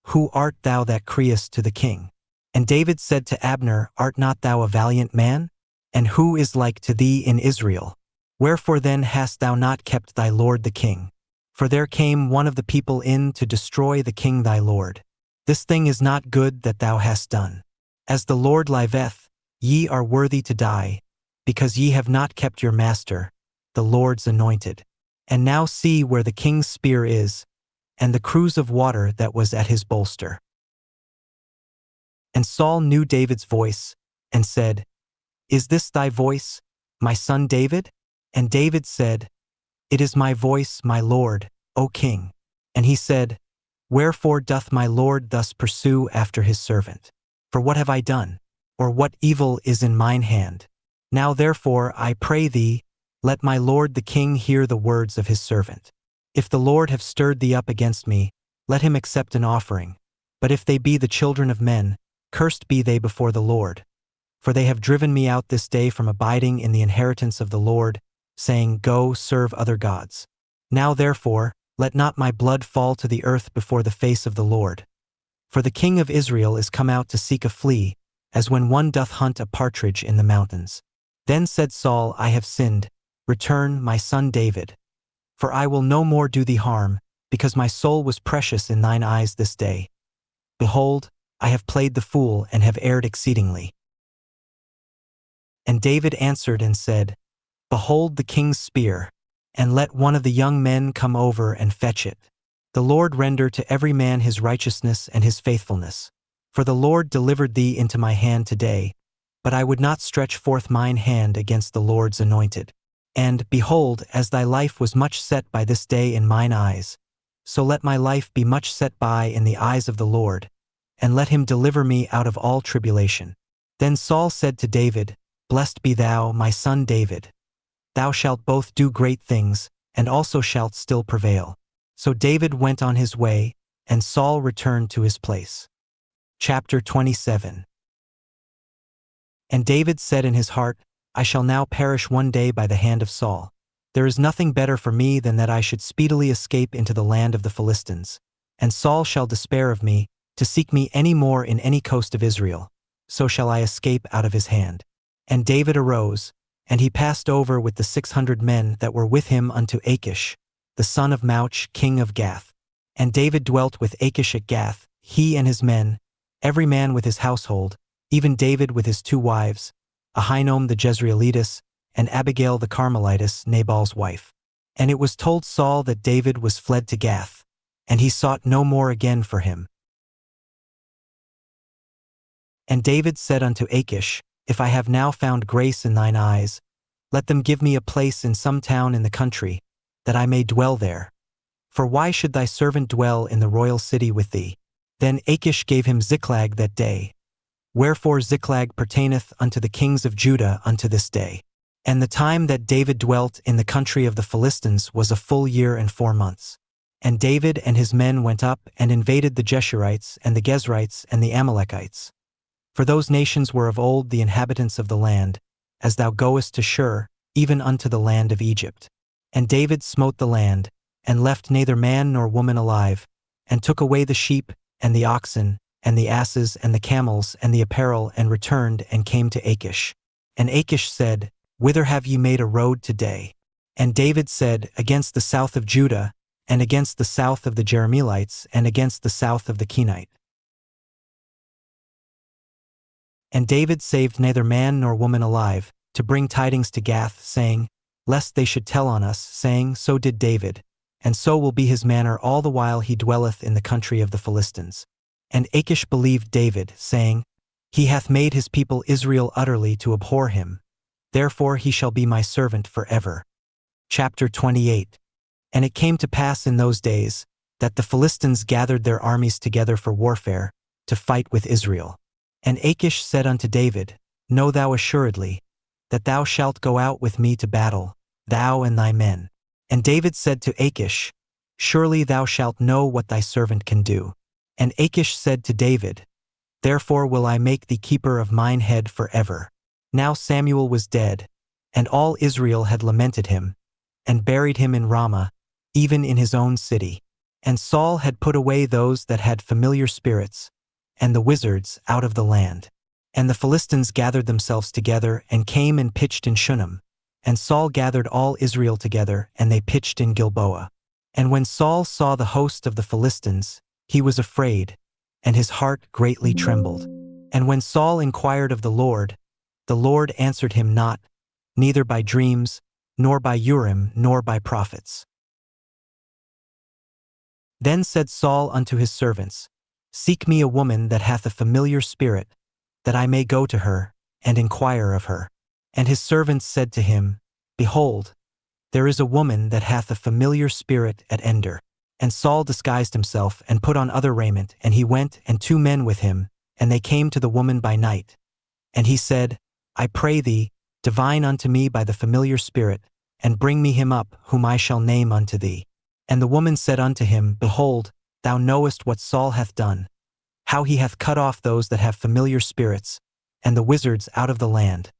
Who art thou that criest to the king? And David said to Abner, Art not thou a valiant man? And who is like to thee in Israel? Wherefore then hast thou not kept thy lord the king? For there came one of the people in to destroy the king thy lord. This thing is not good that thou hast done. As the Lord liveth, ye are worthy to die, because ye have not kept your master, the Lord's anointed. And now see where the king's spear is, and the cruse of water that was at his bolster. And Saul knew David's voice, and said, Is this thy voice, my son David? And David said, It is my voice, my lord, O king. And he said, Wherefore doth my lord thus pursue after his servant? For what have I done? Or what evil is in mine hand? Now therefore, I pray thee, let my lord the king hear the words of his servant. If the Lord have stirred thee up against me, let him accept an offering. But if they be the children of men, cursed be they before the Lord. For they have driven me out this day from abiding in the inheritance of the Lord, saying, Go, serve other gods. Now therefore, let not my blood fall to the earth before the face of the Lord. For the king of Israel is come out to seek a flea, as when one doth hunt a partridge in the mountains. Then said Saul, I have sinned. Return, my son David. For I will no more do thee harm, because my soul was precious in thine eyes this day. Behold, I have played the fool and have erred exceedingly. And David answered and said, Behold the king's spear, and let one of the young men come over and fetch it. The Lord render to every man his righteousness and his faithfulness. For the Lord delivered thee into my hand today, but I would not stretch forth mine hand against the Lord's anointed. And, behold, as thy life was much set by this day in mine eyes, so let my life be much set by in the eyes of the Lord, and let him deliver me out of all tribulation. Then Saul said to David, Blessed be thou, my son David. Thou shalt both do great things, and also shalt still prevail. So David went on his way, and Saul returned to his place. Chapter 27. And David said in his heart, I shall now perish one day by the hand of Saul. There is nothing better for me than that I should speedily escape into the land of the Philistines. And Saul shall despair of me, to seek me any more in any coast of Israel. So shall I escape out of his hand. And David arose, and he passed over with the 600 men that were with him unto Achish, the son of Mauch, king of Gath. And David dwelt with Achish at Gath, he and his men, every man with his household, even David with his 2 wives, Ahinoam the Jezreelitess, and Abigail the Carmelitess, Nabal's wife. And it was told Saul that David was fled to Gath, and he sought no more again for him. And David said unto Achish, If I have now found grace in thine eyes, let them give me a place in some town in the country, that I may dwell there. For why should thy servant dwell in the royal city with thee? Then Achish gave him Ziklag that day. Wherefore Ziklag pertaineth unto the kings of Judah unto this day. And the time that David dwelt in the country of the Philistines was a full year and 4 months. And David and his men went up and invaded the Geshurites and the Gezrites and the Amalekites. For those nations were of old the inhabitants of the land, as thou goest to Shur, even unto the land of Egypt. And David smote the land, and left neither man nor woman alive, and took away the sheep, and the oxen, and the asses, and the camels, and the apparel, and returned, and came to Achish. And Achish said, Whither have ye made a road today? And David said, Against the south of Judah, and against the south of the Jerahmeelites, and against the south of the Kenite. And David saved neither man nor woman alive, to bring tidings to Gath, saying, Lest they should tell on us, saying, So did David, and so will be his manner all the while he dwelleth in the country of the Philistines. And Achish believed David, saying, He hath made his people Israel utterly to abhor him. Therefore he shall be my servant forever. Chapter 28. And it came to pass in those days, that the Philistines gathered their armies together for warfare, to fight with Israel. And Achish said unto David, Know thou assuredly, that thou shalt go out with me to battle, thou and thy men. And David said to Achish, Surely thou shalt know what thy servant can do. And Achish said to David, Therefore will I make thee keeper of mine head forever. Now Samuel was dead, and all Israel had lamented him, and buried him in Ramah, even in his own city. And Saul had put away those that had familiar spirits, and the wizards out of the land. And the Philistines gathered themselves together, and came and pitched in Shunem. And Saul gathered all Israel together, and they pitched in Gilboa. And when Saul saw the host of the Philistines, he was afraid, and his heart greatly trembled. And when Saul inquired of the Lord answered him not, neither by dreams, nor by Urim, nor by prophets. Then said Saul unto his servants, Seek me a woman that hath a familiar spirit, that I may go to her, and inquire of her. And his servants said to him, Behold, there is a woman that hath a familiar spirit at Ender. And Saul disguised himself, and put on other raiment, and he went, and 2 men with him, and they came to the woman by night. And he said, I pray thee, divine unto me by the familiar spirit, and bring me him up, whom I shall name unto thee. And the woman said unto him, Behold, thou knowest what Saul hath done, how he hath cut off those that have familiar spirits, and the wizards out of the land.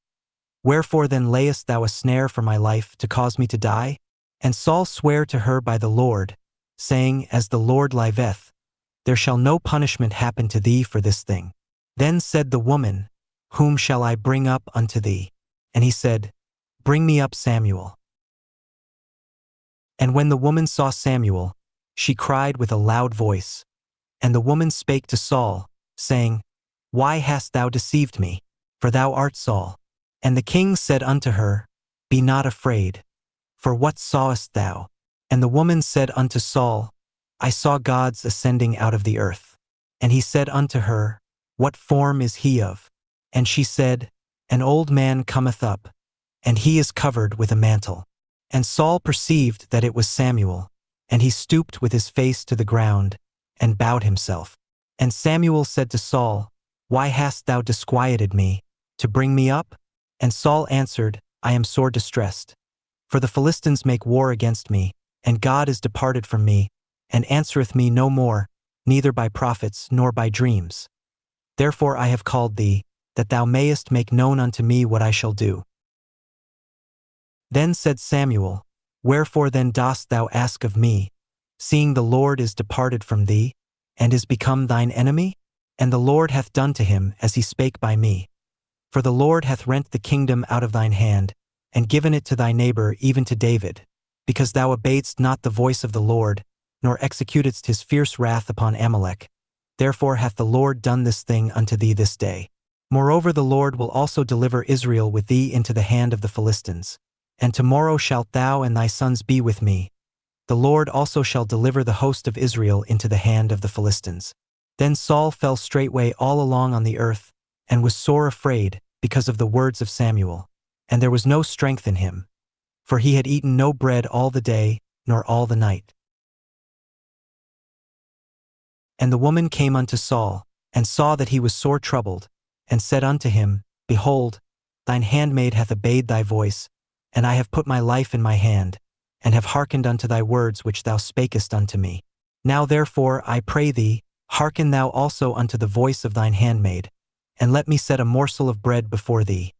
Wherefore then layest thou a snare for my life, to cause me to die? And Saul sware to her by the Lord, saying, As the Lord liveth, there shall no punishment happen to thee for this thing. Then said the woman, Whom shall I bring up unto thee? And he said, Bring me up Samuel. And when the woman saw Samuel, she cried with a loud voice. And the woman spake to Saul, saying, Why hast thou deceived me? For thou art Saul. And the king said unto her, Be not afraid, for what sawest thou? And the woman said unto Saul, I saw gods ascending out of the earth. And he said unto her, What form is he of? And she said, An old man cometh up, and he is covered with a mantle. And Saul perceived that it was Samuel, and he stooped with his face to the ground, and bowed himself. And Samuel said to Saul, Why hast thou disquieted me, to bring me up? And Saul answered, I am sore distressed. For the Philistines make war against me, and God is departed from me, and answereth me no more, neither by prophets nor by dreams. Therefore I have called thee, that thou mayest make known unto me what I shall do. Then said Samuel, Wherefore then dost thou ask of me, seeing the Lord is departed from thee, and is become thine enemy? And the Lord hath done to him as he spake by me. For the Lord hath rent the kingdom out of thine hand, and given it to thy neighbor, even to David, because thou obeyedst not the voice of the Lord, nor executedst his fierce wrath upon Amalek. Therefore hath the Lord done this thing unto thee this day. Moreover the Lord will also deliver Israel with thee into the hand of the Philistines. And tomorrow shalt thou and thy sons be with me. The Lord also shall deliver the host of Israel into the hand of the Philistines. Then Saul fell straightway all along on the earth, and was sore afraid, because of the words of Samuel. And there was no strength in him, for he had eaten no bread all the day, nor all the night. And the woman came unto Saul, and saw that he was sore troubled, and said unto him, Behold, thine handmaid hath obeyed thy voice, and I have put my life in my hand, and have hearkened unto thy words which thou spakest unto me. Now therefore, I pray thee, hearken thou also unto the voice of thine handmaid, and let me set a morsel of bread before thee,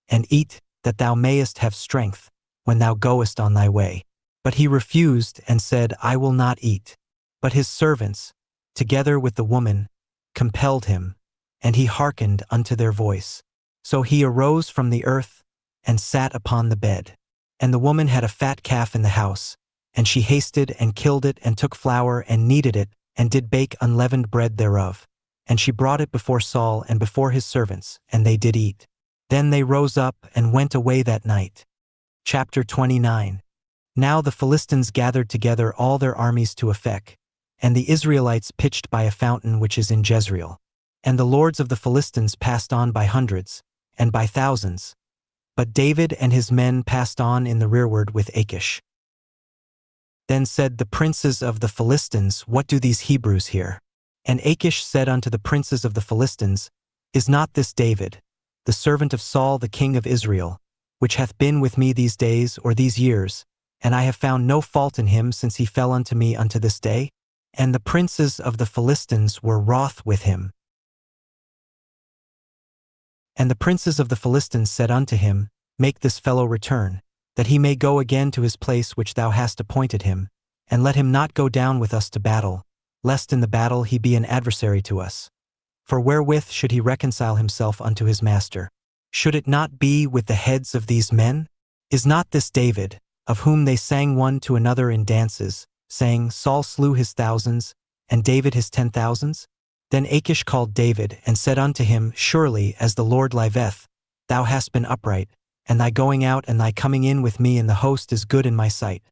and eat, that thou mayest have strength, when thou goest on thy way. But he refused, and said, I will not eat. But his servants, together with the woman, compelled him, and he hearkened unto their voice. So he arose from the earth, and sat upon the bed. And the woman had a fat calf in the house, and she hasted and killed it, and took flour and kneaded it, and did bake unleavened bread thereof. And she brought it before Saul and before his servants, and they did eat. Then they rose up and went away that night. Chapter 29. Now the Philistines gathered together all their armies to Aphek, and the Israelites pitched by a fountain which is in Jezreel. And the lords of the Philistines passed on by hundreds, and by thousands. But David and his men passed on in the rearward with Achish. Then said the princes of the Philistines, What do these Hebrews here? And Achish said unto the princes of the Philistines, Is not this David, the servant of Saul the king of Israel, which hath been with me these days or these years, and I have found no fault in him since he fell unto me unto this day? And the princes of the Philistines were wroth with him. And the princes of the Philistines said unto him, Make this fellow return, that he may go again to his place which thou hast appointed him, and let him not go down with us to battle, lest in the battle he be an adversary to us. For wherewith should he reconcile himself unto his master? Should it not be with the heads of these men? Is not this David, of whom they sang one to another in dances, saying, Saul slew his thousands, and David his 10,000s? Then Achish called David, and said unto him, Surely, as the Lord liveth, thou hast been upright, and thy going out and thy coming in with me in the host is good in my sight.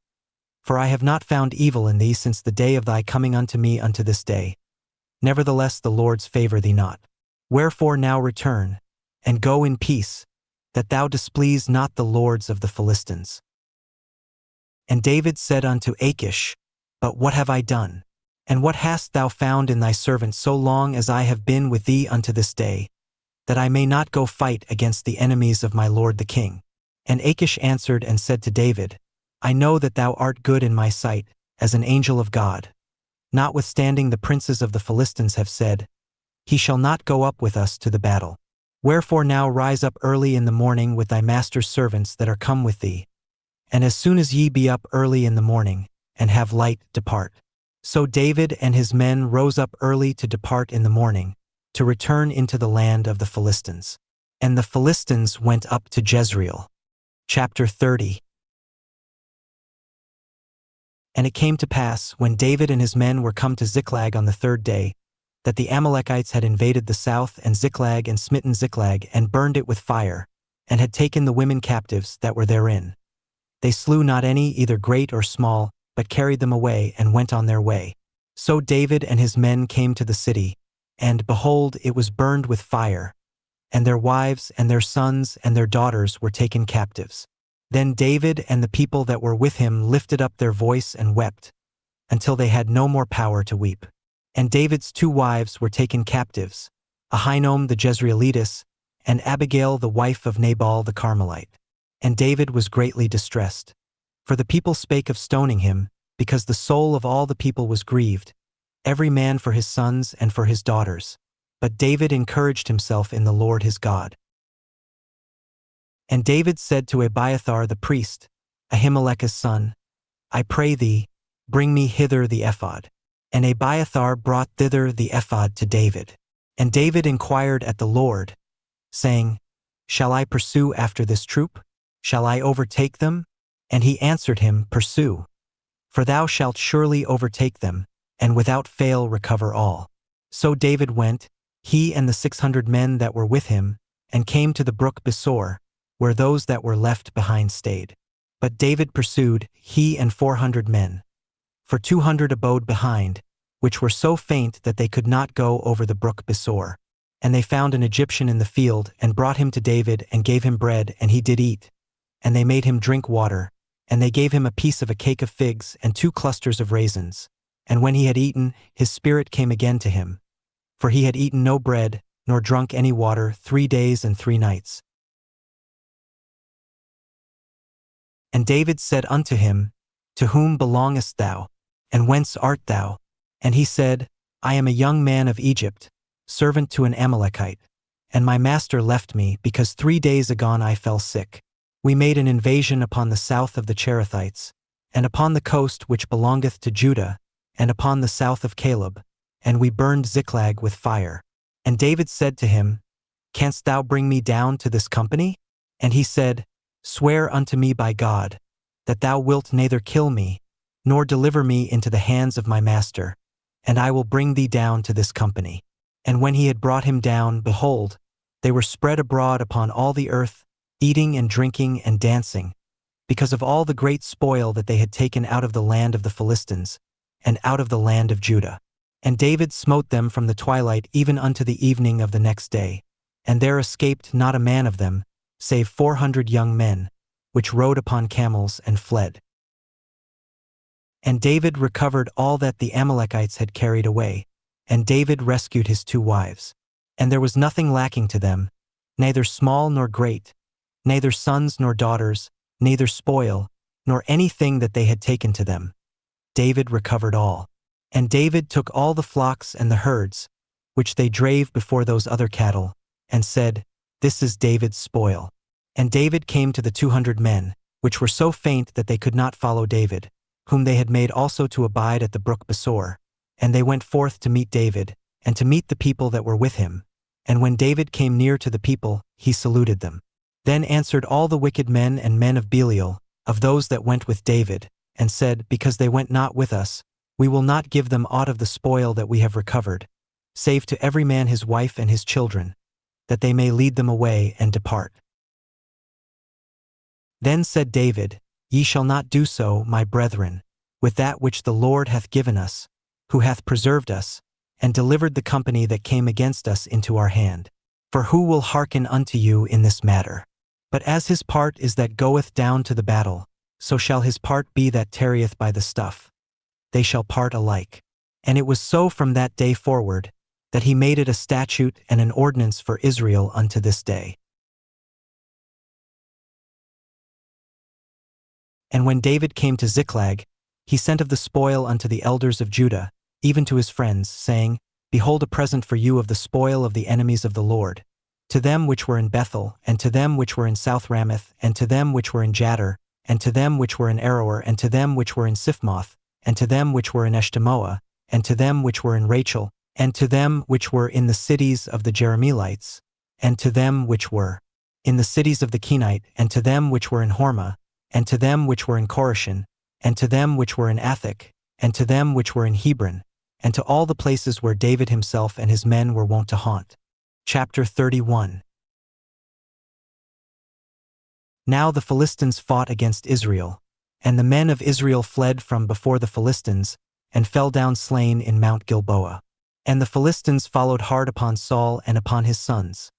For I have not found evil in thee since the day of thy coming unto me unto this day. Nevertheless the Lord's favor thee not. Wherefore now return, and go in peace, that thou displease not the lords of the Philistines. And David said unto Achish, But what have I done? And what hast thou found in thy servant so long as I have been with thee unto this day, that I may not go fight against the enemies of my lord the king? And Achish answered and said to David, I know that thou art good in my sight, as an angel of God. Notwithstanding the princes of the Philistines have said, He shall not go up with us to the battle. Wherefore now rise up early in the morning with thy master's servants that are come with thee. And as soon as ye be up early in the morning, and have light, depart. So David and his men rose up early to depart in the morning, to return into the land of the Philistines. And the Philistines went up to Jezreel. Chapter 30. And it came to pass, when David and his men were come to Ziklag on the third day, that the Amalekites had invaded the south and Ziklag and smitten Ziklag and burned it with fire, and had taken the women captives that were therein. They slew not any, either great or small, but carried them away and went on their way. So David and his men came to the city, and behold, it was burned with fire, and their wives and their sons and their daughters were taken captives. Then David and the people that were with him lifted up their voice and wept, until they had no more power to weep. And David's 2 wives were taken captives, Ahinoam the Jezreelitess, and Abigail the wife of Nabal the Carmelite. And David was greatly distressed. For the people spake of stoning him, because the soul of all the people was grieved, every man for his sons and for his daughters. But David encouraged himself in the Lord his God. And David said to Abiathar the priest, Ahimelech's son, I pray thee, bring me hither the ephod. And Abiathar brought thither the ephod to David. And David inquired at the Lord, saying, Shall I pursue after this troop? Shall I overtake them? And he answered him, Pursue. For thou shalt surely overtake them, and without fail recover all. So David went, he and the 600 men that were with him, and came to the brook Besor, where those that were left behind stayed. But David pursued, he and 400 men. For 200 abode behind, which were so faint that they could not go over the brook Besor. And they found an Egyptian in the field, and brought him to David, and gave him bread, and he did eat. And they made him drink water, and they gave him a piece of a cake of figs, and 2 clusters of raisins. And when he had eaten, his spirit came again to him. For he had eaten no bread, nor drunk any water 3 days and 3 nights. And David said unto him, To whom belongest thou? And whence art thou? And he said, I am a young man of Egypt, servant to an Amalekite. And my master left me, because 3 days agone I fell sick. We made an invasion upon the south of the Cherethites, and upon the coast which belongeth to Judah, and upon the south of Caleb, and we burned Ziklag with fire. And David said to him, Canst thou bring me down to this company? And he said, Swear unto me by God, that thou wilt neither kill me, nor deliver me into the hands of my master, and I will bring thee down to this company. And when he had brought him down, behold, they were spread abroad upon all the earth, eating and drinking and dancing, because of all the great spoil that they had taken out of the land of the Philistines, and out of the land of Judah. And David smote them from the twilight even unto the evening of the next day, and there escaped not a man of them, save 400 young men, which rode upon camels and fled. And David recovered all that the Amalekites had carried away, and David rescued his 2 wives. And there was nothing lacking to them, neither small nor great, neither sons nor daughters, neither spoil, nor anything that they had taken to them. David recovered all. And David took all the flocks and the herds, which they drave before those other cattle, and said, This is David's spoil. And David came to the 200 men, which were so faint that they could not follow David, whom they had made also to abide at the brook Besor. And they went forth to meet David, and to meet the people that were with him. And when David came near to the people, he saluted them. Then answered all the wicked men and men of Belial, of those that went with David, and said, Because they went not with us, we will not give them aught of the spoil that we have recovered, save to every man his wife and his children, that they may lead them away and depart. Then said David, Ye shall not do so, my brethren, with that which the Lord hath given us, who hath preserved us, and delivered the company that came against us into our hand. For who will hearken unto you in this matter? But as his part is that goeth down to the battle, so shall his part be that tarrieth by the stuff. They shall part alike. And it was so from that day forward, that he made it a statute and an ordinance for Israel unto this day. And when David came to Ziklag, he sent of the spoil unto the elders of Judah, even to his friends, saying, Behold a present for you of the spoil of the enemies of the Lord, to them which were in Bethel, and to them which were in South Ramoth, and to them which were in Jadar, and to them which were in Aroer, and to them which were in Siphmoth, and to them which were in Eshtemoa, and to them which were in Rachel, and to them which were in the cities of the Jerahmeelites, and to them which were in the cities of the Kenite, and to them which were in Hormah, and to them which were in Chorashan, and to them which were in Athach, and to them which were in Hebron, and to all the places where David himself and his men were wont to haunt. Chapter 31. Now the Philistines fought against Israel, and the men of Israel fled from before the Philistines, and fell down slain in Mount Gilboa. And the Philistines followed hard upon Saul and upon his sons.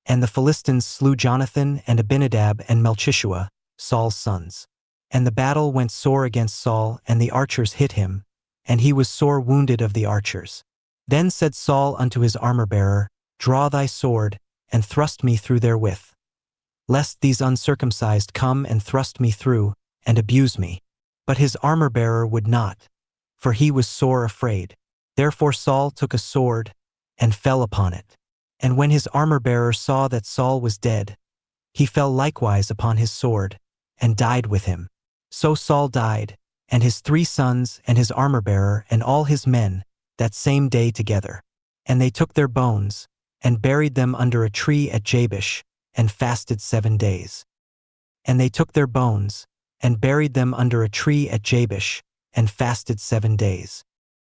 And the Philistines slew Jonathan and Abinadab and Melchishua, Saul's sons. And the battle went sore against Saul, and the archers hit him, and he was sore wounded of the archers. Then said Saul unto his armor-bearer, Draw thy sword, and thrust me through therewith, lest these uncircumcised come and thrust me through, and abuse me. But his armor-bearer would not, for he was sore afraid. Therefore Saul took a sword, and fell upon it. And when his armor-bearer saw that Saul was dead, he fell likewise upon his sword, and died with him. So Saul died, and his 3 sons, and his armor-bearer, and all his men, that same day together. And they took their bones, and buried them under a tree at Jabesh, and fasted 7 days. And they took their bones, and buried them under a tree at Jabesh, and fasted 7 days.